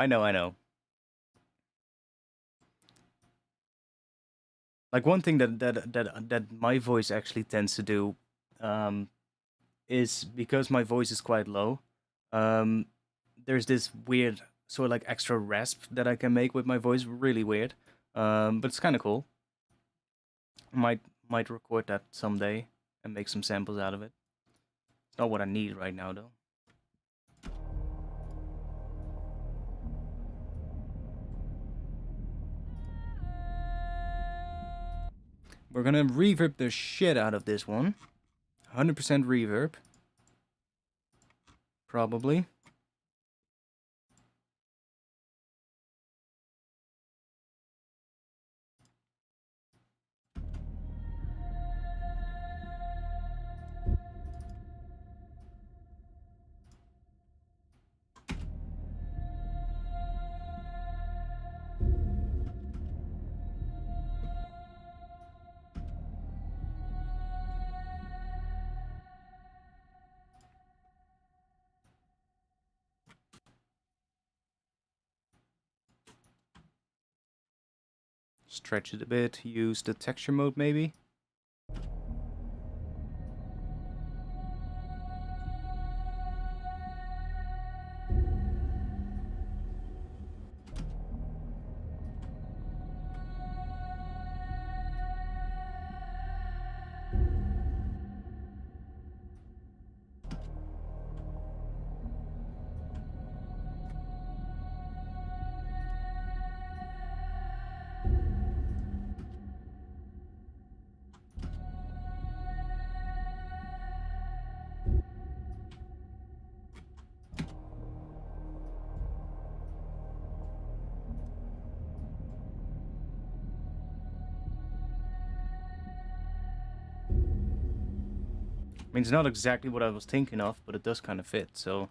Like one thing that my voice actually tends to do, is because my voice is quite low. There's this weird sort of like extra rasp that I can make with my voice, really weird. But it's kind of cool. Might record that someday and make some samples out of it. It's not what I need right now though. We're gonna reverb the shit out of this one. 100% reverb. Probably. Stretch it a bit, use the texture mode maybe. I mean, it's not exactly what I was thinking of, but it does kind of fit, so...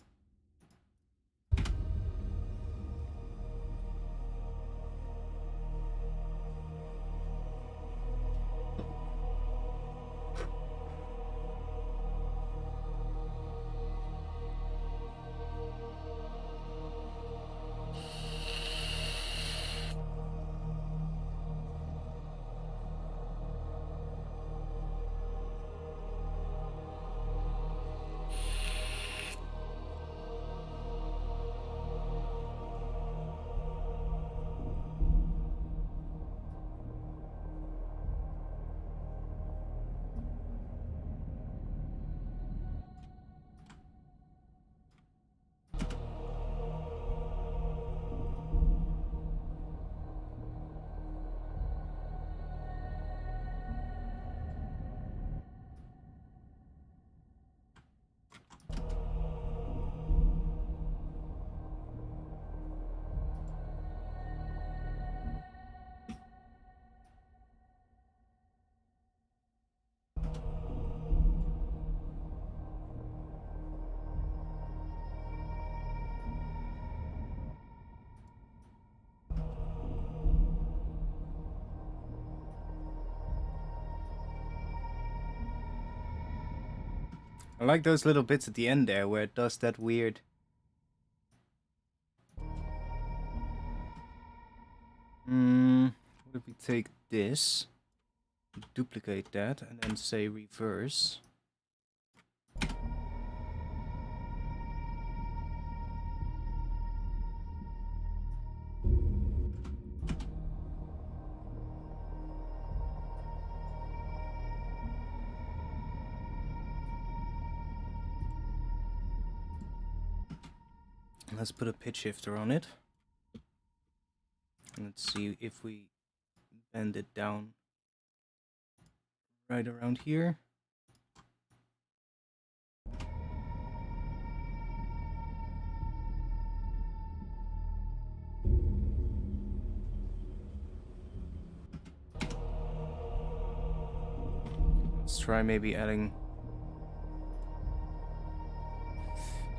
I like those little bits at the end there where it does that weird. What if we take this, duplicate that, and then say reverse? Let's put a pitch shifter on it. And let's see if we bend it down right around here. Let's try maybe adding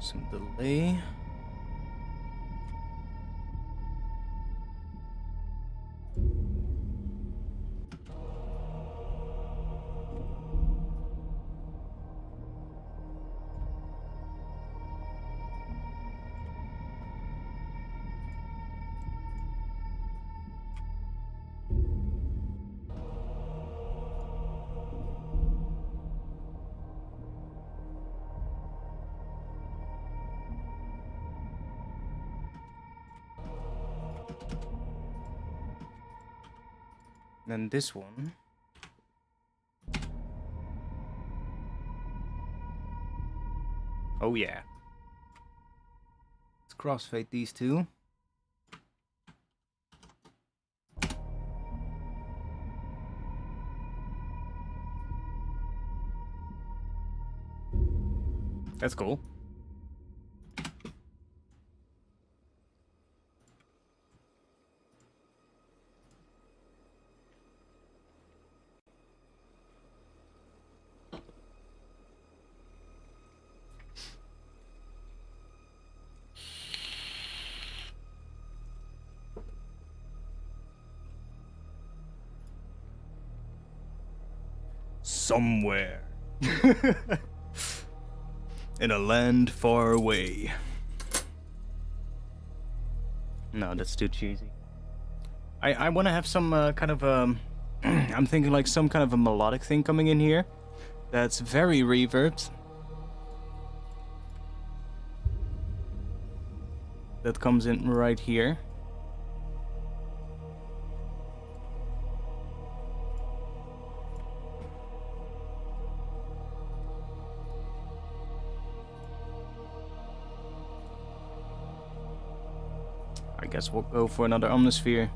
some delay. Then this one. Oh yeah. Let's crossfade these two. That's cool. Somewhere. In a land far away. No, that's too cheesy. I want to have some kind of I'm thinking like some kind of a melodic thing coming in here. That's very reverbed. That comes in right here. I guess we'll go for another Omnisphere.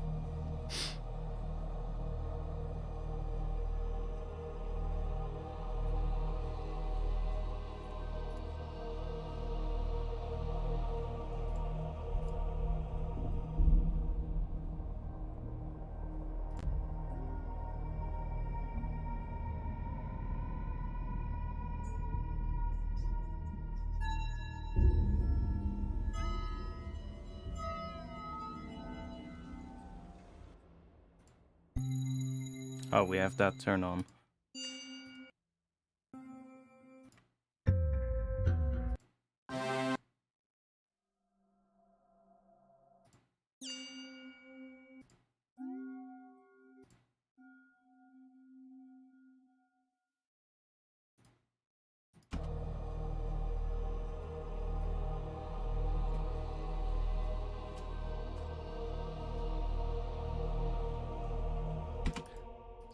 Oh, we have that turned on.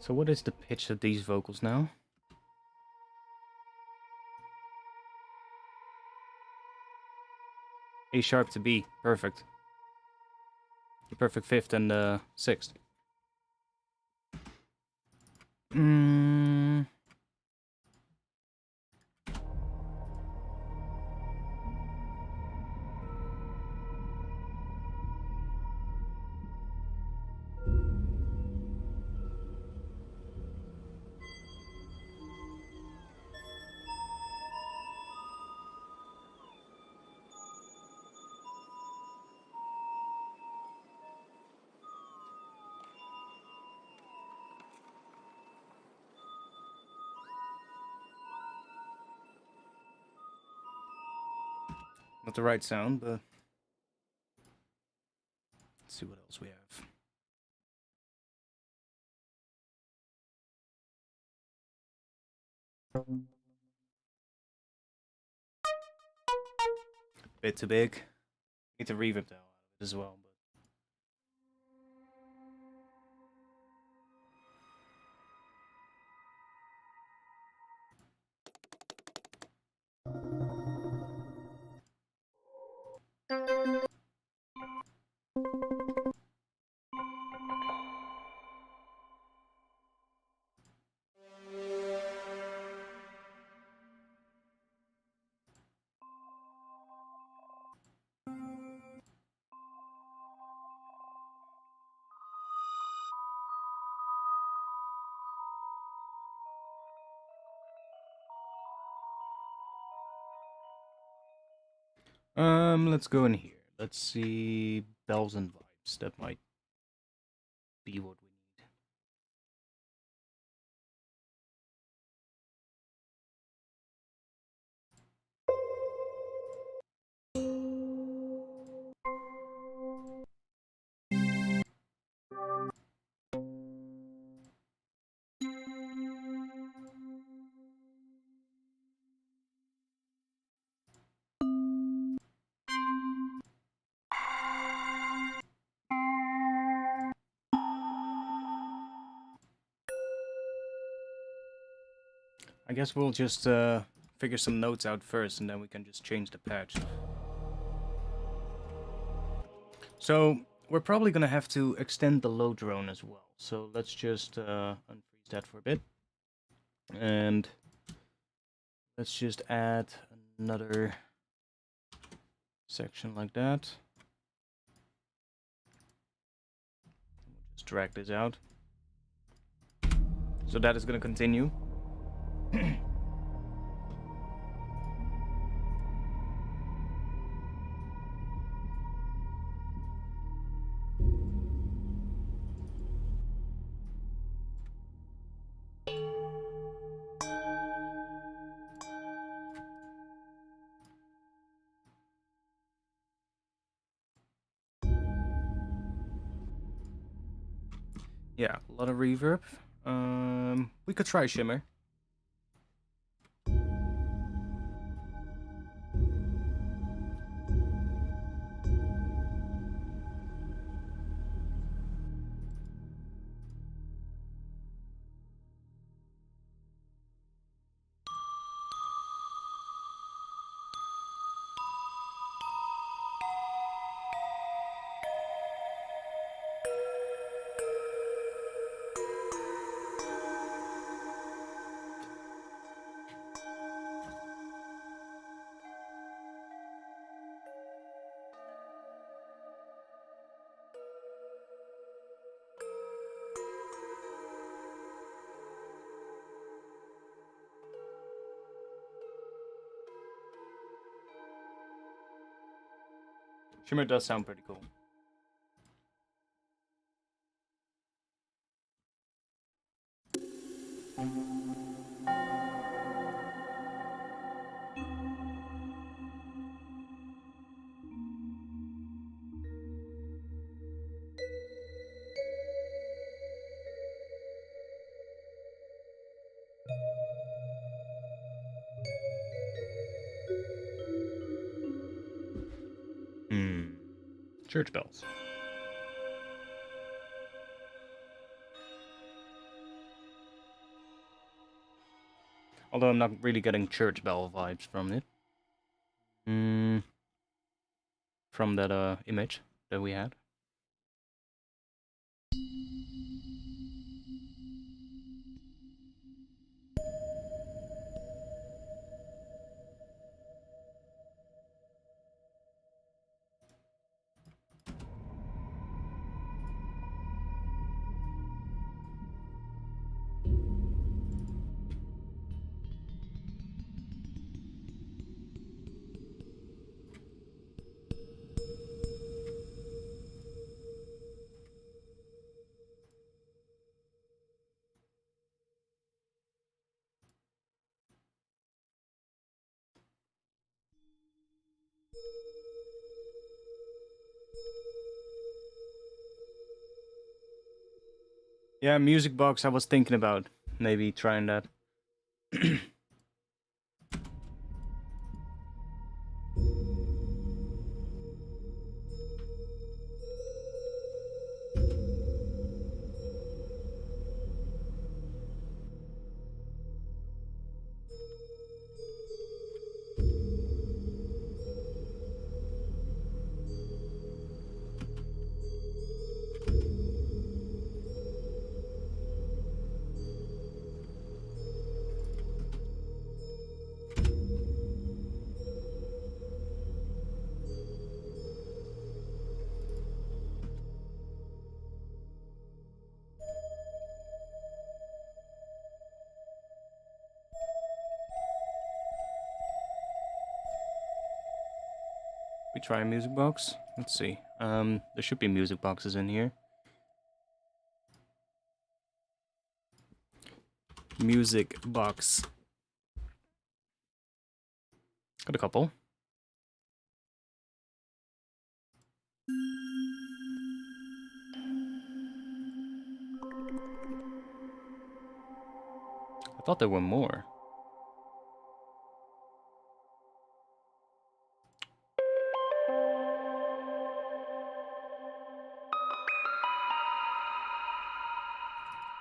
So what is the pitch of these vocals now? A sharp to B. Perfect. The perfect fifth and sixth. Not the right sound, but let's see what else we have. Bit too big. Need to reverb that out of it as well, but let's go in here. Let's see bells and vibes. That might be what we need. I guess we'll just figure some notes out first, and then we can just change the patch. So we're probably gonna have to extend the low drone as well. So let's just unfreeze that for a bit, and let's just add another section like that. We'll just drag this out. So that is gonna continue. Yeah, a lot of reverb. We could try shimmer. Shimmer does sound pretty cool. Church bells. Although I'm not really getting church bell vibes from it. From that image that we had. Yeah, music box. I was thinking about maybe trying that. We try a music box. Let's see. There should be music boxes in here. Music box. Got a couple. I thought there were more.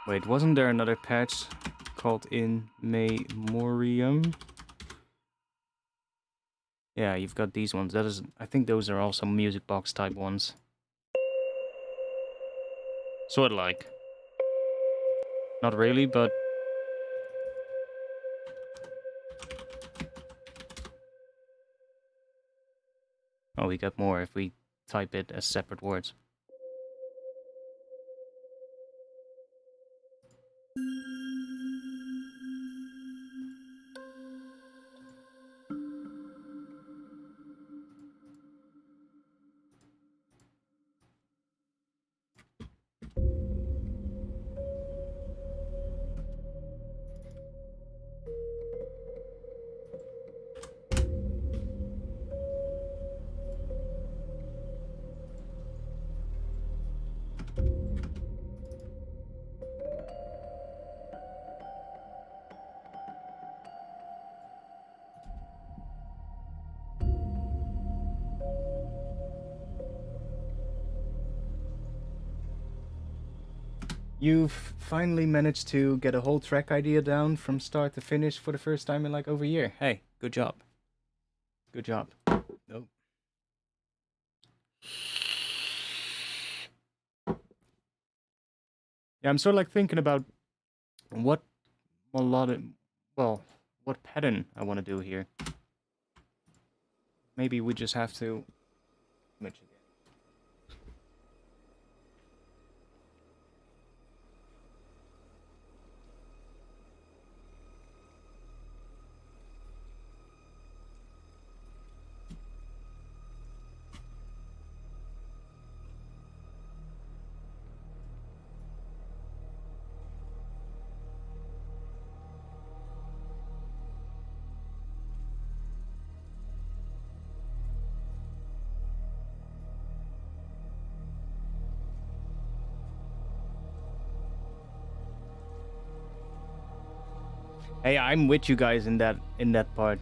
Wait, wasn't there another patch called In Memoriam? Yeah, you've got these ones. That is, I think those are also music box type ones. Sort of like. Not really, but... Oh, we got more if we type it as separate words. You've finally managed to get a whole track idea down from start to finish for the first time in like over a year. Hey, good job. Good job. Nope. Yeah, I'm sort of like thinking about what melodic, well, what pattern I want to do here. Maybe we just have to image again. Hey, I'm with you guys in that part.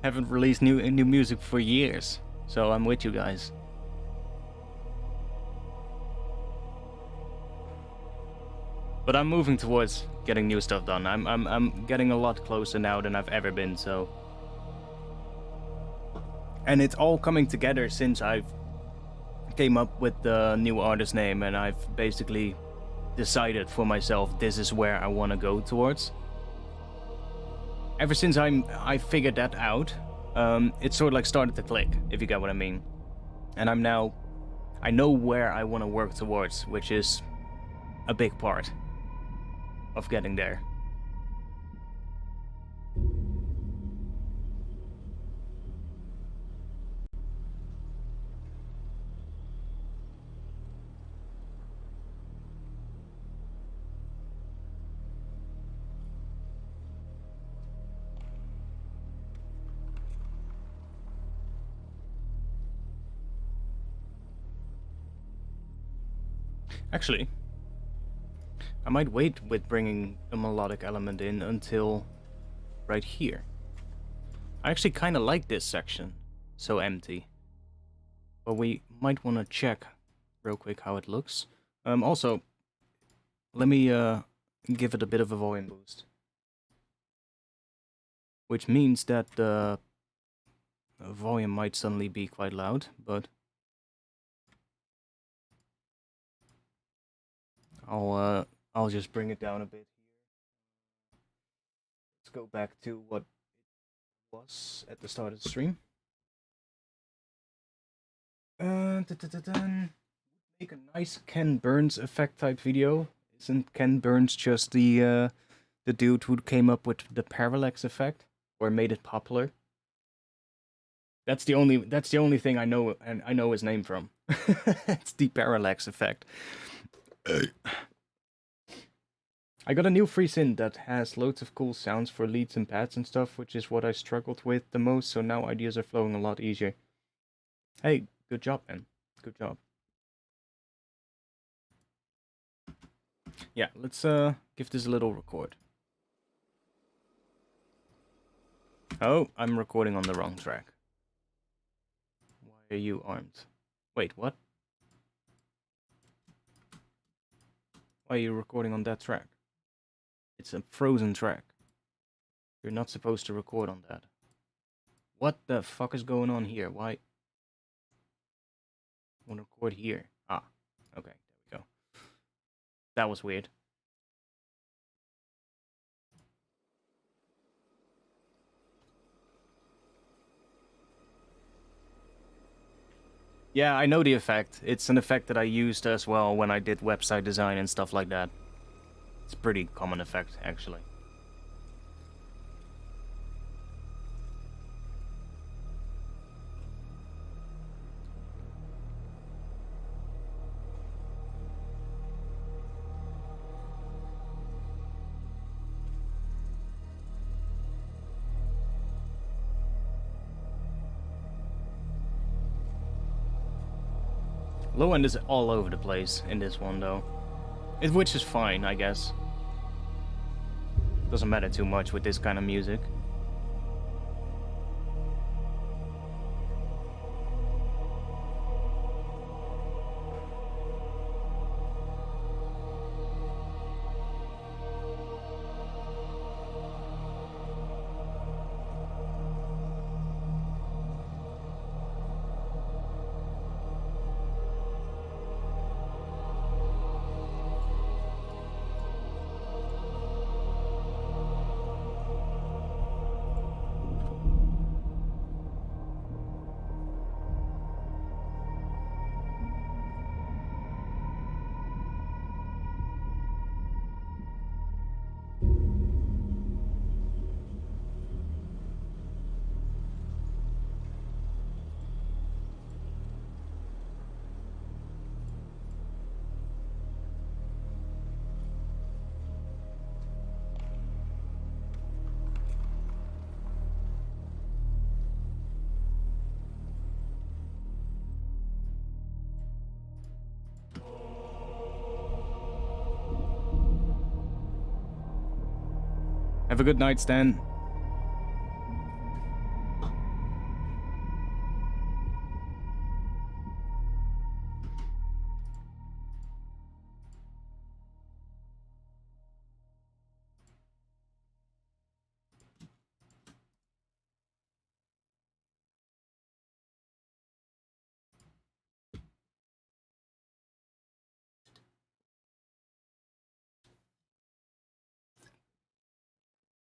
Haven't released new music for years, so I'm with you guys. But I'm moving towards getting new stuff done. I'm getting a lot closer now than I've ever been, so. And it's all coming together since I've came up with the new artist name, and I've basically decided for myself this is where I want to go towards. Ever since I figured that out, it sort of like started to click, if you get what I mean. And I know where I want to work towards, which is a big part of getting there. Actually, I might wait with bringing a melodic element in until right here. I actually kind of like this section, so empty. But we might want to check real quick how it looks. Also, let me give it a bit of a volume boost. Which means that the volume might suddenly be quite loud, but I'll just bring it down a bit here. Let's go back to what it was at the start of the stream. Make a nice Ken Burns effect type video. Isn't Ken Burns just the dude who came up with the parallax effect or made it popular? That's the only thing I know, and I know his name from. It's the parallax effect. I got a new free synth that has loads of cool sounds for leads and pads and stuff, which is what I struggled with the most, so now ideas are flowing a lot easier. Hey, good job, man. Good job. Yeah, let's give this a little record. Oh, I'm recording on the wrong track. Why are you armed? Wait, what? Why are you recording on that track? It's a frozen track. You're not supposed to record on that. What the fuck is going on here? Why? I want to record here. Ah, okay, there we go. That was weird. Yeah, I know the effect. It's an effect that I used as well when I did website design and stuff like that. It's a pretty common effect, actually. Low end is all over the place in this one, though. Which is fine, I guess. Doesn't matter too much with this kind of music. Have a good night, Stan.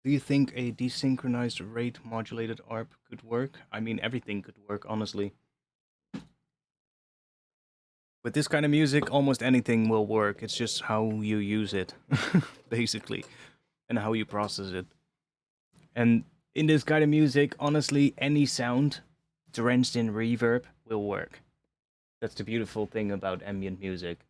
Do you think a desynchronized rate modulated ARP could work? I mean, everything could work, honestly. With this kind of music, almost anything will work. It's just how you use it, basically, and how you process it. And in this kind of music, honestly, any sound drenched in reverb will work. That's the beautiful thing about ambient music.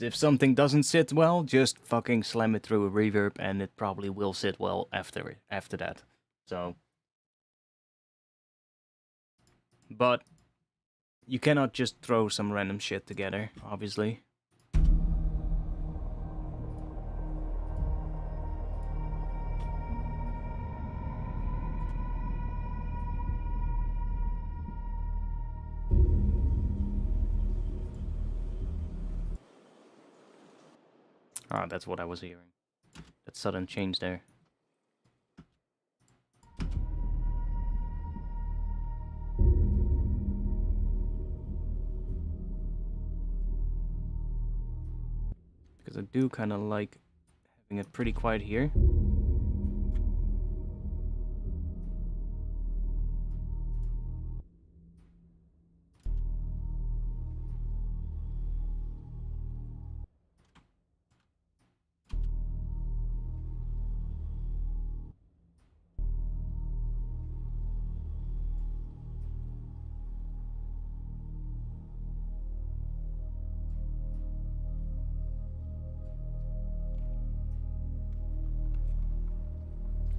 If something doesn't sit well, just fucking slam it through a reverb and it probably will sit well after that. So, but you cannot just throw some random shit together, obviously. Ah, that's what I was hearing. That sudden change there. Because I do kind of like having it pretty quiet here.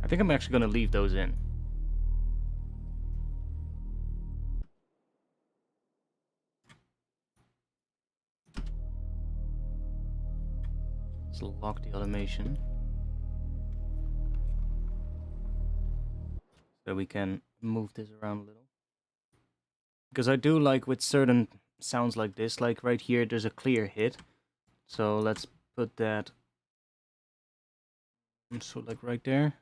I think I'm actually going to leave those in. Let's lock the automation. So we can move this around a little. Because I do like with certain sounds like this, like right here, there's a clear hit. So let's put that, so like right there.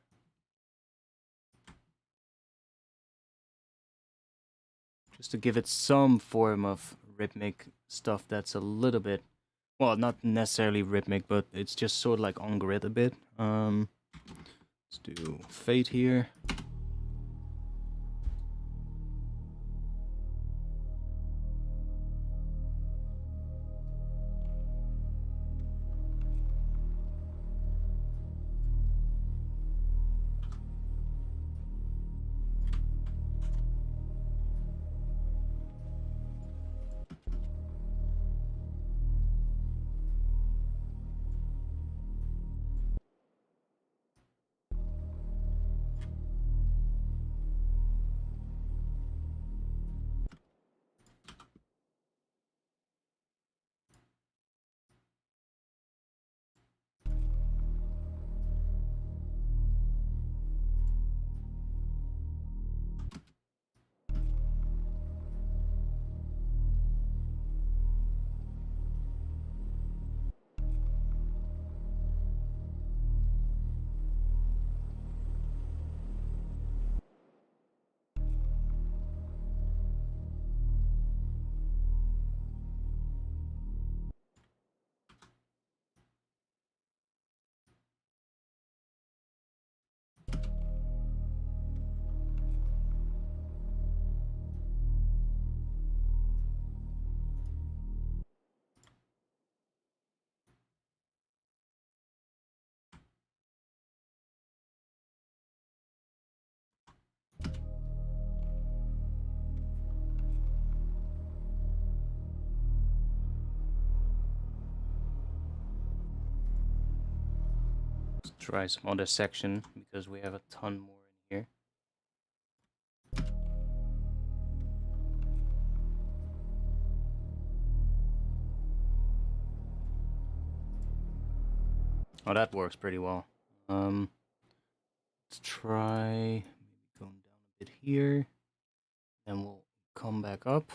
Just to give it some form of rhythmic stuff that's a little bit, well, not necessarily rhythmic, but it's just sort of like on grid a bit. Let's do fade here. Let's try some other section because we have a ton more in here. Oh, that works pretty well. Let's try maybe going down a bit here. Then we'll come back up.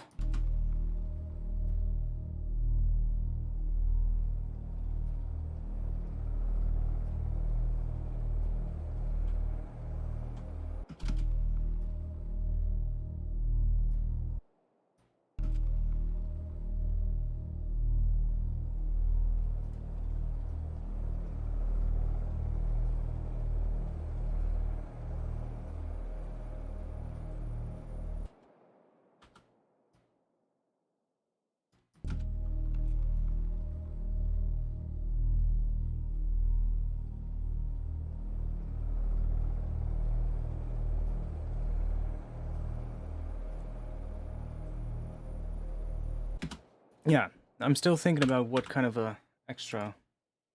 Yeah, I'm still thinking about what kind of a extra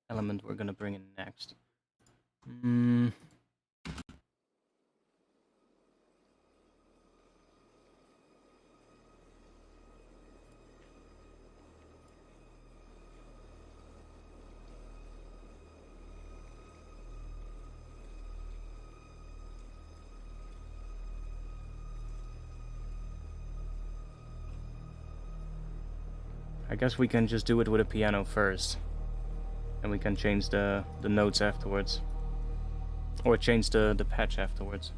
element we're gonna bring in next. I guess we can just do it with a piano first. and we can change the notes afterwards, or change the patch afterwards.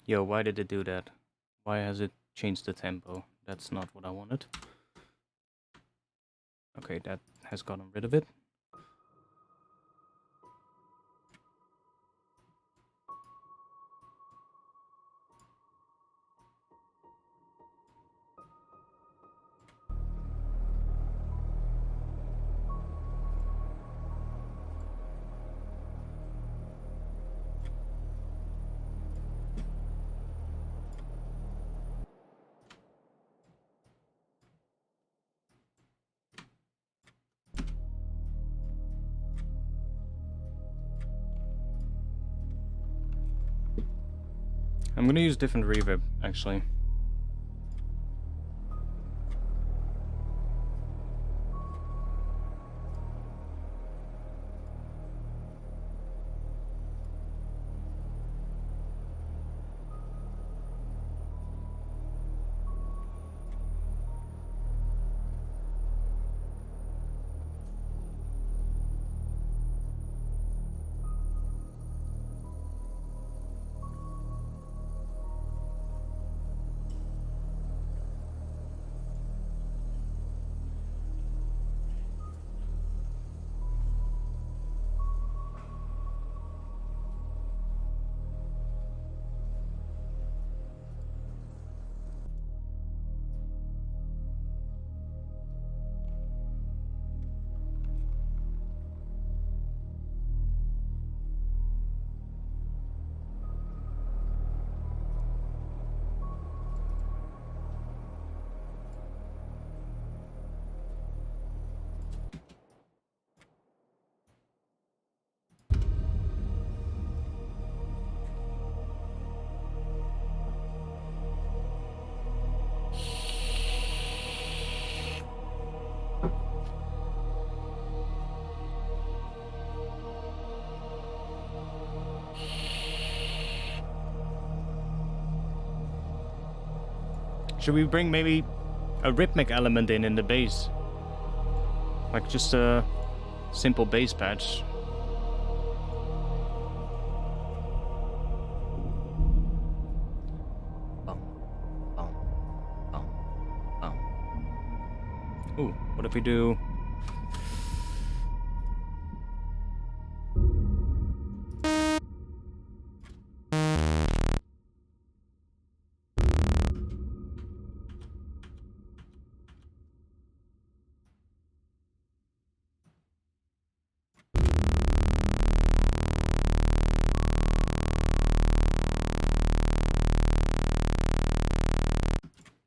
Yo, why did it do that? Why has it changed the tempo? That's not what I wanted. Okay, that has gotten rid of it. I'm gonna use different reverb, actually. Should we bring maybe a rhythmic element in the bass? Like just a simple bass patch. Bum, bum, bum, bum. Ooh, what if we do...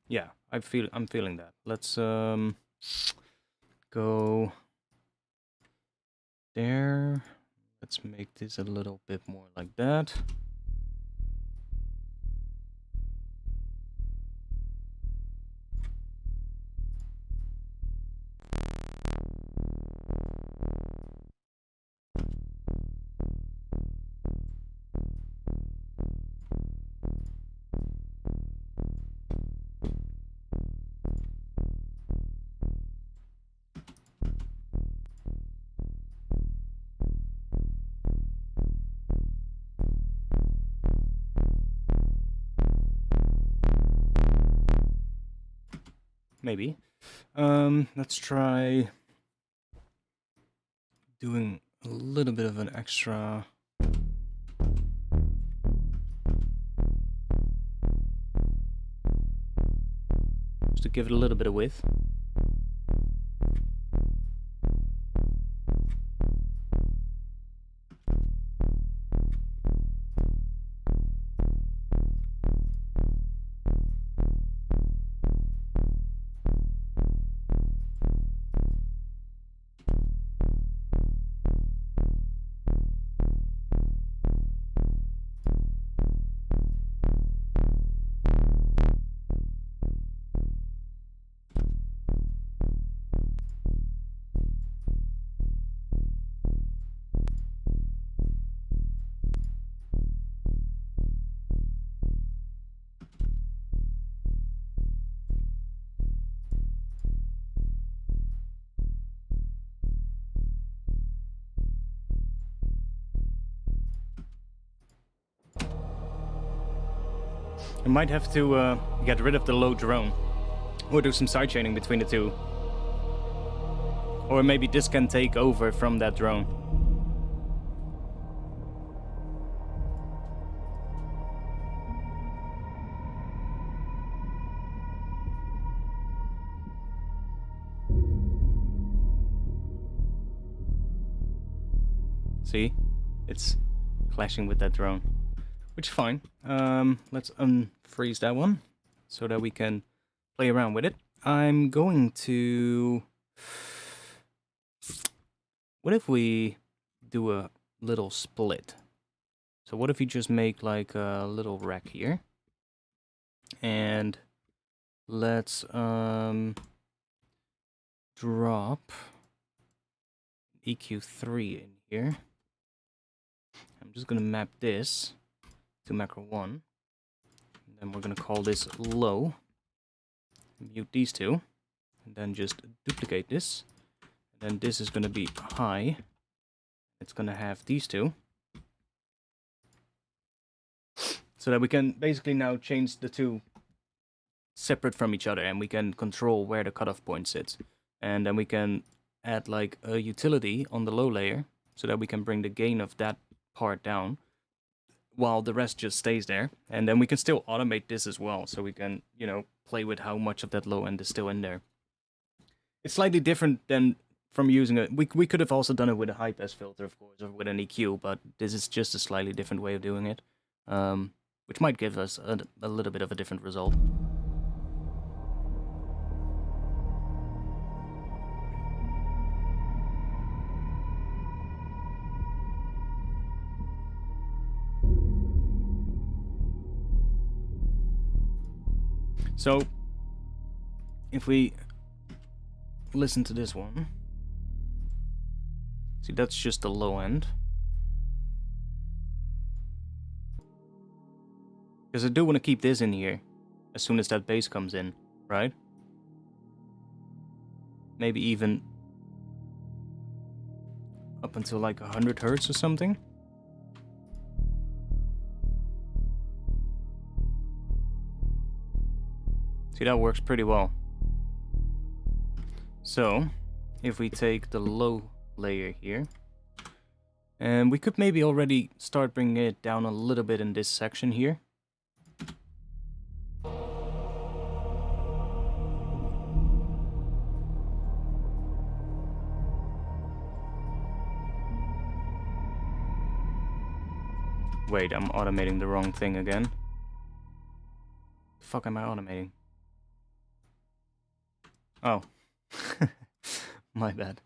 Yeah, I'm feeling that. Let's go there. Let's make this a little bit more like that. maybe. Let's try doing a little bit of an extra. Just to give it a little bit of width. I might have to get rid of the low drone, or do some sidechaining between the two. Or maybe this can take over from that drone. See? It's clashing with that drone. Which is fine. Let's unfreeze that one so that we can play around with it. I'm going to... What if we do a little split? So what if you just make like a little rack here? And let's drop EQ3 in here. I'm just gonna map this to macro 1. And then we're gonna call this low. Mute these two. And then just duplicate this. And then this is gonna be high. It's gonna have these two. So that we can basically now change the two separate from each other, and we can control where the cutoff point sits. And then we can add like a utility on the low layer so that we can bring the gain of that part down while the rest just stays there. And then we can still automate this as well, so we can, you know, play with how much of that low end is still in there. It's slightly different than from using a... We could have also done it with a high pass filter, of course, or with an EQ, but this is just a slightly different way of doing it, which might give us a little bit of a different result. So, if we listen to this one, see, that's just the low end. Because I do want to keep this in here as soon as that bass comes in, right? Maybe even up until like 100 hertz or something. See, that works pretty well. So, if we take the low layer here, and we could maybe already start bringing it down a little bit in this section here. Wait, I'm automating the wrong thing again. The fuck am I automating? Oh. My bad.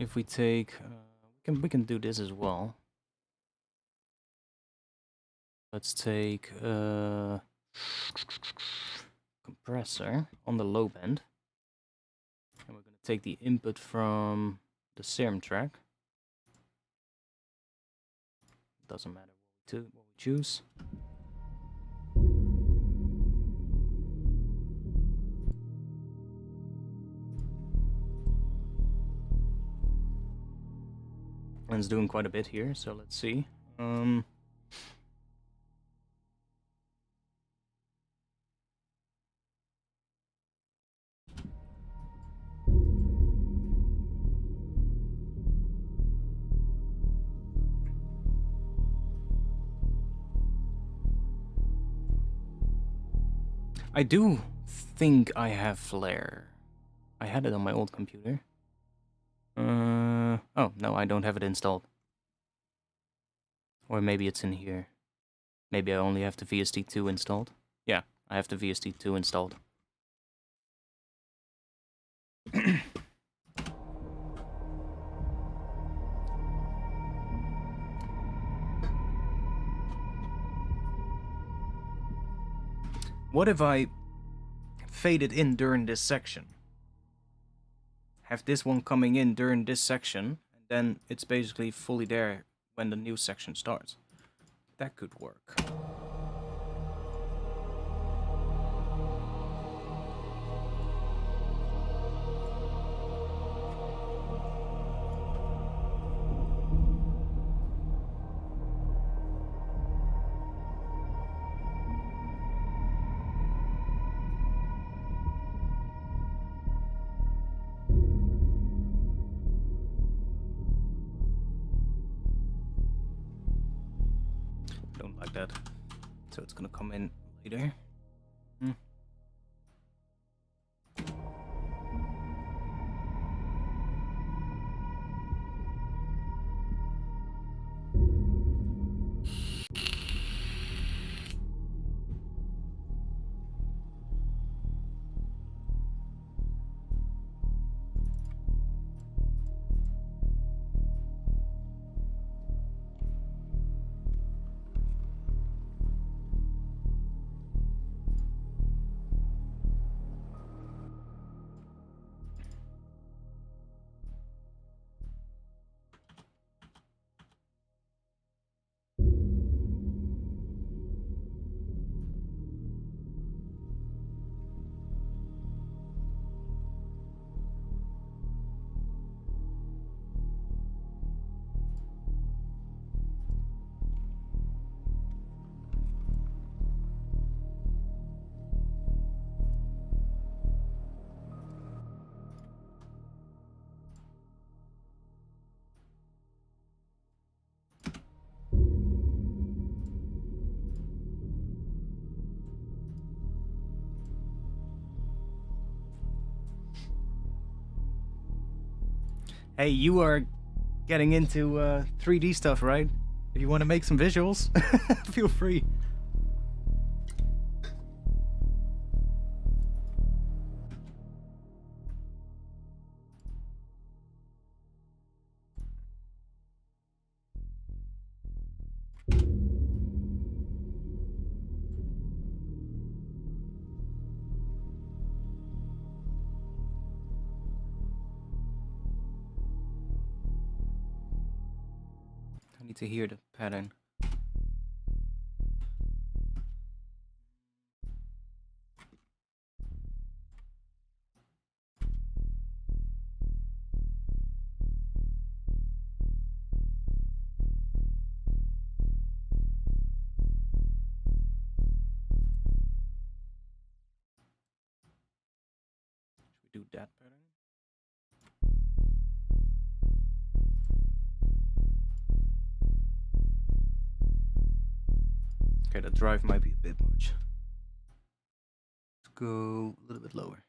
if we take, we can do this as well. Let's take compressor on the low band, and we're going to take the input from the serum track. Doesn't matter what we choose. And it's doing quite a bit here, so let's see. I do think I have Flare. I had it on my old computer. Oh, no, I don't have it installed. Or maybe it's in here. Maybe I only have the VST2 installed. Yeah, I have the VST2 installed. What if I fade it in during this section? Have this one coming in during this section, and then it's basically fully there when the new section starts. That could work. Don't like that. So it's gonna come in later. Hey, you are getting into 3D stuff, right? If you want to make some visuals, feel free. I need to hear the pattern. Should we do that pattern? Okay, the drive might be a bit much. Let's go a little bit lower.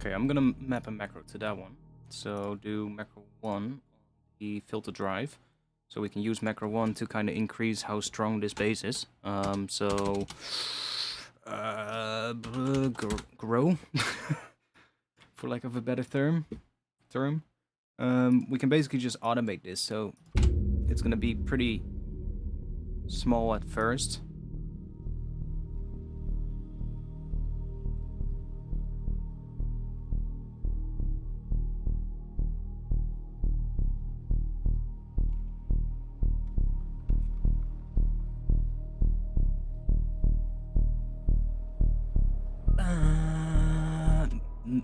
Okay, I'm gonna map a macro to that one. So do macro 1 on the filter drive. So we can use macro 1 to kind of increase how strong this bass is. Grow, for lack of a better term. We can basically just automate this, so it's gonna be pretty small at first.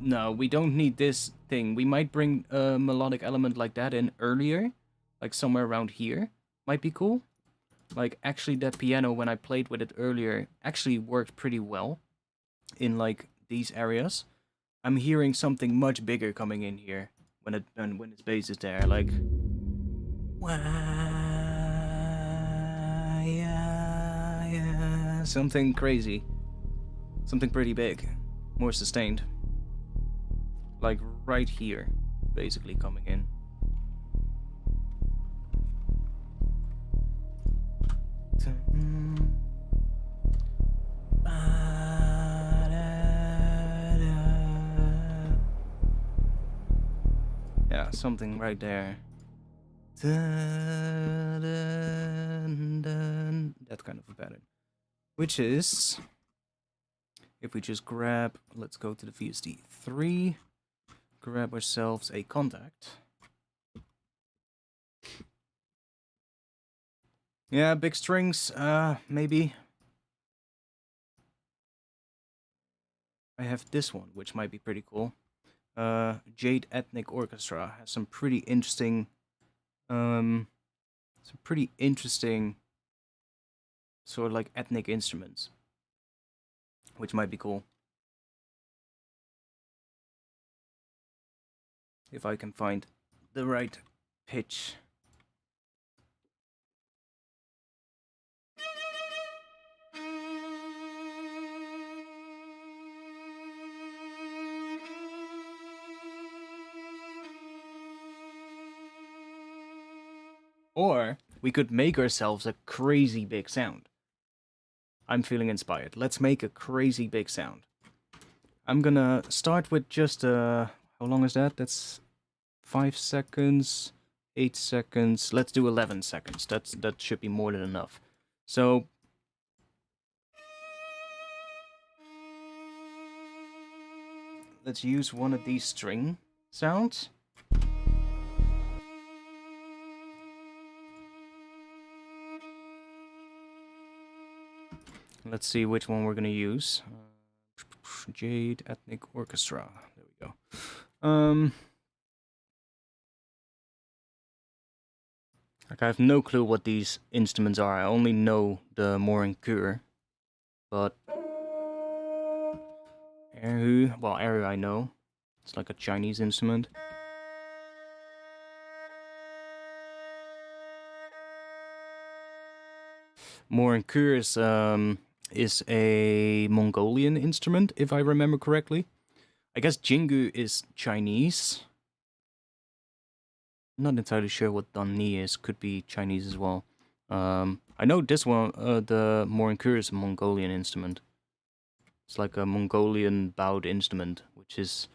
No, we don't need this thing. We might bring a melodic element like that in earlier, like somewhere around here. Might be cool. Like, actually, that piano, when I played with it earlier, actually worked pretty well in, like, these areas. I'm hearing something much bigger coming in here when its bass is there. Like, yeah, something crazy. Something pretty big. More sustained. Like right here, basically coming in. Yeah, something right there. That kind of a pattern. Which is, if we just grab, let's go to the VST3, grab ourselves a contact. Yeah, big strings, maybe. I have this one, which might be pretty cool. Jade Ethnic Orchestra has some pretty interesting, sort of like ethnic instruments, which might be cool. If I can find the right pitch. Or we could make ourselves a crazy big sound. I'm feeling inspired. Let's make a crazy big sound. I'm gonna start with just, how long is that? That's 5 seconds, 8 seconds. Let's do 11 seconds. That should be more than enough. So, let's use one of these string sounds. Let's see which one we're gonna use. Jade Ethnic Orchestra. There we go. Like, I have no clue what these instruments are. I only know the Morinkur, but erhu, well, erhu I know. It's like a Chinese instrument. Morinkur is a Mongolian instrument, if I remember correctly. I guess Jingu is Chinese. Not entirely sure what Danni is. Could be Chinese as well. I know this one, the Morinkur is a Mongolian instrument. It's like a Mongolian bowed instrument, which is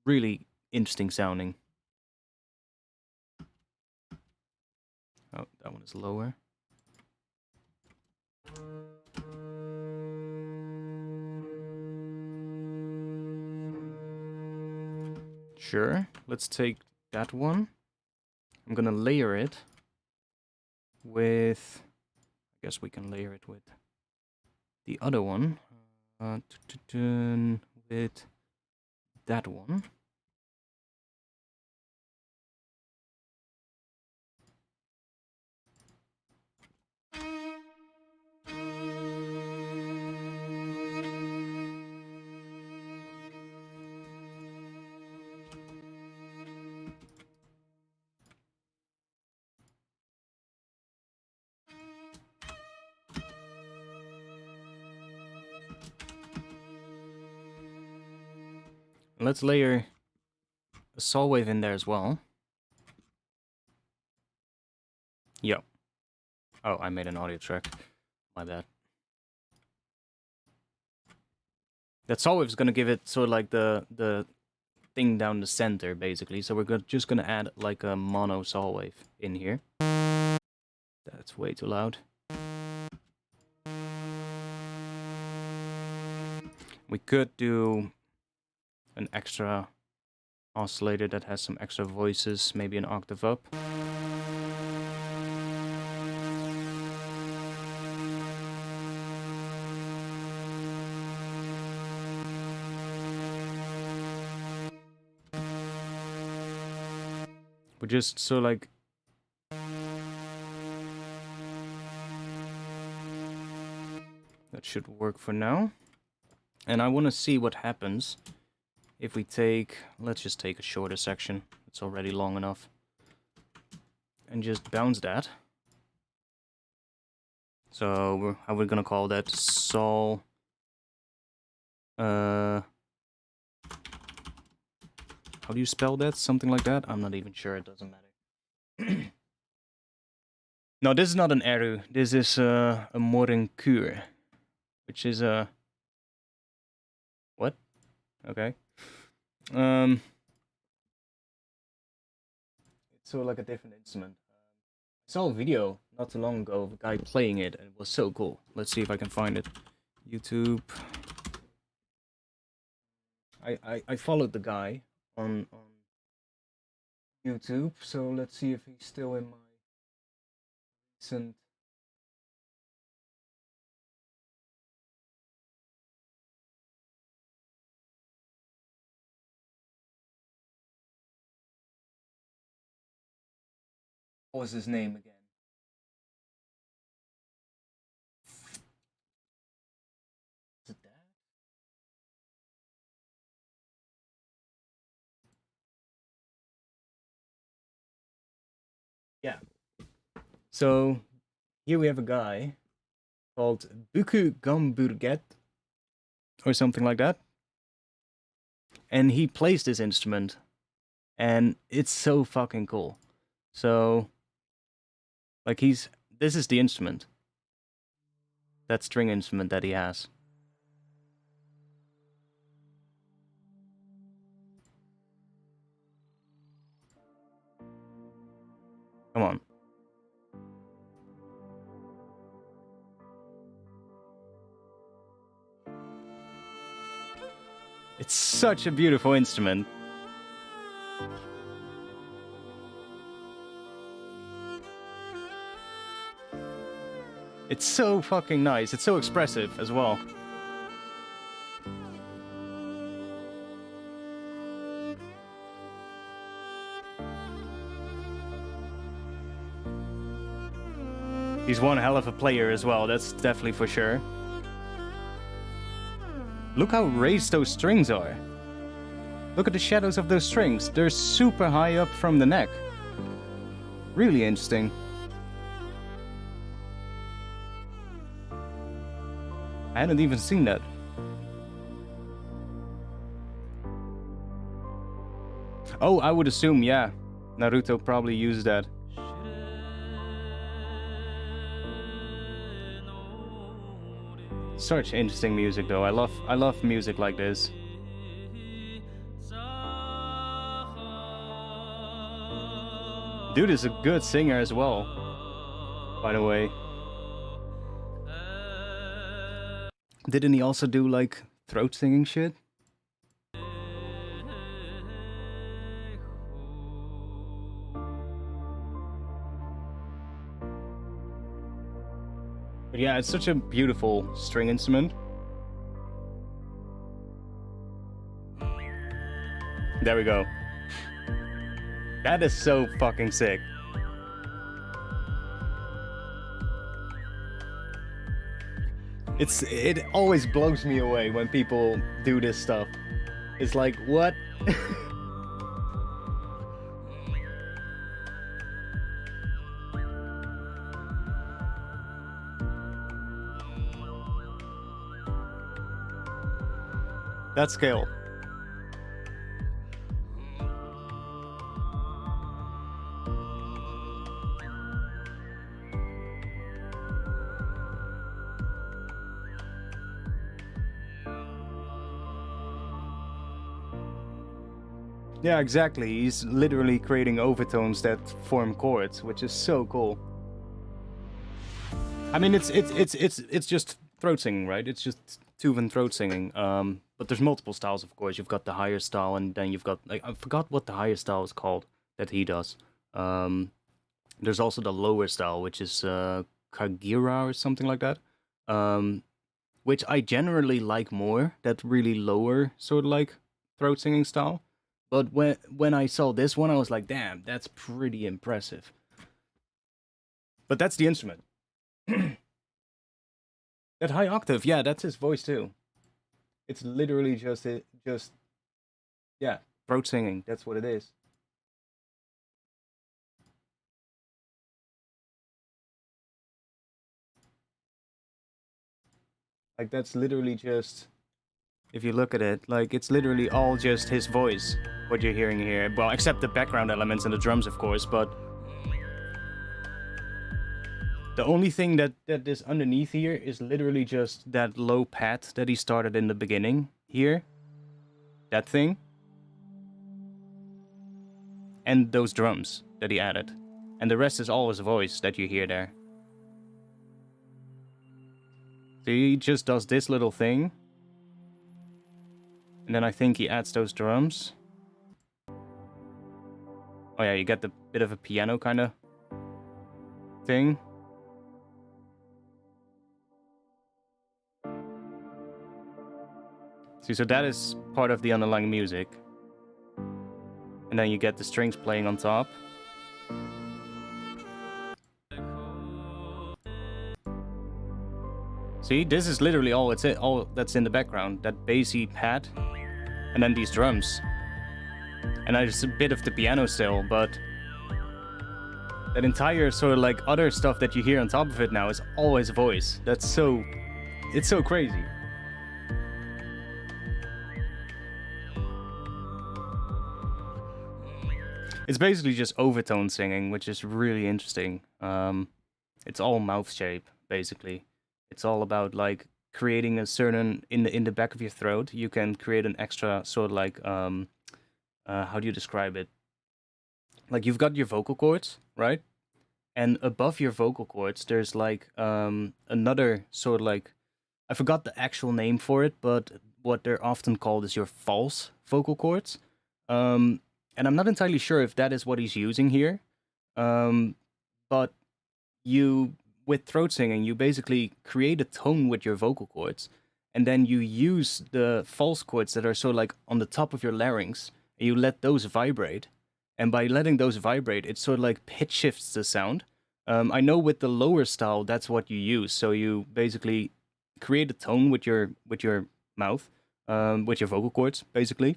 really interesting sounding. Oh, that one is lower. Sure, let's take that one. I'm gonna layer it with, I guess we can layer it with the other one, with that one. Let's layer a saw wave in there as well. Yo. Oh, I made an audio track. My bad. That saw wave is gonna give it sort of like the thing down the center, basically. So we're just gonna add like a mono saw wave in here. That's way too loud. We could do an extra oscillator that has some extra voices, maybe an octave up. But just so like that should work for now. And I want to see what happens if we take, let's just take a shorter section. It's already long enough. And just bounce that. So how we're gonna call that? Sol. How do you spell that? Something like that? I'm not even sure. It doesn't matter. No, this is not an eru. This is a morenkur, which is a what? Okay. It's sort of like a different instrument. I saw a video not too long ago of a guy playing it, and it was so cool. Let's see if I can find it. YouTube. I followed the guy on YouTube, so let's see if he's still in my recent. What was his name again? Is it that? Yeah. So here we have a guy called Buku Gamburget or something like that. And he plays this instrument and it's so fucking cool. So like this is the instrument. That string instrument that he has. Come on. It's such a beautiful instrument. It's so fucking nice. It's so expressive as well. He's one hell of a player as well, that's definitely for sure. Look how raised those strings are. Look at the shadows of those strings. They're super high up from the neck. Really interesting. I hadn't even seen that. Oh, I would assume, yeah. Naruto probably used that. Such interesting music though. I love music like this. Dude is a good singer as well, by the way. Didn't he also do like throat singing shit? But yeah, it's such a beautiful string instrument. There we go. That is so fucking sick. It always blows me away when people do this stuff. It's like, what? That scale. Yeah, exactly. He's literally creating overtones that form chords, which is so cool. I mean, it's just throat singing, right? It's just Tuvan throat singing. But there's multiple styles, of course. You've got the higher style, and then you've got, like, I forgot what the higher style is called that he does. There's also the lower style, which is Kagira or something like that. Which I generally like more. That really lower sort of like throat singing style. But when I saw this one, I was like, damn, that's pretty impressive. But that's the instrument. That high octave, yeah, that's his voice too. It's literally just yeah, throat singing. That's what it is. Like, that's literally just, if you look at it, like, it's literally all just his voice, what you're hearing here. Well, except the background elements and the drums, of course, but the only thing that is underneath here is literally just that low pad that he started in the beginning here. That thing. And those drums that he added. And the rest is all his voice that you hear there. So he just does this little thing. And then I think he adds those drums. Oh yeah, you get the bit of a piano kind of thing. See, so that is part of the underlying music. And then you get the strings playing on top. See, this is literally all that's in the background. That bassy pad. And then these drums. And there's a bit of the piano still, but that entire sort of like other stuff that you hear on top of it now is always voice. It's so crazy. It's basically just overtone singing, which is really interesting. It's all mouth shape, basically. It's all about like creating a certain in the back of your throat. You can create an extra sort of like how do you describe it? Like, you've got your vocal cords, right? And above your vocal cords, there's like another sort of like, I forgot the actual name for it, but what they're often called is your false vocal cords. And I'm not entirely sure if that is what he's using here. But with throat singing, you basically create a tone with your vocal cords, and then you use the false cords that are sort of like on the top of your larynx, and you let those vibrate. And by letting those vibrate, it sort of like pitch shifts the sound. I know with the lower style, that's what you use. So you basically create a tone with your mouth, with your vocal cords, basically.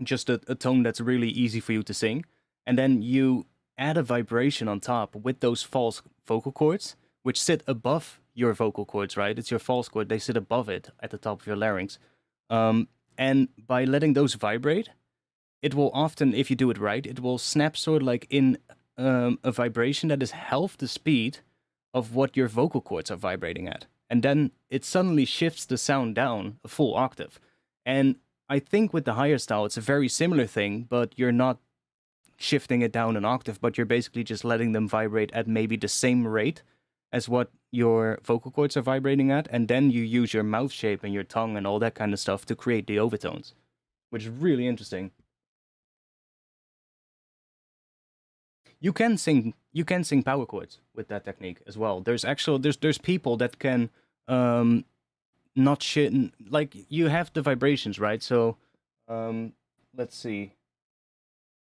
Just a tone that's really easy for you to sing. And then you add a vibration on top with those false vocal cords, which sit above your vocal cords, right? It's your false chord. They sit above it at the top of your larynx. And by letting those vibrate, it will often, if you do it right, it will snap sort of like in a vibration that is half the speed of what your vocal cords are vibrating at. And then it suddenly shifts the sound down a full octave. And I think with the higher style, it's a very similar thing, but you're not shifting it down an octave, but you're basically just letting them vibrate at maybe the same rate as what your vocal cords are vibrating at, and then you use your mouth shape and your tongue and all that kind of stuff to create the overtones, which is really interesting. You can sing power chords with that technique as well. There's people that can not shit, like, you have the vibrations, right? So let's see.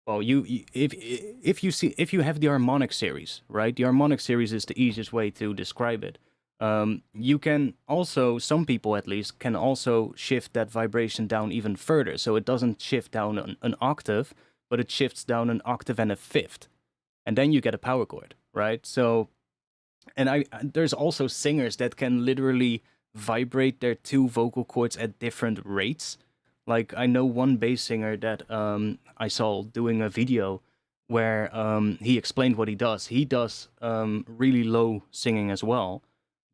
Well, if you have the harmonic series, right? The harmonic series is the easiest way to describe it. You can also, some people at least, can also shift that vibration down even further. So it doesn't shift down an octave, but it shifts down an octave and a fifth. And then you get a power chord, right? So, and there's also singers that can literally vibrate their two vocal cords at different rates. Like, I know one bass singer that I saw doing a video where he explained what he does. He does really low singing as well,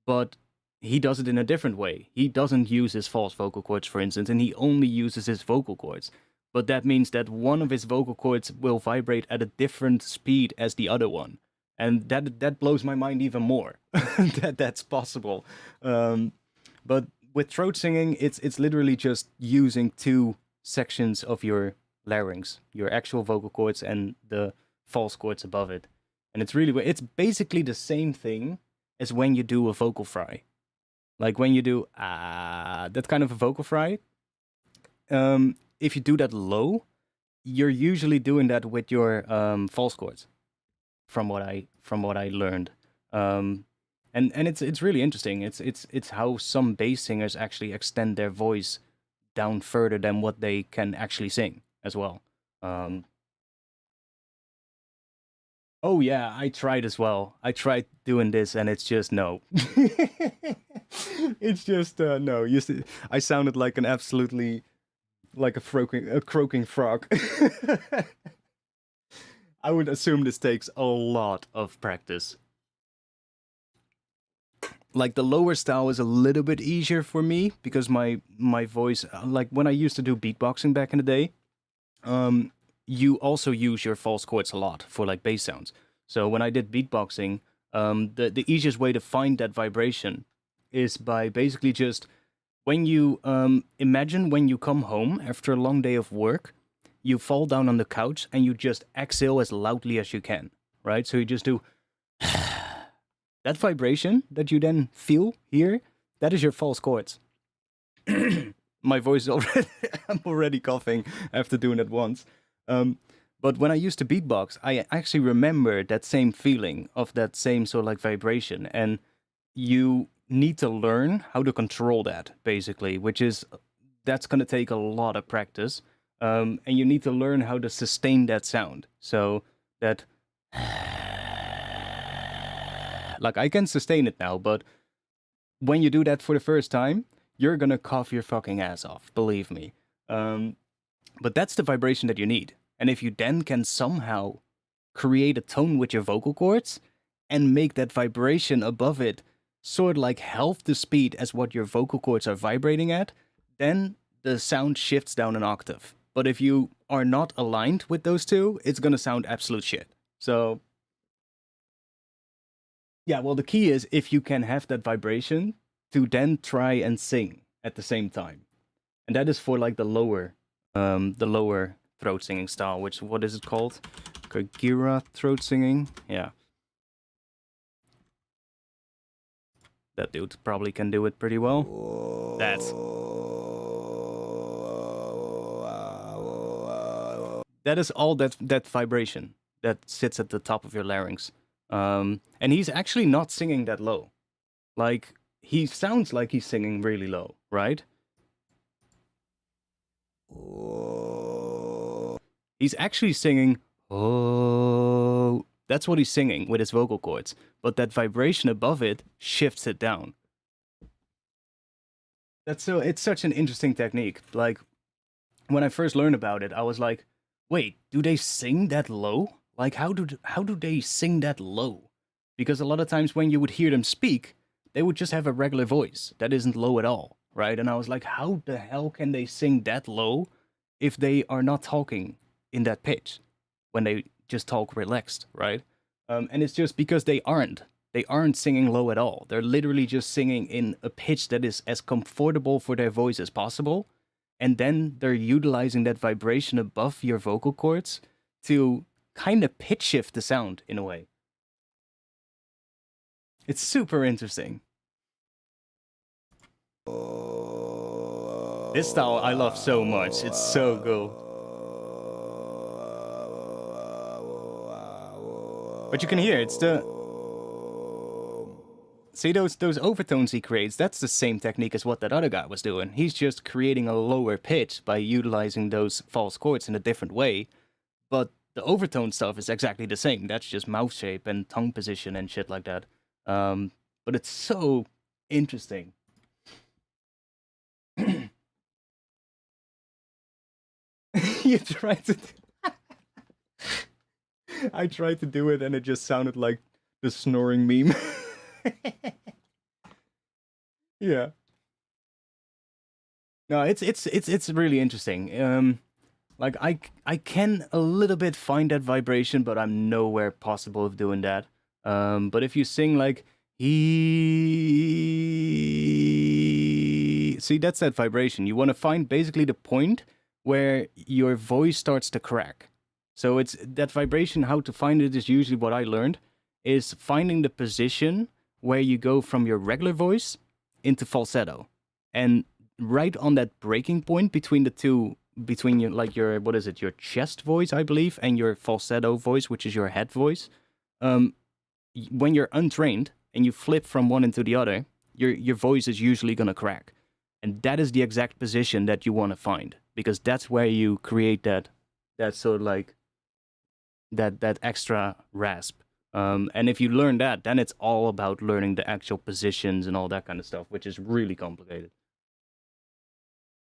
but he does it in a different way. He doesn't use his false vocal cords, for instance, and he only uses his vocal cords. but that means that one of his vocal cords will vibrate at a different speed as the other one. And that blows my mind even more that that's possible. But with throat singing, it's literally just using two sections of your larynx, your actual vocal cords and the false cords above it. And it's basically the same thing as when you do a vocal fry. Like when you do that kind of a vocal fry, if you do that low, you're usually doing that with your false chords, from what I learned. And it's really interesting. It's how some bass singers actually extend their voice down further than what they can actually sing as well. Oh yeah, I tried as well. I tried doing this, and it's just no. It's just no. I sounded like an absolutely like a croaking frog. I would assume this takes a lot of practice. Like the lower style is a little bit easier for me because my voice, like when I used to do beatboxing back in the day, you also use your false chords a lot for like bass sounds. So when I did beatboxing, the easiest way to find that vibration is by basically just when you imagine when you come home after a long day of work, you fall down on the couch and you just exhale as loudly as you can, right? So you just do that vibration that you then feel here, that is your false chords. My voice is already, I'm already coughing after doing it once. But when I used to beatbox, I actually remember that same feeling of that same sort of like vibration. And you need to learn how to control that, basically, that's going to take a lot of practice. And you need to learn how to sustain that sound. So that, like, I can sustain it now, but when you do that for the first time, you're going to cough your fucking ass off, believe me. But that's the vibration that you need. And if you then can somehow create a tone with your vocal cords and make that vibration above it sort of like half the speed as what your vocal cords are vibrating at, then the sound shifts down an octave. But if you are not aligned with those two, it's going to sound absolute shit. So, yeah, well, the key is if you can have that vibration to then try and sing at the same time. And that is for like the lower throat singing style, what is it called? Kagira throat singing? Yeah. That dude probably can do it pretty well. That is all that vibration that sits at the top of your larynx. And he's actually not singing that low. Like, he sounds like he's singing really low, right? He's actually singing, oh. That's what he's singing with his vocal cords. But that vibration above it shifts it down. It's such an interesting technique. Like, when I first learned about it, I was like, wait, do they sing that low? Like, how do they sing that low? Because a lot of times when you would hear them speak, they would just have a regular voice that isn't low at all, right? And I was like, how the hell can they sing that low if they are not talking in that pitch when they just talk relaxed, right? And it's just because they aren't singing low at all. They're literally just singing in a pitch that is as comfortable for their voice as possible. And then they're utilizing that vibration above your vocal cords to kind of pitch shift the sound in a way. It's super interesting. This style I love so much. It's so cool. But you can hear it's the... See those overtones he creates? That's the same technique as what that other guy was doing. He's just creating a lower pitch by utilizing those false chords in a different way. But the overtone stuff is exactly the same. That's just mouth shape and tongue position and shit like that. But it's so interesting. You tried to... I tried to do it and it just sounded like the snoring meme. Yeah. No, it's really interesting. Like I can a little bit find that vibration, but I'm nowhere possible of doing that. But if you sing like he, see, that's that vibration. You want to find basically the point where your voice starts to crack. So it's that vibration. How to find it is usually what I learned is finding the position where you go from your regular voice into falsetto, and right on that breaking point between the two, between your, like your, what is it, your chest voice, I believe, and your falsetto voice, which is your head voice. When you're untrained and you flip from one into the other, your voice is usually gonna crack, and that is the exact position that you want to find, because that's where you create that sort of like that extra rasp. And if you learn that, then it's all about learning the actual positions and all that kind of stuff, which is really complicated.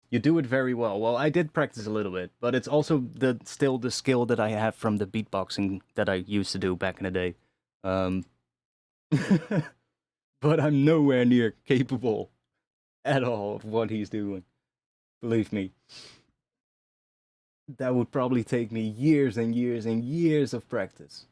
You do it very well. Well, I did practice a little bit, but it's also still the skill that I have from the beatboxing that I used to do back in the day. But I'm nowhere near capable at all of what he's doing. Believe me. That would probably take me years and years and years of practice.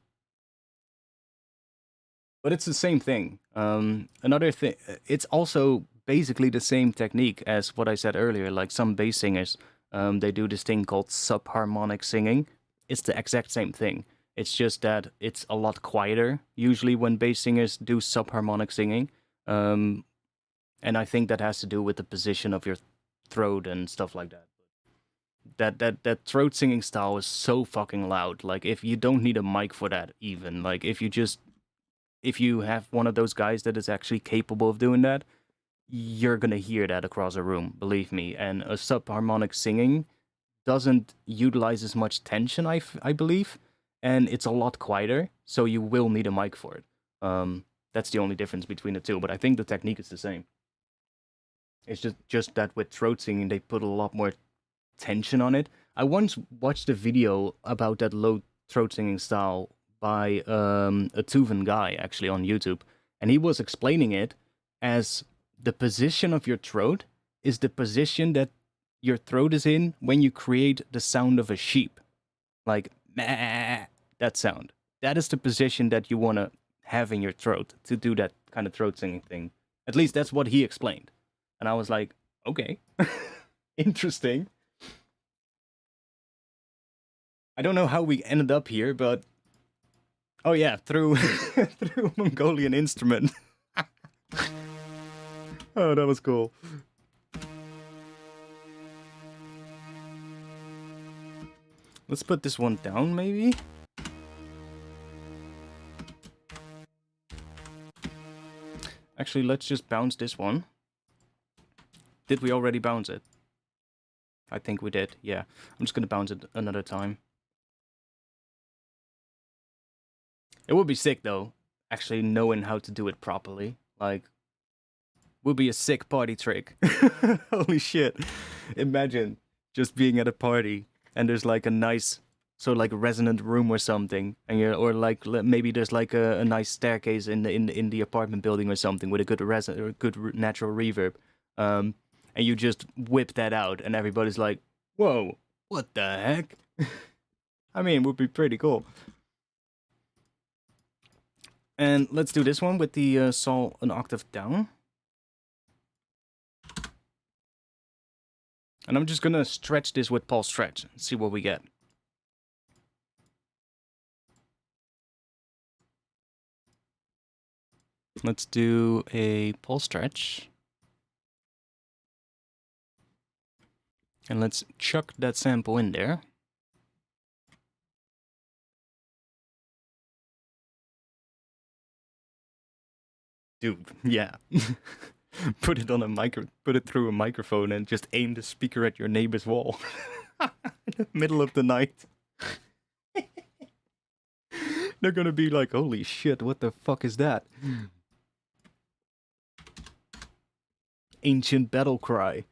But it's the same thing. Another thing, it's also basically the same technique as what I said earlier. Like some bass singers, they do this thing called subharmonic singing. It's the exact same thing. It's just that it's a lot quieter, usually when bass singers do subharmonic singing. And I think that has to do with the position of your throat and stuff like that. That throat singing style is so fucking loud. Like, if you don't need a mic for that, even. Like, if you have one of those guys that is actually capable of doing that, you're gonna hear that across a room, believe me. And a subharmonic singing doesn't utilize as much tension, I believe, and it's a lot quieter, so you will need a mic for it. That's the only difference between the two, but I think the technique is the same. It's just that with throat singing, they put a lot more tension on it. I once watched a video about that low throat singing style by a Tuvan guy, actually, on YouTube, and he was explaining it as the position of your throat is the position that your throat is in when you create the sound of a sheep. Like, meh, that sound. That is the position that you want to have in your throat to do that kind of throat singing thing. At least that's what he explained. And I was like, okay, interesting. I don't know how we ended up here, but oh yeah, through through a Mongolian instrument. Oh, that was cool. Let's put this one down, maybe? Actually, let's just bounce this one. Did we already bounce it? I think we did, yeah. I'm just gonna bounce it another time. It would be sick, though, actually knowing how to do it properly. Like, would be a sick party trick. Holy shit. Imagine just being at a party and there's like a nice, so like resonant room or something, and or like maybe there's like a nice staircase in the apartment building or something with a good natural reverb. And you just whip that out and everybody's like, whoa, what the heck? I mean, it would be pretty cool. And let's do this one with the sol an octave down. And I'm just gonna stretch this with pulse stretch and see what we get. Let's do a pulse stretch. And let's chuck that sample in there. Dude, yeah. Put it through a microphone and just aim the speaker at your neighbor's wall. In the middle of the night. They're gonna be like, holy shit, what the fuck is that? Ancient battle cry.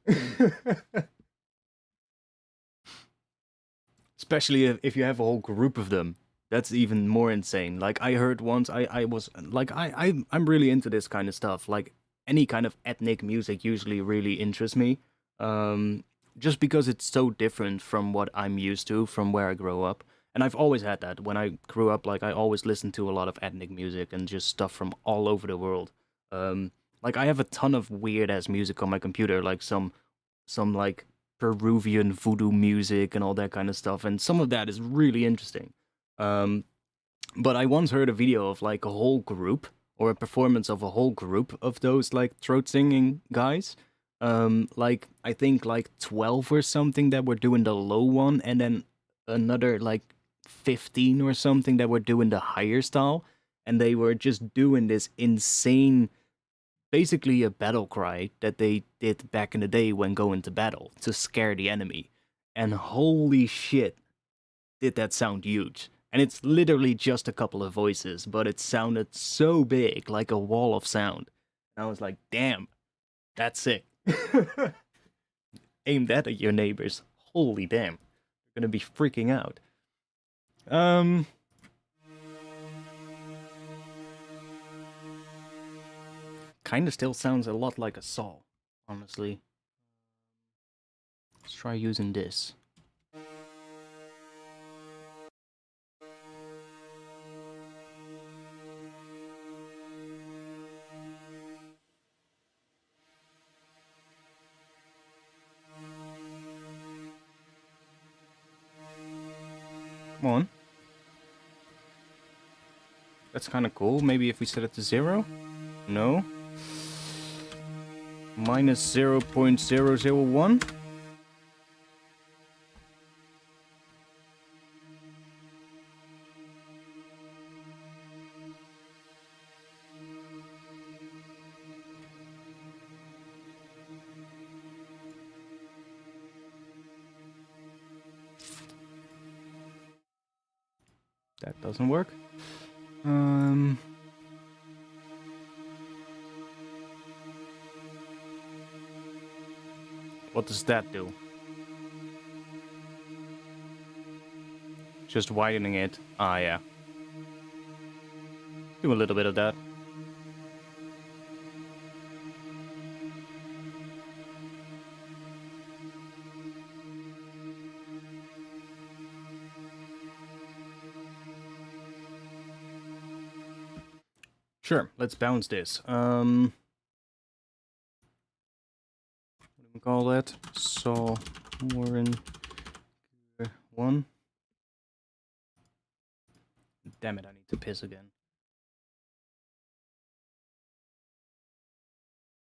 Especially if you have a whole group of them. That's even more insane. Like, I heard once, I was, like, I'm really into this kind of stuff. Like, any kind of ethnic music usually really interests me. just because it's so different from what I'm used to, from where I grew up. And I've always had that. When I grew up, like, I always listened to a lot of ethnic music and just stuff from all over the world. Like, I have a ton of weird-ass music on my computer, like some like, Peruvian voodoo music and all that kind of stuff, and some of that is really interesting. But I once heard a video of, like, a whole group, or a performance of a whole group of those, like, throat-singing guys. Like, I think, like, 12 or something that were doing the low one, and then another, like, 15 or something that were doing the higher style, and they were just doing this insane, basically a battle cry that they did back in the day when going to battle to scare the enemy. And holy shit, did that sound huge. And it's literally just a couple of voices, but it sounded so big, like a wall of sound. And I was like, damn, that's sick. Aim that at your neighbors. Holy damn. They're gonna be freaking out. Kinda still sounds a lot like a saw, honestly. Let's try using this. Come on. That's kind of cool. Maybe if we set it to 0? No. Minus 0.001? That doesn't work. What does that do? Just widening it. Ah, yeah. Do a little bit of that. Sure, let's bounce this. What do we call that? Saw Warren 1. Damn it, I need to piss again.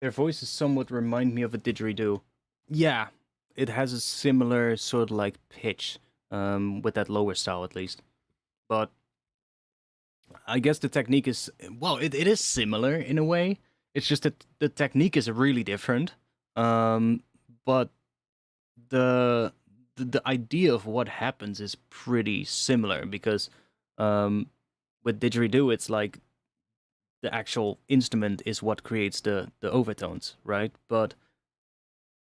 Their voices somewhat remind me of a didgeridoo. Yeah, it has a similar sort of like pitch, with that lower style at least. But I guess the technique is, well, it is similar in a way. It's just that the technique is really different. But the idea of what happens is pretty similar because with didgeridoo, it's like the actual instrument is what creates the overtones, right? But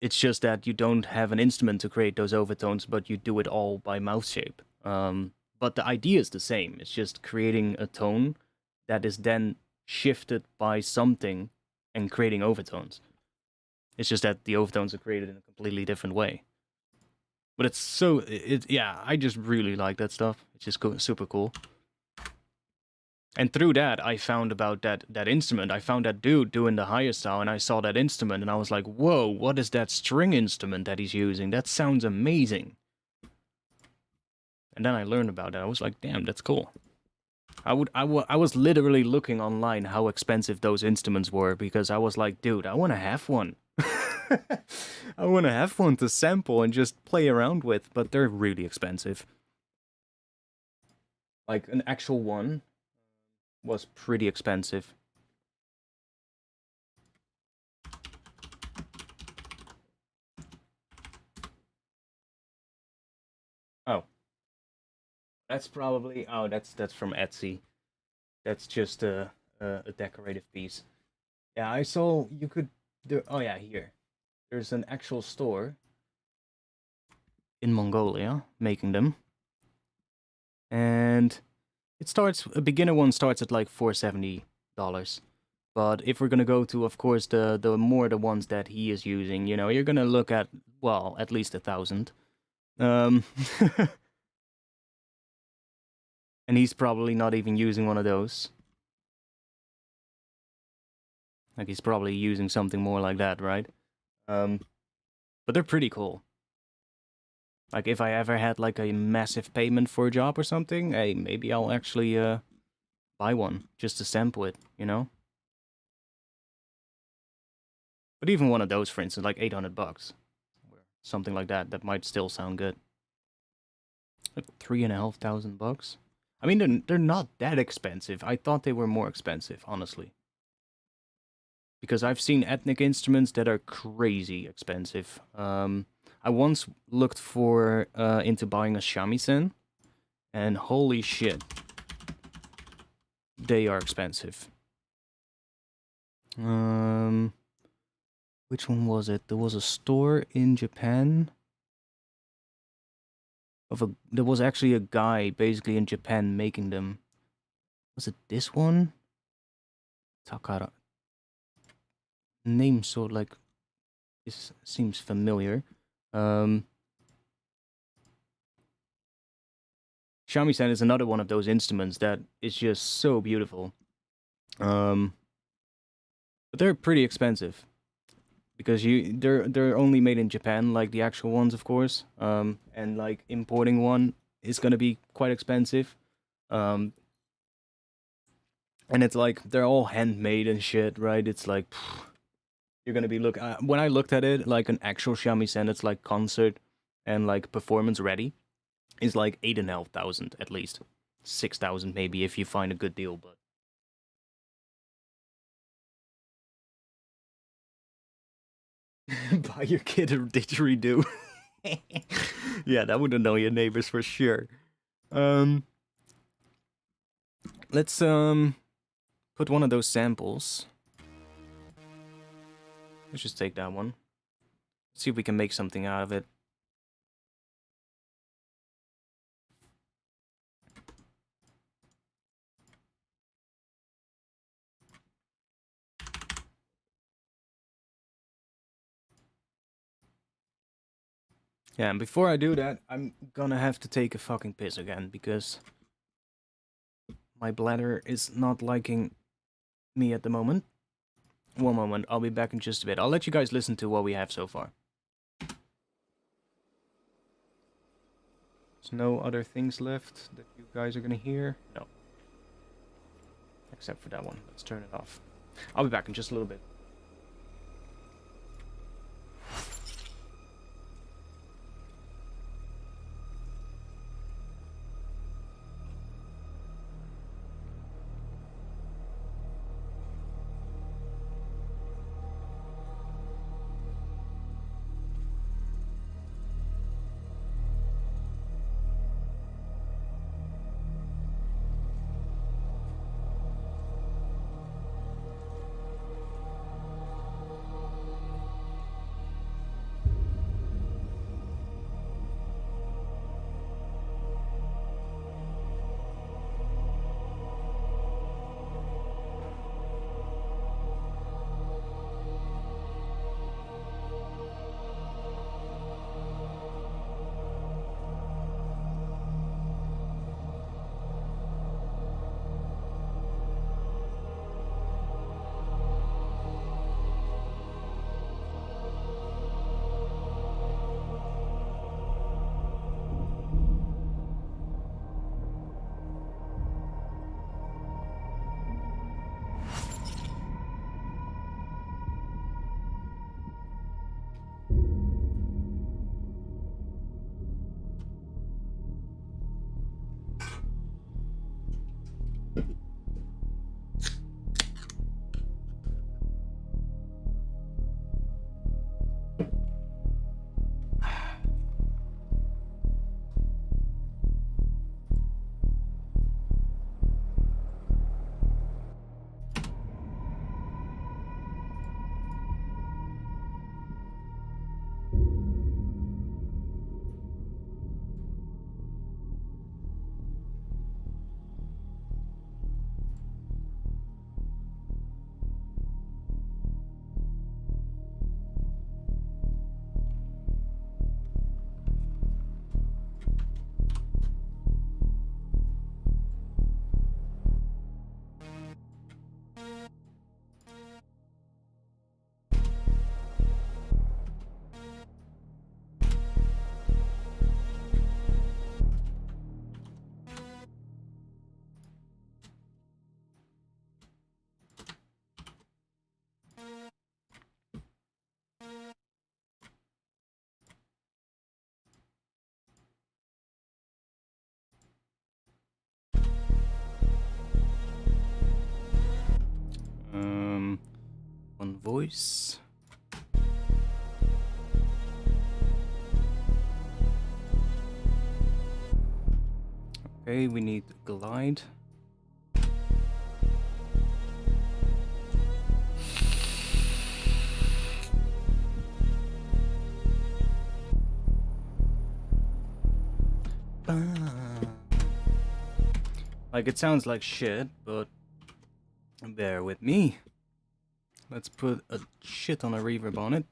it's just that you don't have an instrument to create those overtones, but you do it all by mouth shape. But the idea is the same. It's just creating a tone that is then shifted by something and creating overtones. It's just that the overtones are created in a completely different way. But it's so, yeah, I just really like that stuff. It's just cool, super cool. And through that, I found about that instrument. I found that dude doing the higher style, and I saw that instrument, and I was like, whoa, what is that string instrument that he's using? That sounds amazing. And then I learned about it. I was like, damn, that's cool. I was literally looking online how expensive those instruments were, because I was like, dude, I want to have one. I want to have one to sample and just play around with, but they're really expensive. Like, an actual one was pretty expensive. Oh. That's probably... Oh, that's from Etsy. That's just a decorative piece. Yeah, I saw you could... Oh yeah, here. There's an actual store in Mongolia making them. And it starts... A beginner one starts at like $470. But if we're gonna go to, of course, the more the ones that he is using, you know, you're gonna look at, well, at least 1,000. And he's probably not even using one of those. Like, he's probably using something more like that, right? But they're pretty cool. Like, if I ever had, like, a massive payment for a job or something, hey, maybe I'll actually, buy one, just to sample it, you know? But even one of those, for instance, like $800, something like that, that might still sound good. Like $3,500. I mean, they're not that expensive. I thought they were more expensive, honestly. Because I've seen ethnic instruments that are crazy expensive. I once looked for into buying a shamisen, and holy shit, they are expensive. Which one was it? There was a store in Japan. There was actually a guy basically in Japan making them. Was it this one? Takara. Name sort of like this seems familiar. Shamisen is another one of those instruments that is just so beautiful. But they're pretty expensive because they're only made in Japan, like the actual ones, of course. And like importing one is gonna be quite expensive. And it's like they're all handmade and shit, right? It's like you're gonna be when I looked at it, like an actual shamisen, it's like concert and like performance ready, is like 8,500 at least, 6,000 maybe if you find a good deal, but. Buy your kid a didgeridoo. Yeah, that would annoy your neighbors for sure. Let's put one of those samples. Let's just take that one. See if we can make something out of it. Yeah, and before I do that, I'm gonna have to take a fucking piss again, because my bladder is not liking me at the moment. One moment, I'll be back in just a bit. I'll let you guys listen to what we have so far. There's no other things left that you guys are gonna hear? No. Except for that one. Let's turn it off. I'll be back in just a little bit. on voice. Okay, we need glide. Like, it sounds like shit, but bear with me. Let's put a shit on a reverb on it.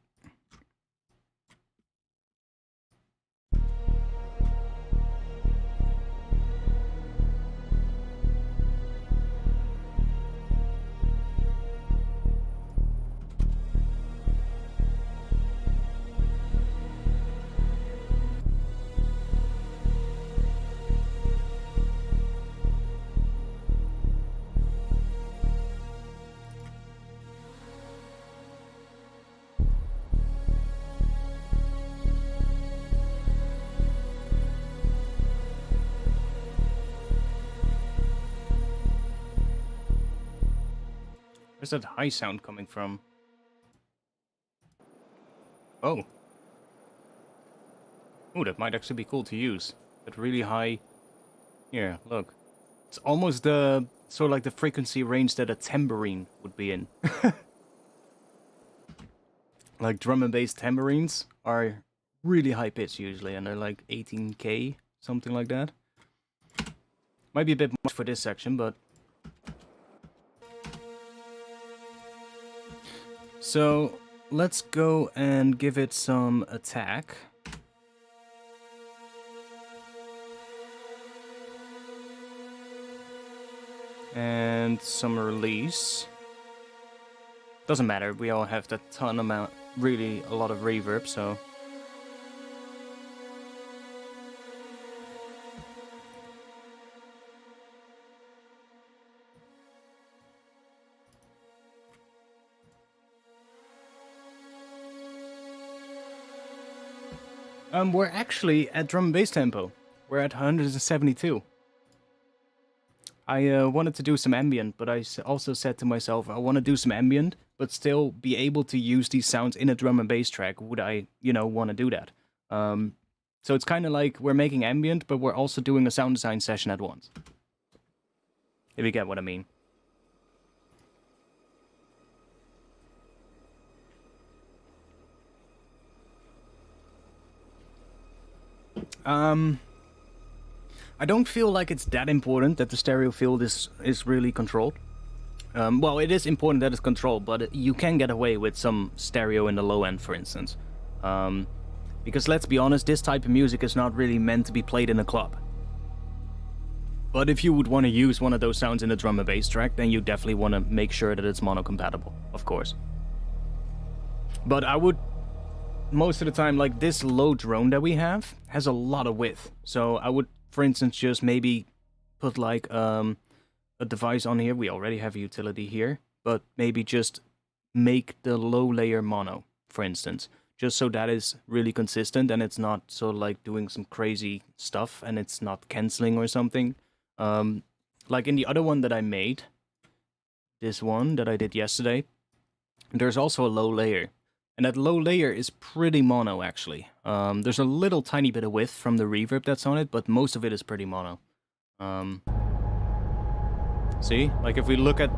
Where's that high sound coming from? Oh. Ooh, that might actually be cool to use. That really high... Here, look. It's almost the... sort of like the frequency range that a tambourine would be in. Like drum and bass tambourines are really high pitched usually, and they're like 18K, something like that. Might be a bit much for this section, but... So, let's go and give it some attack. And some release. Doesn't matter, we all have that ton amount, really a lot of reverb, so... We're actually at drum and bass tempo. We're at 172. I wanted to do some ambient, but I also said to myself, I want to do some ambient, but still be able to use these sounds in a drum and bass track. Would I, want to do that? So it's kind of like we're making ambient, but we're also doing a sound design session at once. If you get what I mean. I don't feel like it's that important that the stereo field is really controlled. Well, it is important that it's controlled, but you can get away with some stereo in the low end, for instance. Because let's be honest, this type of music is not really meant to be played in a club. But if you would want to use one of those sounds in a drum and bass track, then you definitely want to make sure that it's mono compatible, of course. But I would... Most of the time, like this low drone that we have has a lot of width. So I would, for instance, just maybe put like a device on here. We already have a utility here, but maybe just make the low layer mono, for instance, just so that is really consistent and it's not sort of like doing some crazy stuff and it's not canceling or something. Like in the other one that I made, this one that I did yesterday, there's also a low layer. And that low layer is pretty mono, actually. There's a little tiny bit of width from the reverb that's on it, but most of it is pretty mono. See? Like, if we look at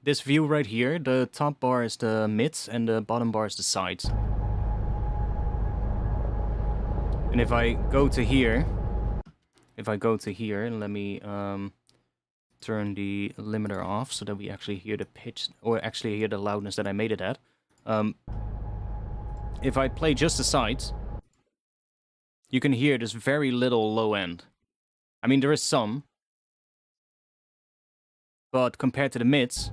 this view right here, the top bar is the mids, and the bottom bar is the sides. And if I go to here... let me turn the limiter off, so that we actually hear the pitch, or actually hear the loudness that I made it at. If I play just the sides, you can hear there's very little low end. I mean, there is some, but compared to the mids,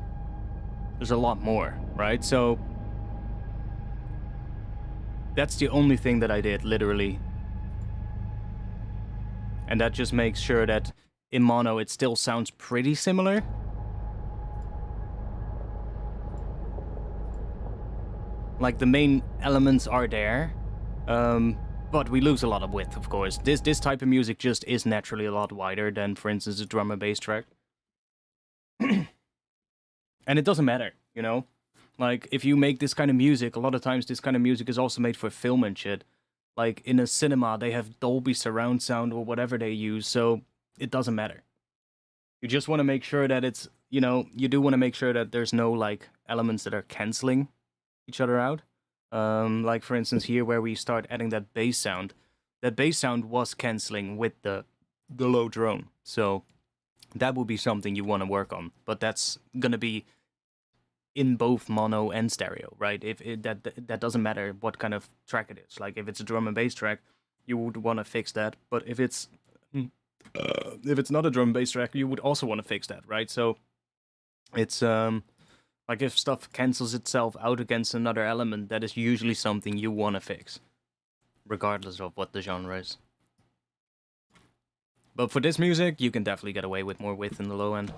there's a lot more, right? So, that's the only thing that I did, literally. And that just makes sure that in mono it still sounds pretty similar. Like, the main elements are there, but we lose a lot of width, of course. This type of music just is naturally a lot wider than, for instance, a drum and bass track. And it doesn't matter, Like, if you make this kind of music, a lot of times this kind of music is also made for film and shit. Like, in a cinema, they have Dolby surround sound or whatever they use, so it doesn't matter. You just want to make sure that it's, you know, you do want to make sure that there's no, like, elements that are canceling each other out. Like, for instance, here where we start adding that bass sound was canceling with the low drone. So that would be something you want to work on. But that's going to be in both mono and stereo, right? That doesn't matter what kind of track it is. Like, if it's a drum and bass track, you would want to fix that. But if it's not a drum and bass track, you would also want to fix that, right? So it's like, if stuff cancels itself out against another element, that is usually something you want to fix, regardless of what the genre is. But for this music, you can definitely get away with more width in the low end.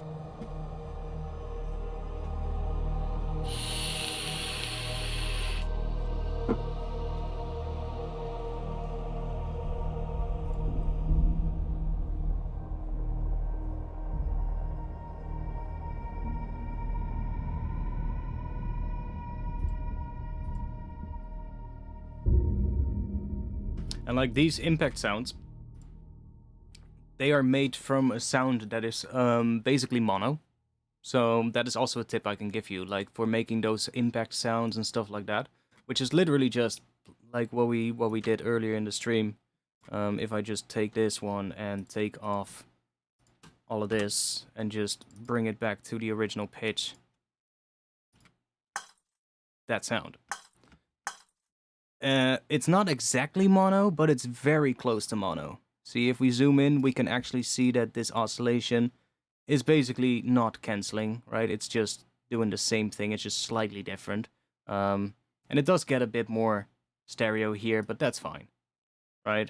And like these impact sounds, they are made from a sound that is basically mono. So that is also a tip I can give you, like for making those impact sounds and stuff like that, which is literally just like what we did earlier in the stream. If I just take this one and take off all of this and just bring it back to the original pitch, that sound. It's not exactly mono, but it's very close to mono. See, if we zoom in, we can actually see that this oscillation is basically not canceling, right? It's just doing the same thing, it's just slightly different. And it does get a bit more stereo here, but that's fine, right?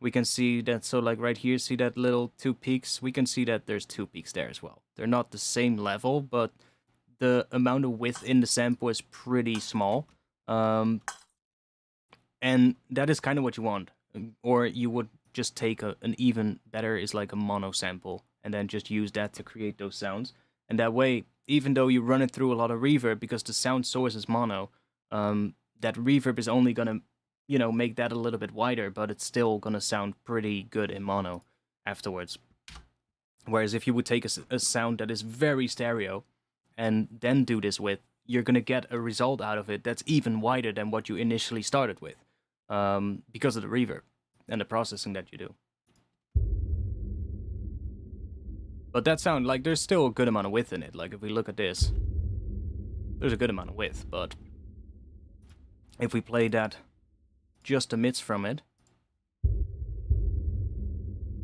We can see that, so like right here, see that little 2 peaks? We can see that there's 2 peaks there as well. They're not the same level, but the amount of width in the sample is pretty small. And that is kind of what you want. Or you would just take an even better, is like a mono sample, and then just use that to create those sounds. And that way, even though you run it through a lot of reverb, because the sound source is mono, that reverb is only gonna, you know, make that a little bit wider, but it's still gonna sound pretty good in mono afterwards. Whereas if you would take a sound that is very stereo, and then do this with, you're gonna get a result out of it that's even wider than what you initially started with. Because of the reverb and the processing that you do. But that sound, like, there's still a good amount of width in it. Like, if we look at this, there's a good amount of width, but if we play that just amidst from it,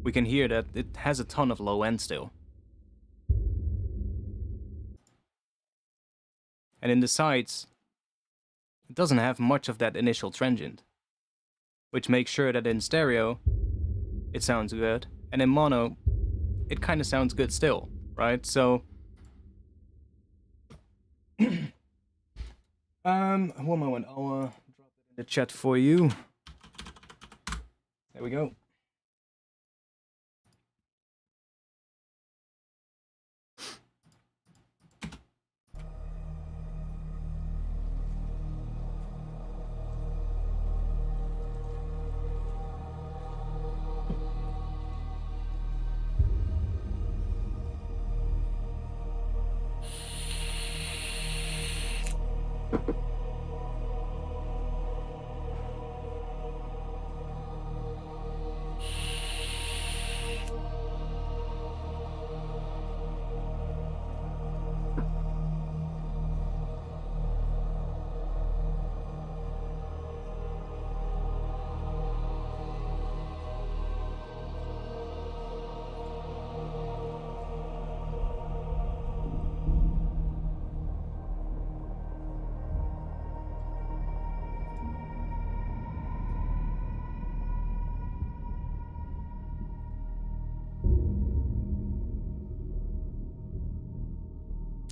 we can hear that it has a ton of low end still. And in the sides, it doesn't have much of that initial transient, which makes sure that in stereo, it sounds good, and in mono, it kind of sounds good still, right? So, one moment, I'll drop it in the chat for you. There we go.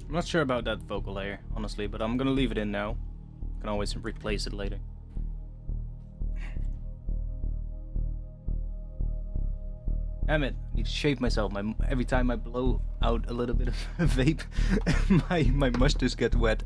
I'm not sure about that vocal layer, honestly, but I'm gonna leave it in now. Can always replace it later. Damn it, I need to shave myself. Every time I blow out a little bit of vape, my mushrooms get wet.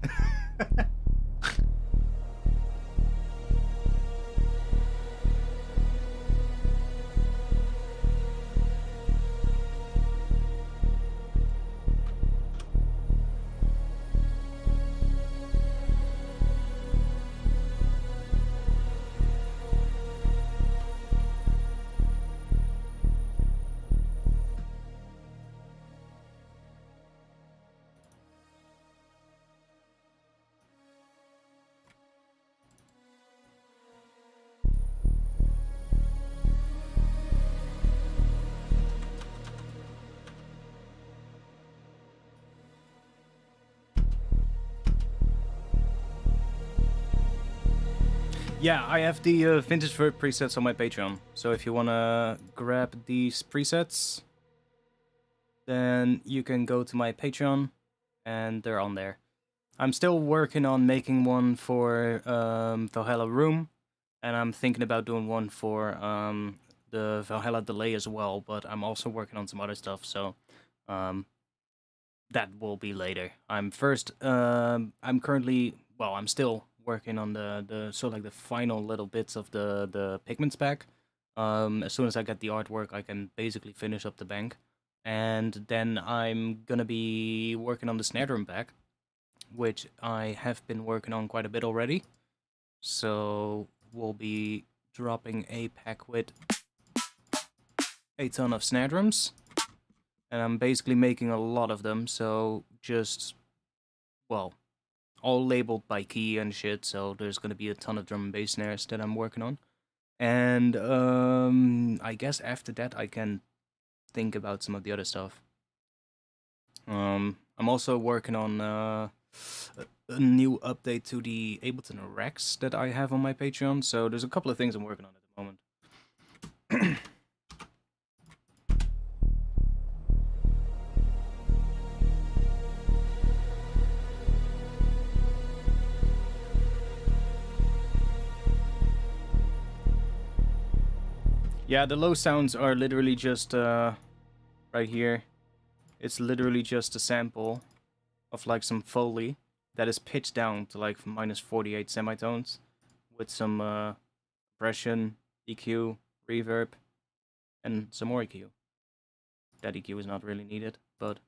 Yeah, I have the vintage verb presets on my Patreon. So if you wanna grab these presets, then you can go to my Patreon, and they're on there. I'm still working on making one for Valhalla Room, and I'm thinking about doing one for the Valhalla Delay as well, but I'm also working on some other stuff, so that will be later. I'm currently, well, I'm still working on the final little bits of the pigments pack. As soon as I get the artwork, I can basically finish up the bank, and then I'm gonna be working on the snare drum pack, which I have been working on quite a bit already. So we'll be dropping a pack with a ton of snare drums, and I'm basically making a lot of them, so just, well, all labeled by key and shit, so there's gonna be a ton of drum and bass snares that I'm working on. And I guess after that I can think about some of the other stuff. I'm also working on a new update to the Ableton Rex that I have on my Patreon, so there's a couple of things I'm working on at the moment. Yeah, the low sounds are literally just right here. It's literally just a sample of like some Foley that is pitched down to like -48 semitones with some compression, EQ, reverb, and some more EQ. That EQ is not really needed, but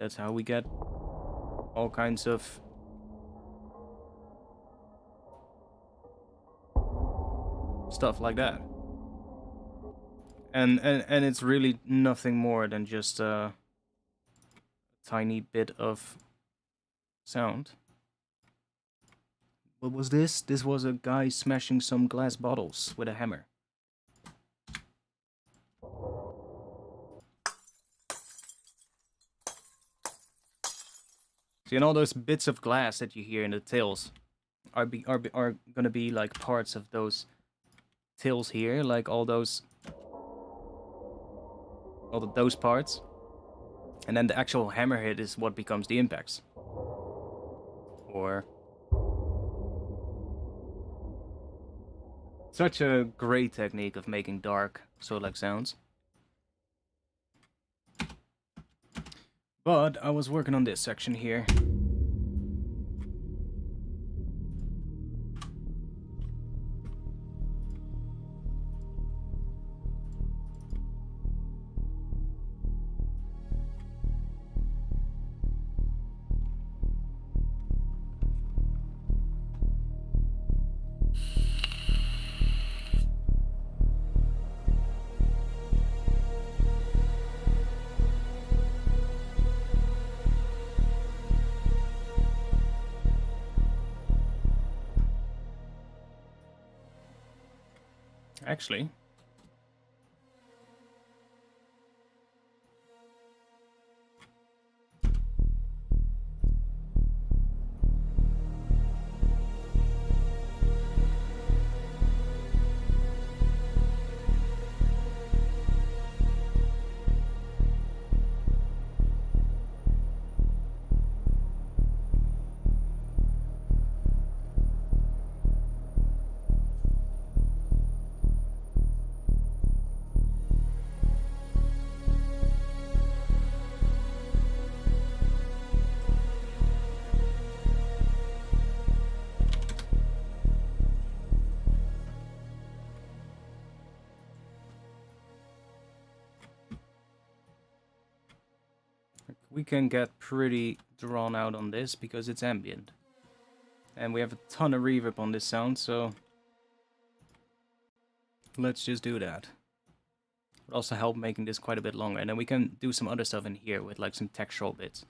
that's how we get all kinds of stuff like that. And it's really nothing more than just a tiny bit of sound. What was this? This was a guy smashing some glass bottles with a hammer. See, and all those bits of glass that you hear in the tails are gonna be like parts of those tails here, like all those parts, and then the actual hammer hit is what becomes the impacts. Or such a great technique of making dark like sounds. But I was working on this section here. Actually, we can get pretty drawn out on this because it's ambient. And we have a ton of reverb on this sound, so let's just do that. Would also help making this quite a bit longer, and then we can do some other stuff in here with like some textural bits.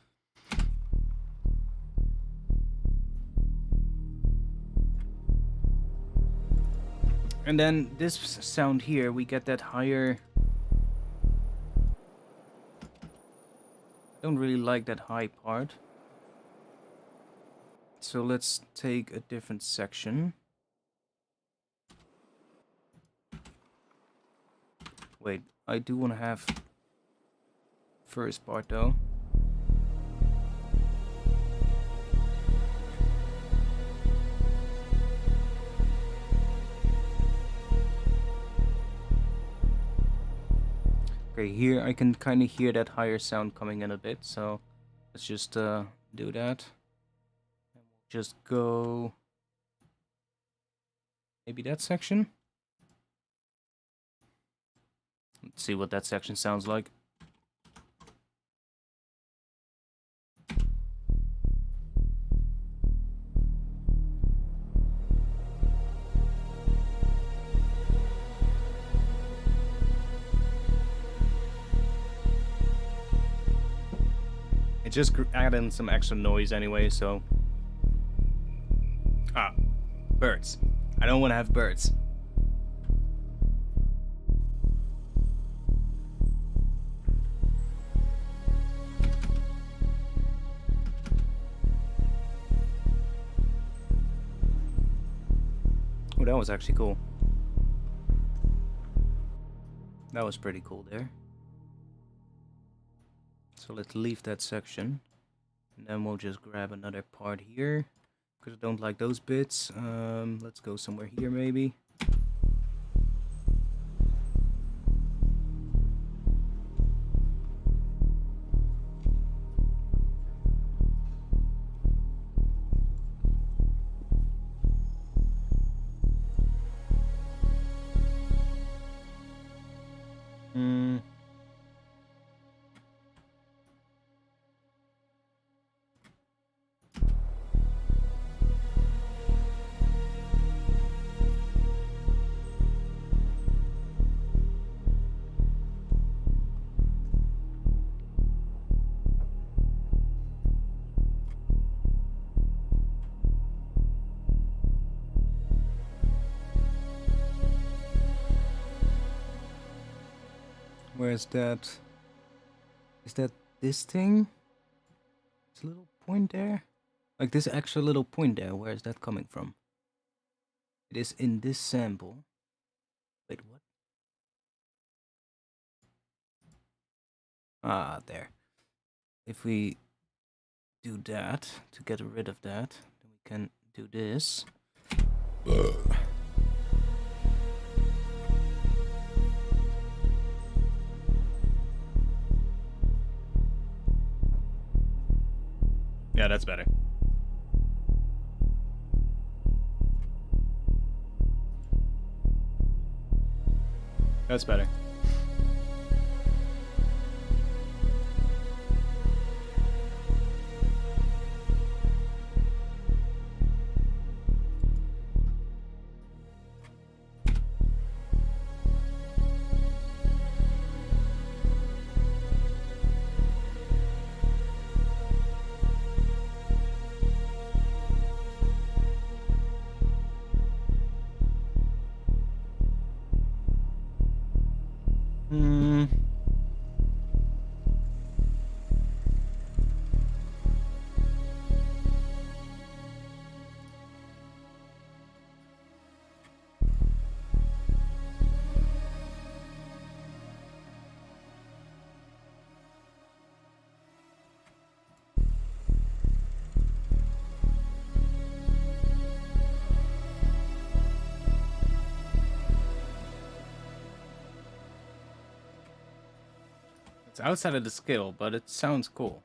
And then this sound here, we get that higher... I don't really like that high part. So let's take a different section. Wait, I do want to have first part though. Okay, here I can kind of hear that higher sound coming in a bit, so let's just do that. And we'll just go maybe that section. Let's see what that section sounds like. It just add in some extra noise anyway, so... Ah, birds. I don't want to have birds. Oh, that was actually cool. That was pretty cool there. So let's leave that section. And then we'll just grab another part here. Because I don't like those bits. Let's go somewhere here maybe. Where's that? Is that this thing? This little point there? Like this extra little point there, where is that coming from? It is in this sample. Wait, what? Ah, there. If we do that, to get rid of that, then we can do this. Yeah, that's better. That's better. It's outside of the scale, but it sounds cool.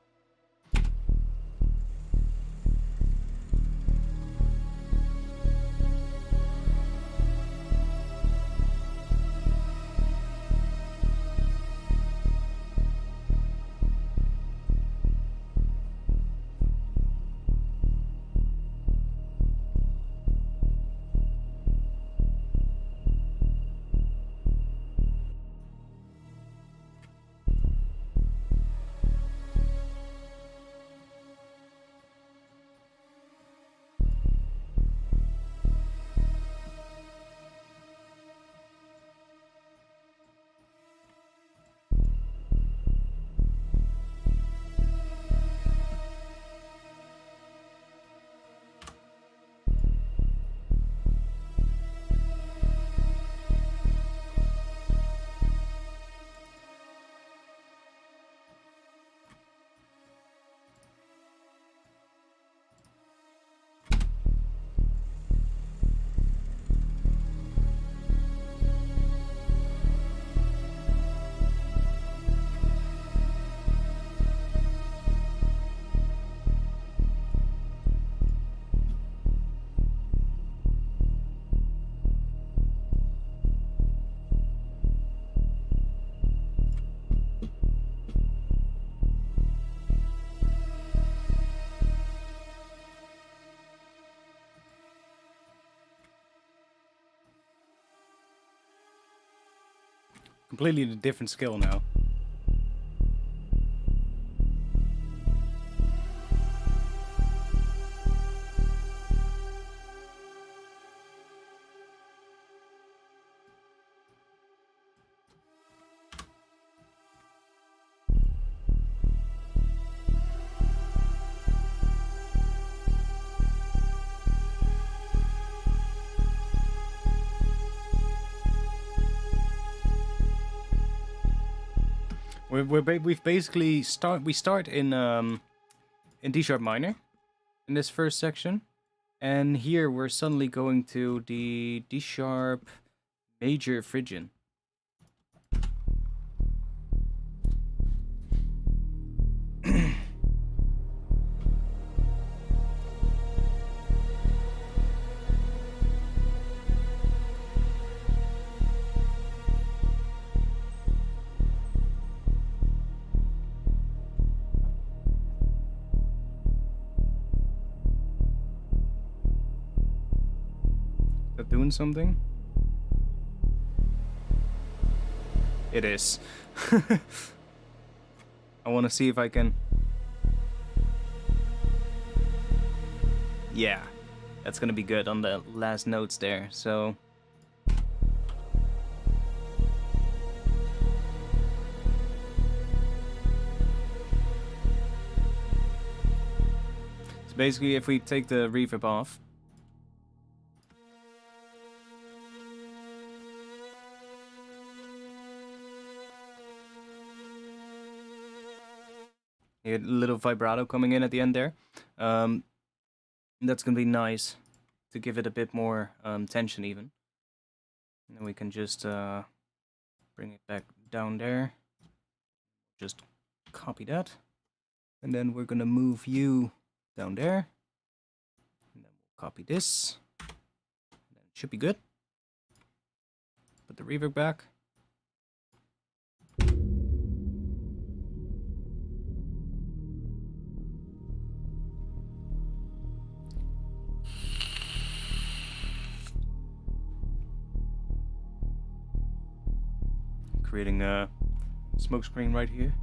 completely different skill now. We've basically start in D sharp minor in this first section, and here we're suddenly going to the D sharp major Phrygian. That doing something? It is. I want to see if I can... Yeah, that's gonna be good on the last notes there, so... So basically, if we take the reverb off, you get a little vibrato coming in at the end there. That's gonna be nice to give it a bit more tension even. And then we can just bring it back down there. Just copy that. And then we're gonna move you down there. And then we'll copy this. And then it should be good. Put the reverb back. Creating a smoke screen right here,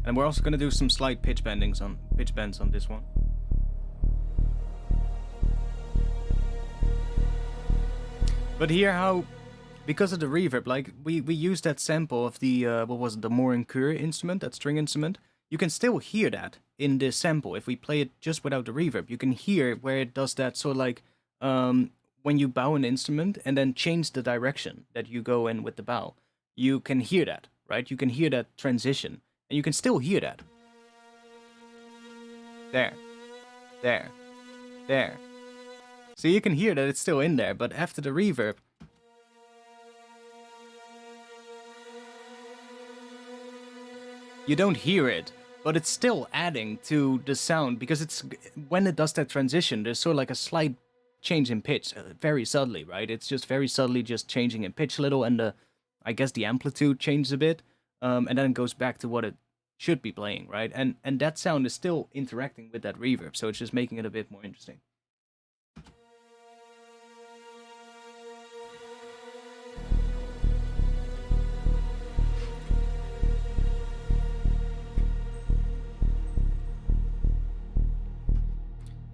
and we're also going to do some slight pitch bends on this one. But here, how because of the reverb, like we used that sample of the what was it, the Morin-Keur instrument, that string instrument. You can still hear that in this sample. If we play it just without the reverb, you can hear where it does that sort of like when you bow an instrument and then change the direction that you go in with the bow, you can hear that, right? You can hear that transition, and you can still hear that. There. There. There. So you can hear that it's still in there, but after the reverb, you don't hear it, but it's still adding to the sound, because it's when it does that transition, there's sort of like a slight change in pitch, very subtly, right? It's just very subtly just changing in pitch a little, and I guess the amplitude changes a bit, and then it goes back to what it should be playing, right? And that sound is still interacting with that reverb, so it's just making it a bit more interesting.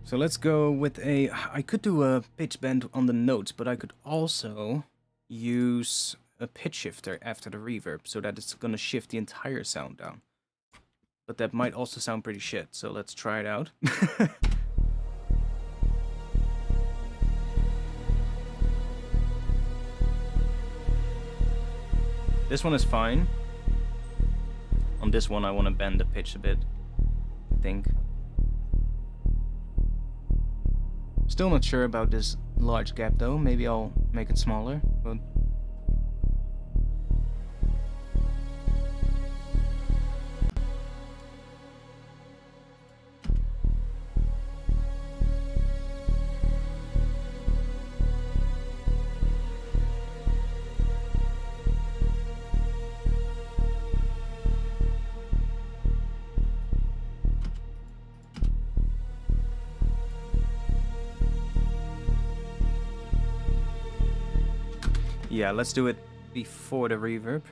So let's go with I could do a pitch bend on the notes, but I could also use a pitch shifter after the reverb, so that it's gonna shift the entire sound down. But that might also sound pretty shit, so let's try it out. This one is fine. On this one I want to bend the pitch a bit, I think. Still not sure about this large gap though, maybe I'll make it smaller, but... Yeah, let's do it before the reverb.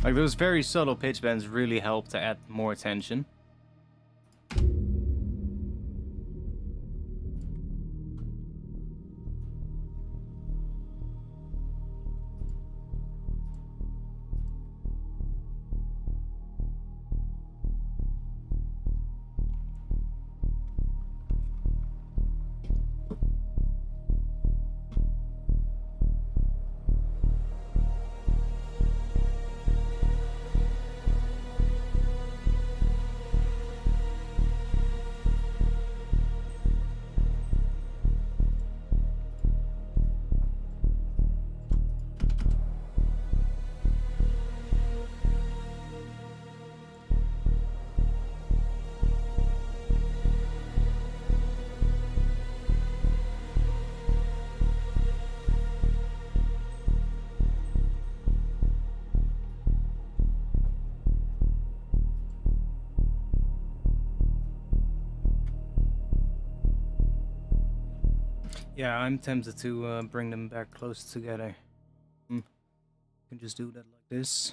Like, those very subtle pitch bends really help to add more tension. Yeah, I'm tempted to bring them back close together. Can just do that like this.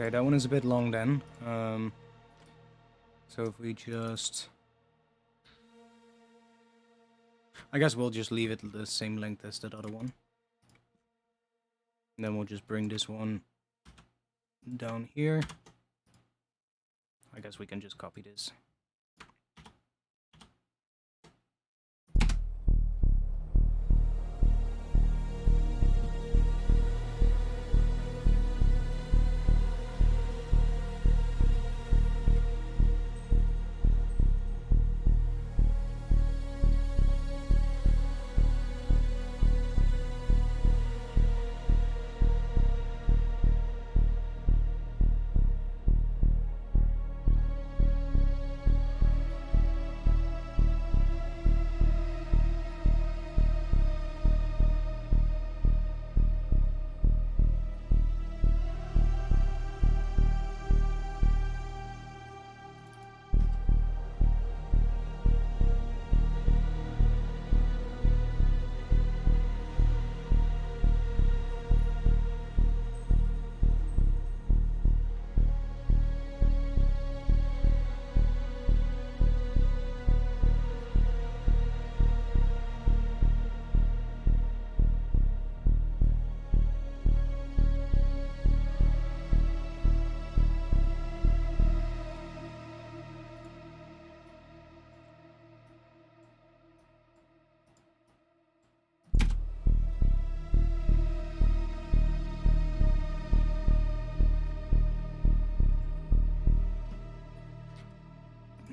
Okay, that one is a bit long then. So if we just... I guess we'll just leave it the same length as that other one. And then we'll just bring this one down here. I guess we can just copy this.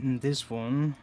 this one.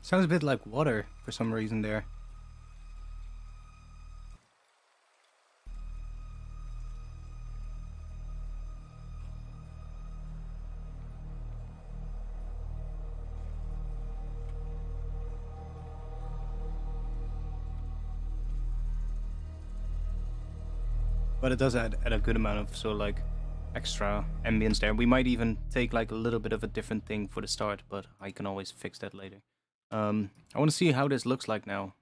Sounds a bit like water for some reason there. But it does add a good amount of like extra ambience there. We might even take like a little bit of a different thing for the start, but I can always fix that later. I want to see how this looks like now.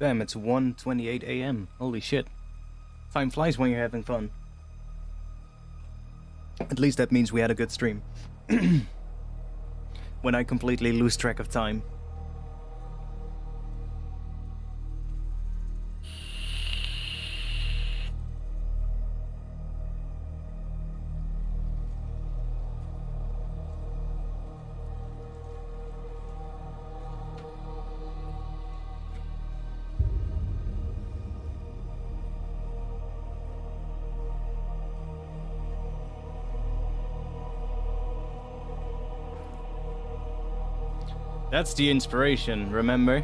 Damn, it's 1:28 a.m. Holy shit. Time flies when you're having fun. At least that means we had a good stream. When I completely lose track of time. That's the inspiration, remember?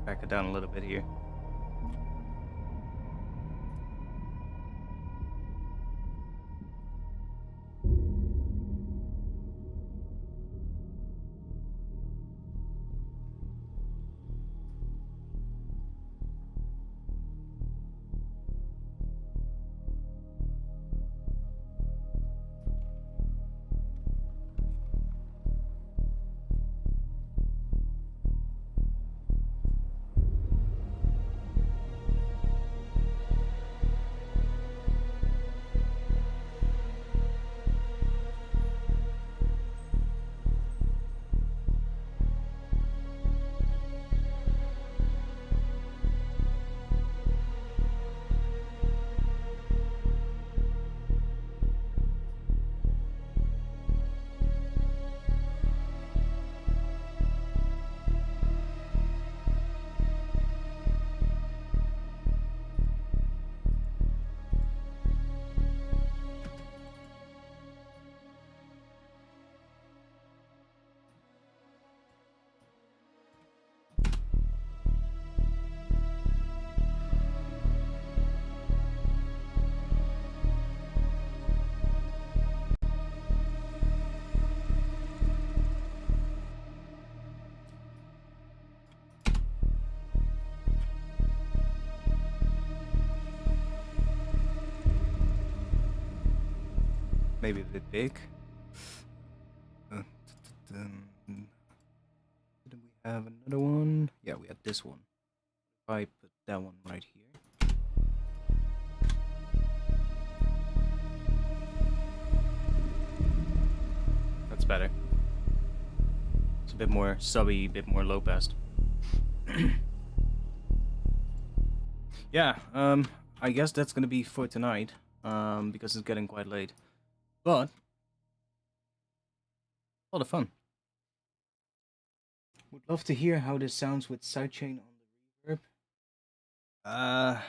Back it down a little bit here. maybe a bit big. Did we have another one? Yeah, we had this one. If I put that one right here. That's better. It's a bit more subby, a bit more low passed. Yeah, I guess that's gonna be for tonight, because it's getting quite late. But a lot of fun. Would love to hear how this sounds with sidechain on the reverb.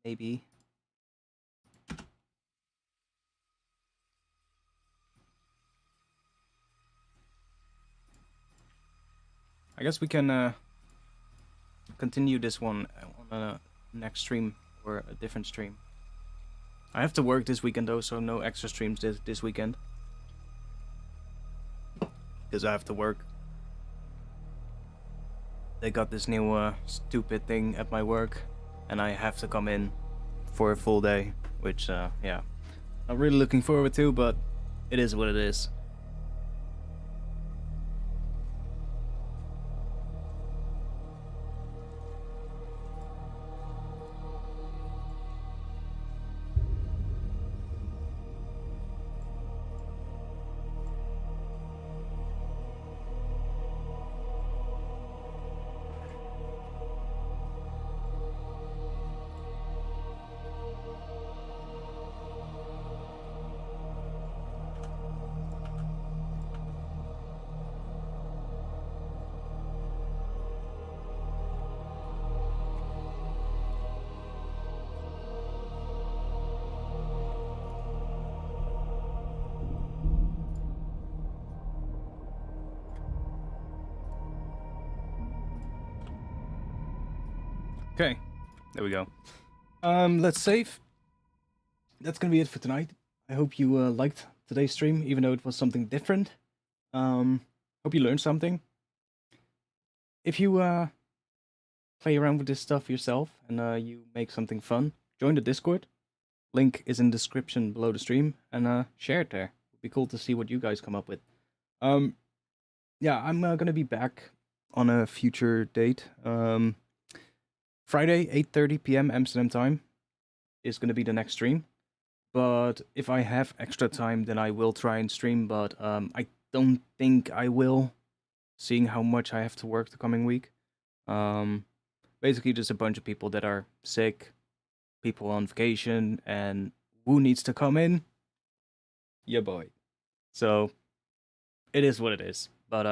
Maybe. I guess we can continue this one on a next stream or a different stream. I have to work this weekend though, so no extra streams this weekend. Because I have to work. They got this new stupid thing at my work, and I have to come in for a full day, which yeah, I'm really looking forward to, but it is what it is. Okay, there we go. Let's save. That's gonna be it for tonight. I hope you liked today's stream, even though it was something different. Hope you learned something. If you play around with this stuff yourself and you make something fun, join the Discord. Link is in the description below the stream, and share it there. It'd be cool to see what you guys come up with. Yeah, I'm gonna be back on a future date. Friday, 8:30 p.m. Amsterdam time is gonna be the next stream. But if I have extra time, then I will try and stream. But I don't think I will, seeing how much I have to work the coming week. Basically, just a bunch of people that are sick, people on vacation, and who needs to come in? Yeah, boy. So it is what it is. But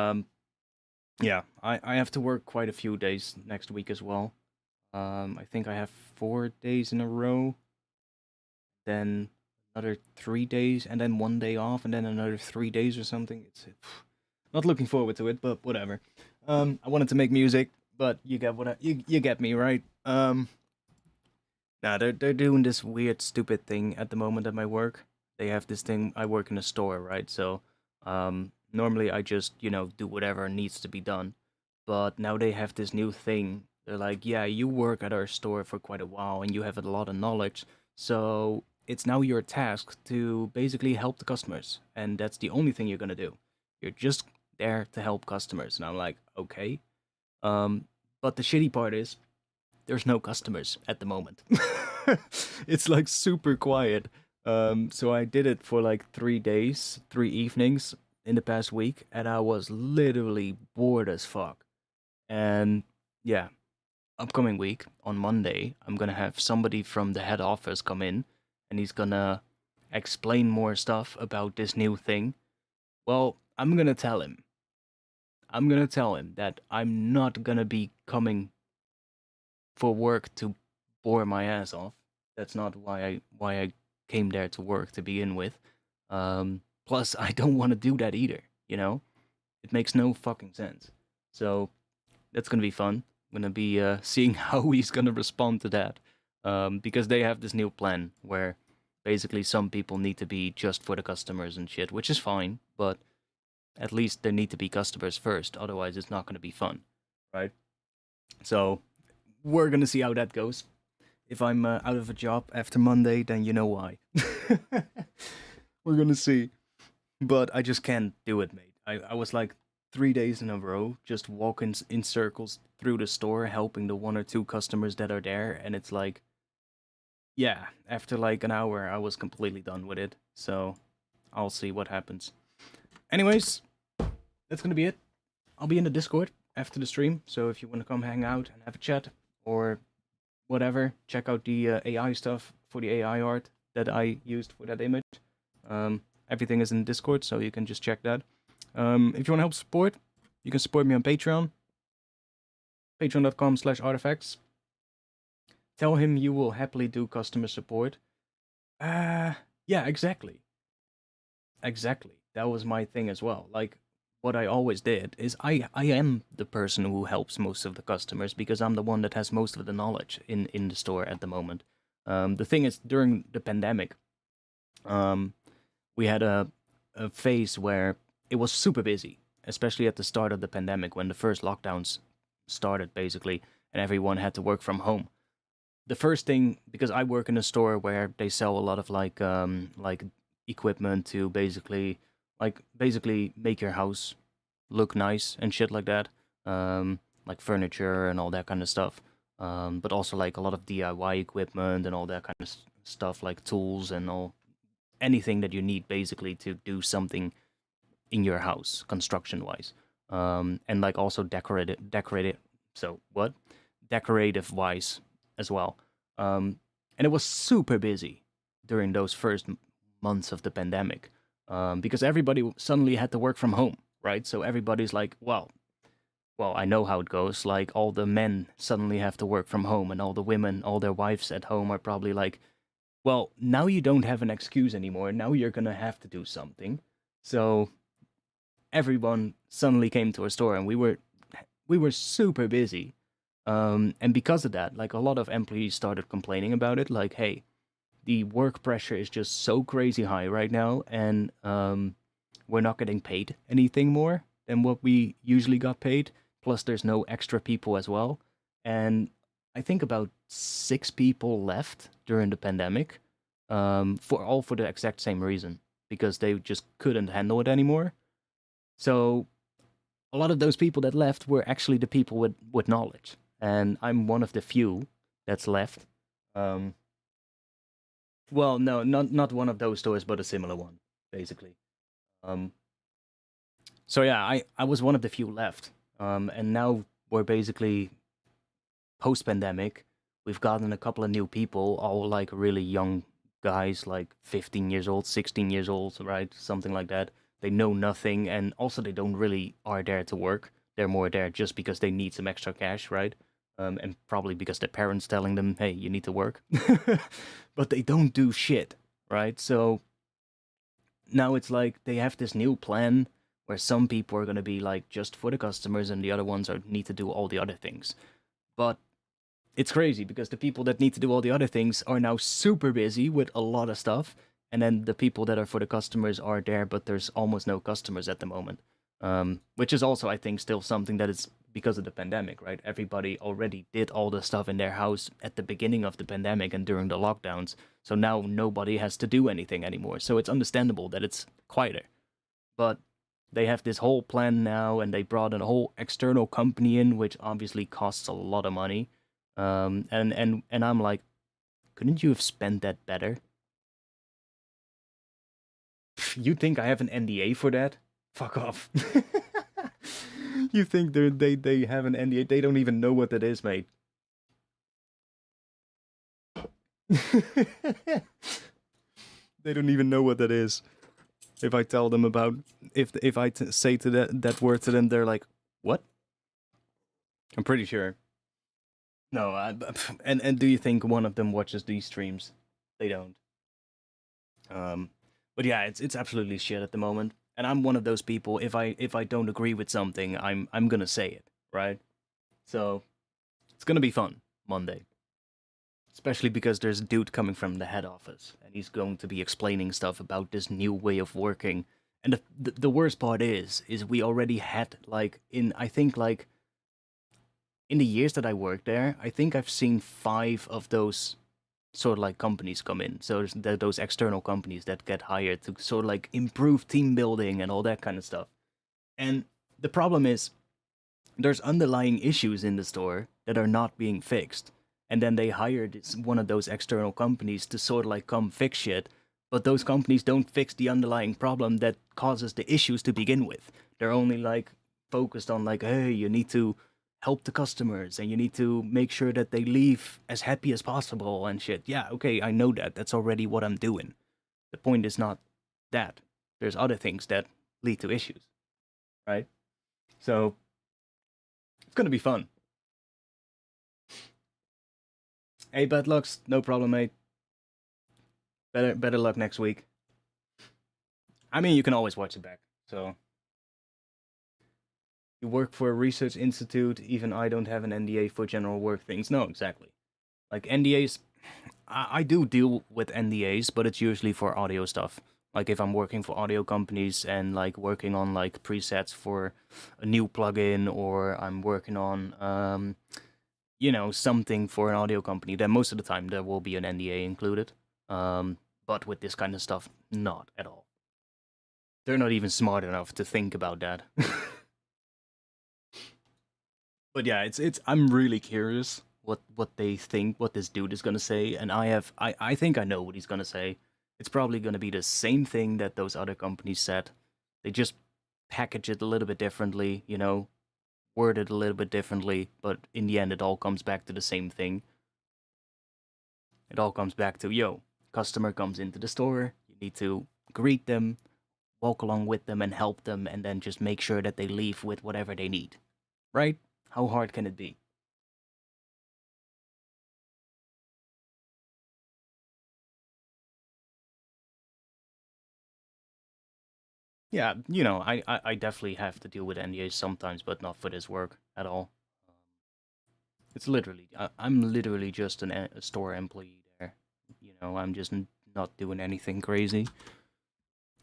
yeah, I have to work quite a few days next week as well. I think I have 4 days in a row, then another 3 days, and then 1 day off, and then another 3 days or something. It's not looking forward to it, but whatever. I wanted to make music, but you get what you get me, right? Nah, they're doing this weird, stupid thing at the moment at my work. They have this thing. I work in a store, right? So normally I just do whatever needs to be done, but now they have this new thing. They're like, yeah, you work at our store for quite a while and you have a lot of knowledge, so it's now your task to basically help the customers, and that's the only thing you're gonna do. You're just there to help customers, and I'm like, okay. But the shitty part is, there's no customers at the moment. It's like super quiet. So I did it for like 3 days, 3 evenings in the past week, and I was literally bored as fuck. And yeah, upcoming week on Monday, I'm gonna have somebody from the head office come in, and he's gonna explain more stuff about this new thing. Well, I'm gonna tell him. I'm gonna tell him that I'm not gonna be coming for work to bore my ass off. That's not why I came there to work to begin with. Plus, I don't want to do that either. It makes no fucking sense. So that's gonna be fun. I'm gonna be seeing how he's gonna respond to that, because they have this new plan where basically some people need to be just for the customers and shit, which is fine, but at least there need to be customers first, otherwise it's not gonna be fun, right? So we're gonna see how that goes. If I'm out of a job after Monday, then you know why. We're gonna see. But I just can't do it, mate. I was like 3 days in a row just walking in circles through the store, helping the one or two customers that are there, and it's like, yeah, after like an hour, I was completely done with it. So I'll see what happens. Anyways, that's gonna be it. I'll be in the Discord after the stream, so if you want to come hang out and have a chat or whatever, check out the AI stuff for the AI art that I used for that image. Everything is in Discord, so you can just check that. If you want to help support, you can support me on Patreon. Patreon.com/artifacts. Tell him you will happily do customer support. Yeah, exactly. Exactly. That was my thing as well. Like, what I always did is I am the person who helps most of the customers because I'm the one that has most of the knowledge in the store at the moment. The thing is, during the pandemic, we had a phase where it was super busy, especially at the start of the pandemic when the first lockdowns started, basically, and everyone had to work from home. The first thing, because I work in a store where they sell a lot of like equipment to basically make your house look nice and shit like that, like furniture and all that kind of stuff. But also like a lot of DIY equipment and all that kind of stuff, like tools and all anything that you need basically to do something in your house construction wise, and like also decorated. So what? Decorative wise as well. And it was super busy during those first months of the pandemic, because everybody suddenly had to work from home, right? So everybody's like, well, I know how it goes. Like all the men suddenly have to work from home, and all the women, all their wives at home are probably like, well, now you don't have an excuse anymore. Now you're gonna have to do something. So everyone suddenly came to our store, and we were super busy. And because of that, like a lot of employees started complaining about it. Like, hey, the work pressure is just so crazy high right now, and we're not getting paid anything more than what we usually got paid. Plus, there's no extra people as well. And I think about 6 people left during the pandemic, for the exact same reason, because they just couldn't handle it anymore. So a lot of those people that left were actually the people with knowledge, and I'm one of the few that's left. Um, well, no, not one of those stores, but a similar one, basically. Um, so yeah, I was one of the few left, and now we're basically post pandemic. We've gotten a couple of new people, all like really young guys, like 15 years old, 16 years old, right? Something like that. They know nothing, and also they don't really are there to work. They're more there just because they need some extra cash, right? And probably because their parents telling them, "Hey, you need to work," but they don't do shit, right? So now it's like they have this new plan where some people are gonna be like just for the customers, and the other ones are need to do all the other things. But it's crazy because the people that need to do all the other things are now super busy with a lot of stuff, and then the people that are for the customers are there, but there's almost no customers at the moment. Which is also, I think, still something that is because of the pandemic, right? Everybody already did all the stuff in their house at the beginning of the pandemic and during the lockdowns, so now nobody has to do anything anymore. So it's understandable that it's quieter. But they have this whole plan now, and they brought a whole external company in, which obviously costs a lot of money. And I'm like, couldn't you have spent that better? You think I have an NDA for that? Fuck off. You think they have an NDA? They don't even know what that is, mate. They don't even know what that is. If I tell them about, if I say to that word to them, they're like, what? I'm pretty sure. No, and do you think one of them watches these streams? They don't. But yeah, it's absolutely shit at the moment, and I'm one of those people. If I don't agree with something, I'm gonna say it, right? So it's gonna be fun Monday, especially because there's a dude coming from the head office, and he's going to be explaining stuff about this new way of working. And the worst part is we already had like in I think like in the years that I worked there, I think I've seen 5 of those sort of like companies come in. So those external companies that get hired to sort of like improve team building and all that kind of stuff. And the problem is there's underlying issues in the store that are not being fixed. And then they hired one of those external companies to sort of like come fix shit. But those companies don't fix the underlying problem that causes the issues to begin with. They're only like focused on like, hey, you need to help the customers and you need to make sure that they leave as happy as possible and shit. Yeah, okay, I know that. That's already what I'm doing. The point is not that. There's other things that lead to issues, right? So it's gonna be fun. Hey, bad lucks, no problem, mate. Better luck next week. I mean, you can always watch it back. So you work for a research institute. Even I don't have an NDA for general work things. No, exactly. Like NDAs, I do deal with NDAs, but it's usually for audio stuff. Like if I'm working for audio companies and like working on like presets for a new plugin, or I'm working on something for an audio company, then most of the time there will be an NDA included. But with this kind of stuff, not at all. They're not even smart enough to think about that. But yeah, it's I'm really curious what they think, what this dude is gonna say, and I think I know what he's gonna say. It's probably gonna be the same thing that those other companies said. They just package it a little bit differently, word it a little bit differently, but in the end it all comes back to the same thing. It all comes back to, yo, customer comes into the store, you need to greet them, walk along with them and help them, and then just make sure that they leave with whatever they need. Right? How hard can it be? Yeah, I definitely have to deal with NDAs sometimes, but not for this work at all. It's literally, I'm literally just a store employee there. I'm just not doing anything crazy.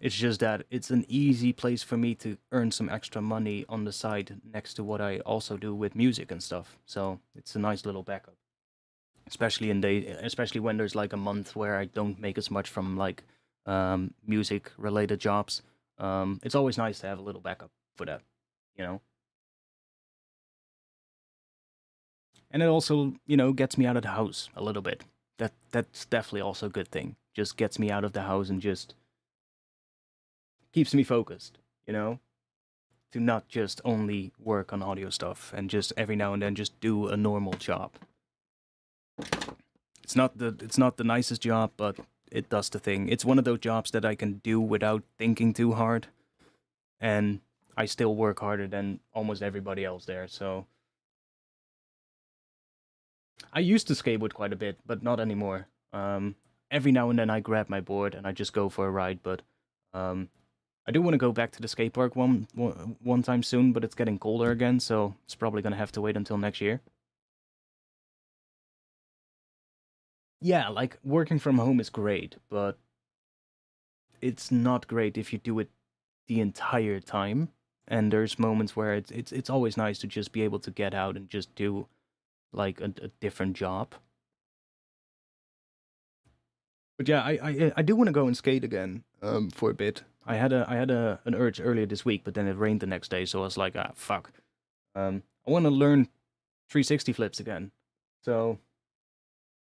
It's just that it's an easy place for me to earn some extra money on the side next to what I also do with music and stuff. So it's a nice little backup, especially when there's like a month where I don't make as much from like music related jobs. It's always nice to have a little backup for that, you know. And it also, gets me out of the house a little bit. That's definitely also a good thing. Just gets me out of the house and just keeps me focused, to not just only work on audio stuff and just every now and then just do a normal job. It's not the nicest job, but it does the thing. It's one of those jobs that I can do without thinking too hard, and I still work harder than almost everybody else there. So I used to skateboard quite a bit, but not anymore. Every now and then I grab my board and I just go for a ride, but I do want to go back to the skate park one time soon, but it's getting colder again, so it's probably gonna have to wait until next year. Yeah, like working from home is great, but it's not great if you do it the entire time. And there's moments where it's always nice to just be able to get out and just do like a different job. But yeah, I do want to go and skate again for a bit. I had an urge earlier this week, but then it rained the next day, so I was like, fuck. I want to learn 360 flips again. So,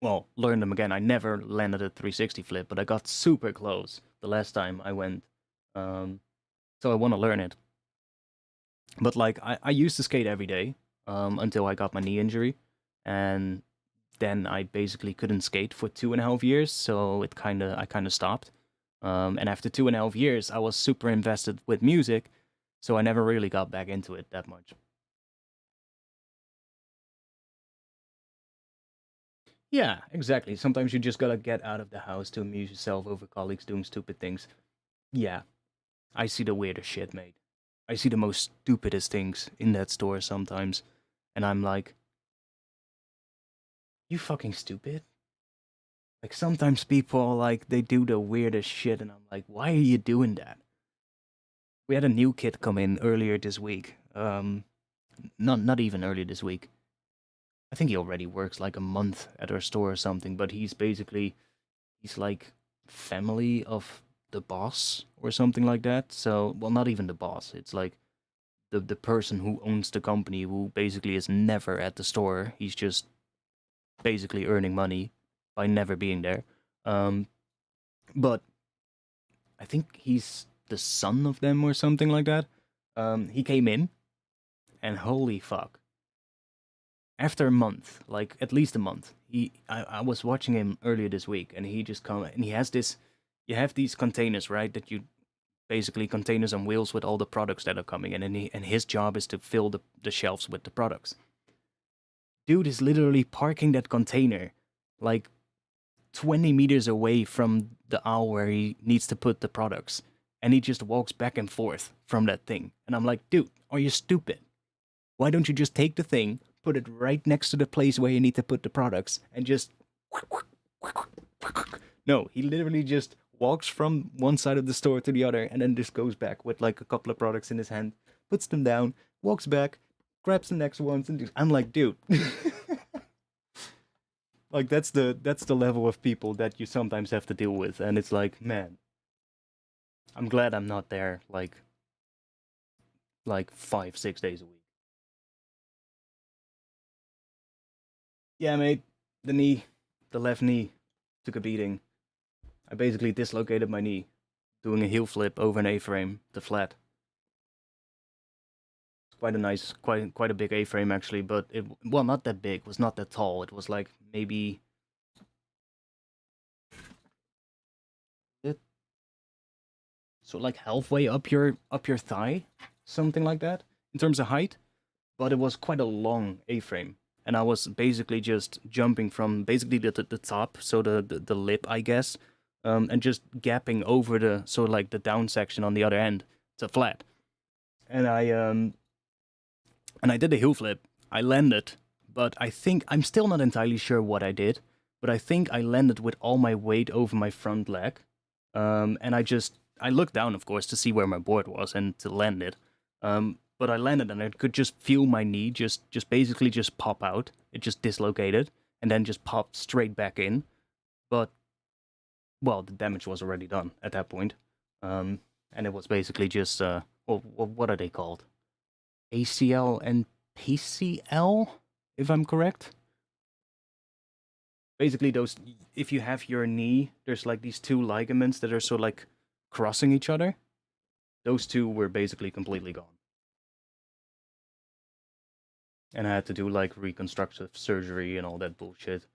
well, learn them again. I never landed a 360 flip, but I got super close the last time I went. So I want to learn it. But like, I used to skate every day until I got my knee injury, and then I basically couldn't skate for 2.5 years. So I kind of stopped. And after 2.5 years, I was super invested with music, so I never really got back into it that much. Yeah, exactly. Sometimes you just gotta get out of the house to amuse yourself over colleagues doing stupid things. Yeah, I see the weirdest shit, mate. I see the most stupidest things in that store sometimes, and I'm like, you fucking stupid. Like sometimes people like they do the weirdest shit, and I'm like, why are you doing that? We had a new kid come in earlier this week. Not even earlier this week. I think he already works like a month at our store or something, but he's like family of the boss or something like that. So, well, not even the boss. It's like the person who owns the company, who basically is never at the store. He's just basically earning money by never being there. Um, but I think he's the son of them or something like that. He came in, and holy fuck! After a month, like at least a month, I was watching him earlier this week, and he just come and he has this. You have these containers, right? That you basically containers on wheels with all the products that are coming in, and his job is to fill the shelves with the products. Dude is literally parking that container like 20 meters away from the aisle where he needs to put the products. And he just walks back and forth from that thing. And I'm like, dude, are you stupid? Why don't you just take the thing, put it right next to the place where you need to put the products, and just. No, he literally just walks from one side of the store to the other and then just goes back with like a couple of products in his hand, puts them down, walks back, grabs the next ones, and I'm like, dude. Like that's the level of people that you sometimes have to deal with, and it's like, man, I'm glad I'm not there like 5-6 days a week. Yeah, mate, the left knee took a beating. I basically dislocated my knee doing a heel flip over an A-frame to flat. It's quite a nice, quite a big A-frame actually, but it, well, not that big, it was not that tall. It was like maybe so like halfway up your thigh, something like that in terms of height, but it was quite a long A-frame. And I was basically just jumping from basically the top, so the lip, I guess, and just gapping over so like the down section on the other end to flat. And I did a heel flip. I landed, but I think I'm still not entirely sure what I did, but I think I landed with all my weight over my front leg, and I looked down, of course, to see where my board was and to land it. But I landed and I could just feel my knee just basically just pop out. It just dislocated and then just popped straight back in. But, well, the damage was already done at that point. And it was basically just, well, what are they called? ACL and PCL, if I'm correct. Basically, those, if you have your knee, there's like these two ligaments that are so like crossing each other. Those two were basically completely gone. And I had to do like reconstructive surgery and all that bullshit.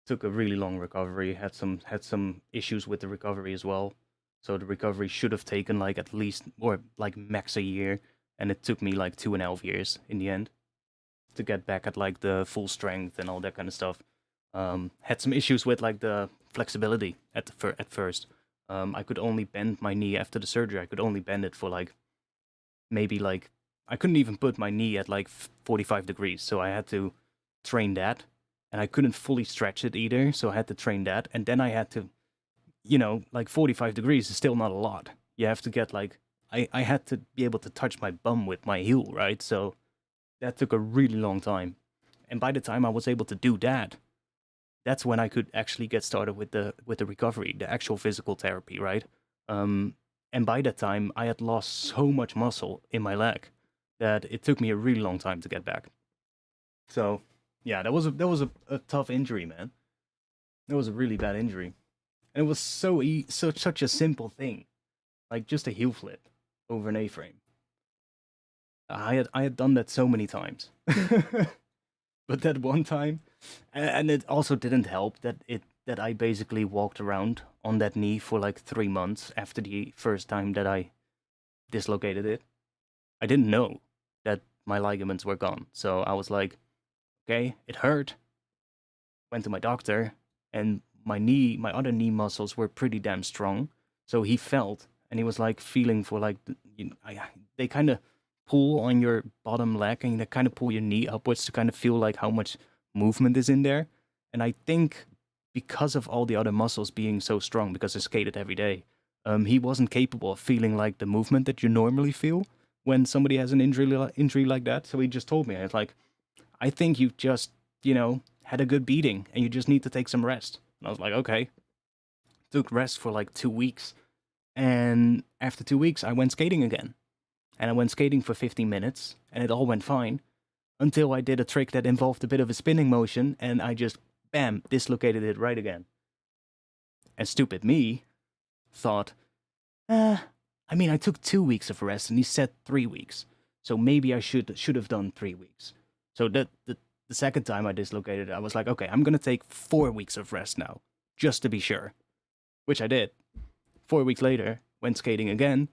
Took a really long recovery. Had some issues with the recovery as well. So the recovery should have taken like at least or like max a year, and it took me like 2.5 years in the end to get back at like the full strength and all that kind of stuff. Had some issues with like the flexibility at first. I could only bend my knee after the surgery. I could only bend it for like maybe like I couldn't even put my knee at like 45 degrees, so I had to train that, and I couldn't fully stretch it either, so I had to train that, and then I had to, like 45 degrees is still not a lot. You have to get like, I had to be able to touch my bum with my heel, right? So that took a really long time. And by the time I was able to do that, that's when I could actually get started with the recovery, the actual physical therapy, right? And by that time, I had lost so much muscle in my leg that it took me a really long time to get back. So, yeah, that was a tough injury, man. That was a really bad injury, and it was such a simple thing, like just a heel flip over an A-frame. I had done that so many times, but that one time, and it also didn't help that I basically walked around on that knee for like 3 months after the first time that I dislocated it. I didn't know that my ligaments were gone. So I was like, okay, it hurt. Went to my doctor, and my other knee muscles were pretty damn strong. So he felt, and he was like feeling for like, they kind of pull on your bottom leg, and they kind of pull your knee upwards to kind of feel like how much movement is in there. And I think because of all the other muscles being so strong, because I skated every day, he wasn't capable of feeling like the movement that you normally feel when somebody has an injury like that. So he just told me, I was like, I think you just, you know, had a good beating and you just need to take some rest. And I was like, okay. Took rest for like 2 weeks. And after 2 weeks, I went skating again. And I went skating for 15 minutes, and it all went fine. Until I did a trick that involved a bit of a spinning motion, and I just, bam, dislocated it right again. And stupid me thought, I mean, I took 2 weeks of rest, and he said 3 weeks. So maybe I should have done 3 weeks. So the second time I dislocated it, I was like, okay, I'm gonna take 4 weeks of rest now, just to be sure. Which I did. 4 weeks later, went skating again.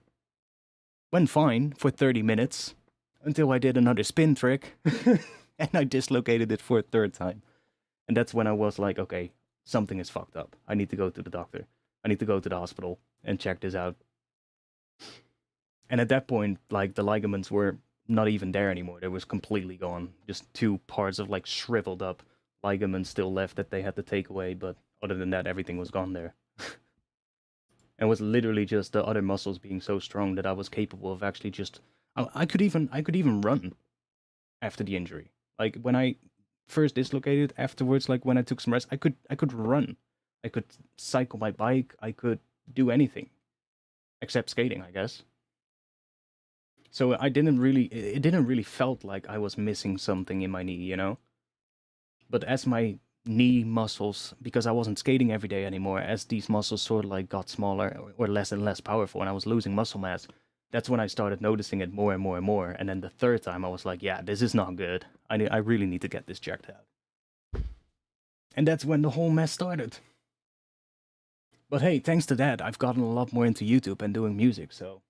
Went fine for 30 minutes, until I did another spin trick, and I dislocated it for a third time. And that's when I was like, okay, something is fucked up. I need to go to the doctor. I need to go to the hospital and check this out. And at that point, like, the ligaments were not even there anymore. They was completely gone. Just 2 parts of, like, shriveled up ligaments still left that they had to take away, but other than that, everything was gone there. And it was literally just the other muscles being so strong that I was capable of actually just... I could even run after the injury. Like, when I first dislocated, afterwards, like, when I took some rest, I could run. I could cycle my bike, I could do anything. Except skating, I guess. So it didn't really felt like I was missing something in my knee, you know? But as my knee muscles, because I wasn't skating every day anymore, as these muscles sort of like got smaller or less and less powerful, and I was losing muscle mass, that's when I started noticing it more and more and more. And then the third time I was like, yeah, this is not good. I really need to get this checked out. And that's when the whole mess started. But hey, thanks to that, I've gotten a lot more into YouTube and doing music, so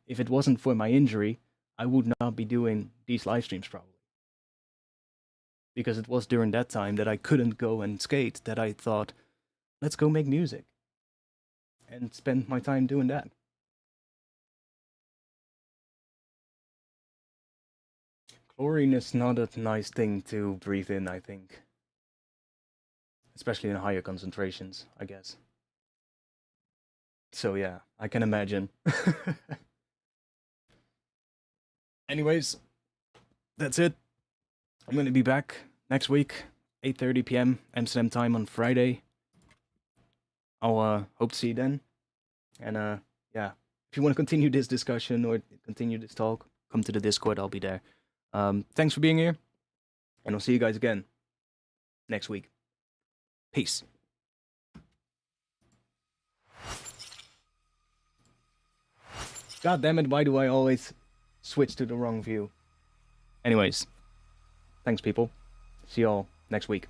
if it wasn't for my injury, I would not be doing these live streams probably. Because it was during that time that I couldn't go and skate that I thought, let's go make music. And spend my time doing that. Chlorine is not a nice thing to breathe in, I think. Especially in higher concentrations, I guess. So yeah, I can imagine. Anyways, that's it. I'm gonna be back next week, 8:30 p.m. Amsterdam time on Friday. I'll hope to see you then. And yeah, if you want to continue this discussion or continue this talk, come to the Discord, I'll be there. Thanks for being here, and I'll see you guys again next week. Peace. God damn it, why do I always switch to the wrong view? Anyways, thanks people. See y'all next week.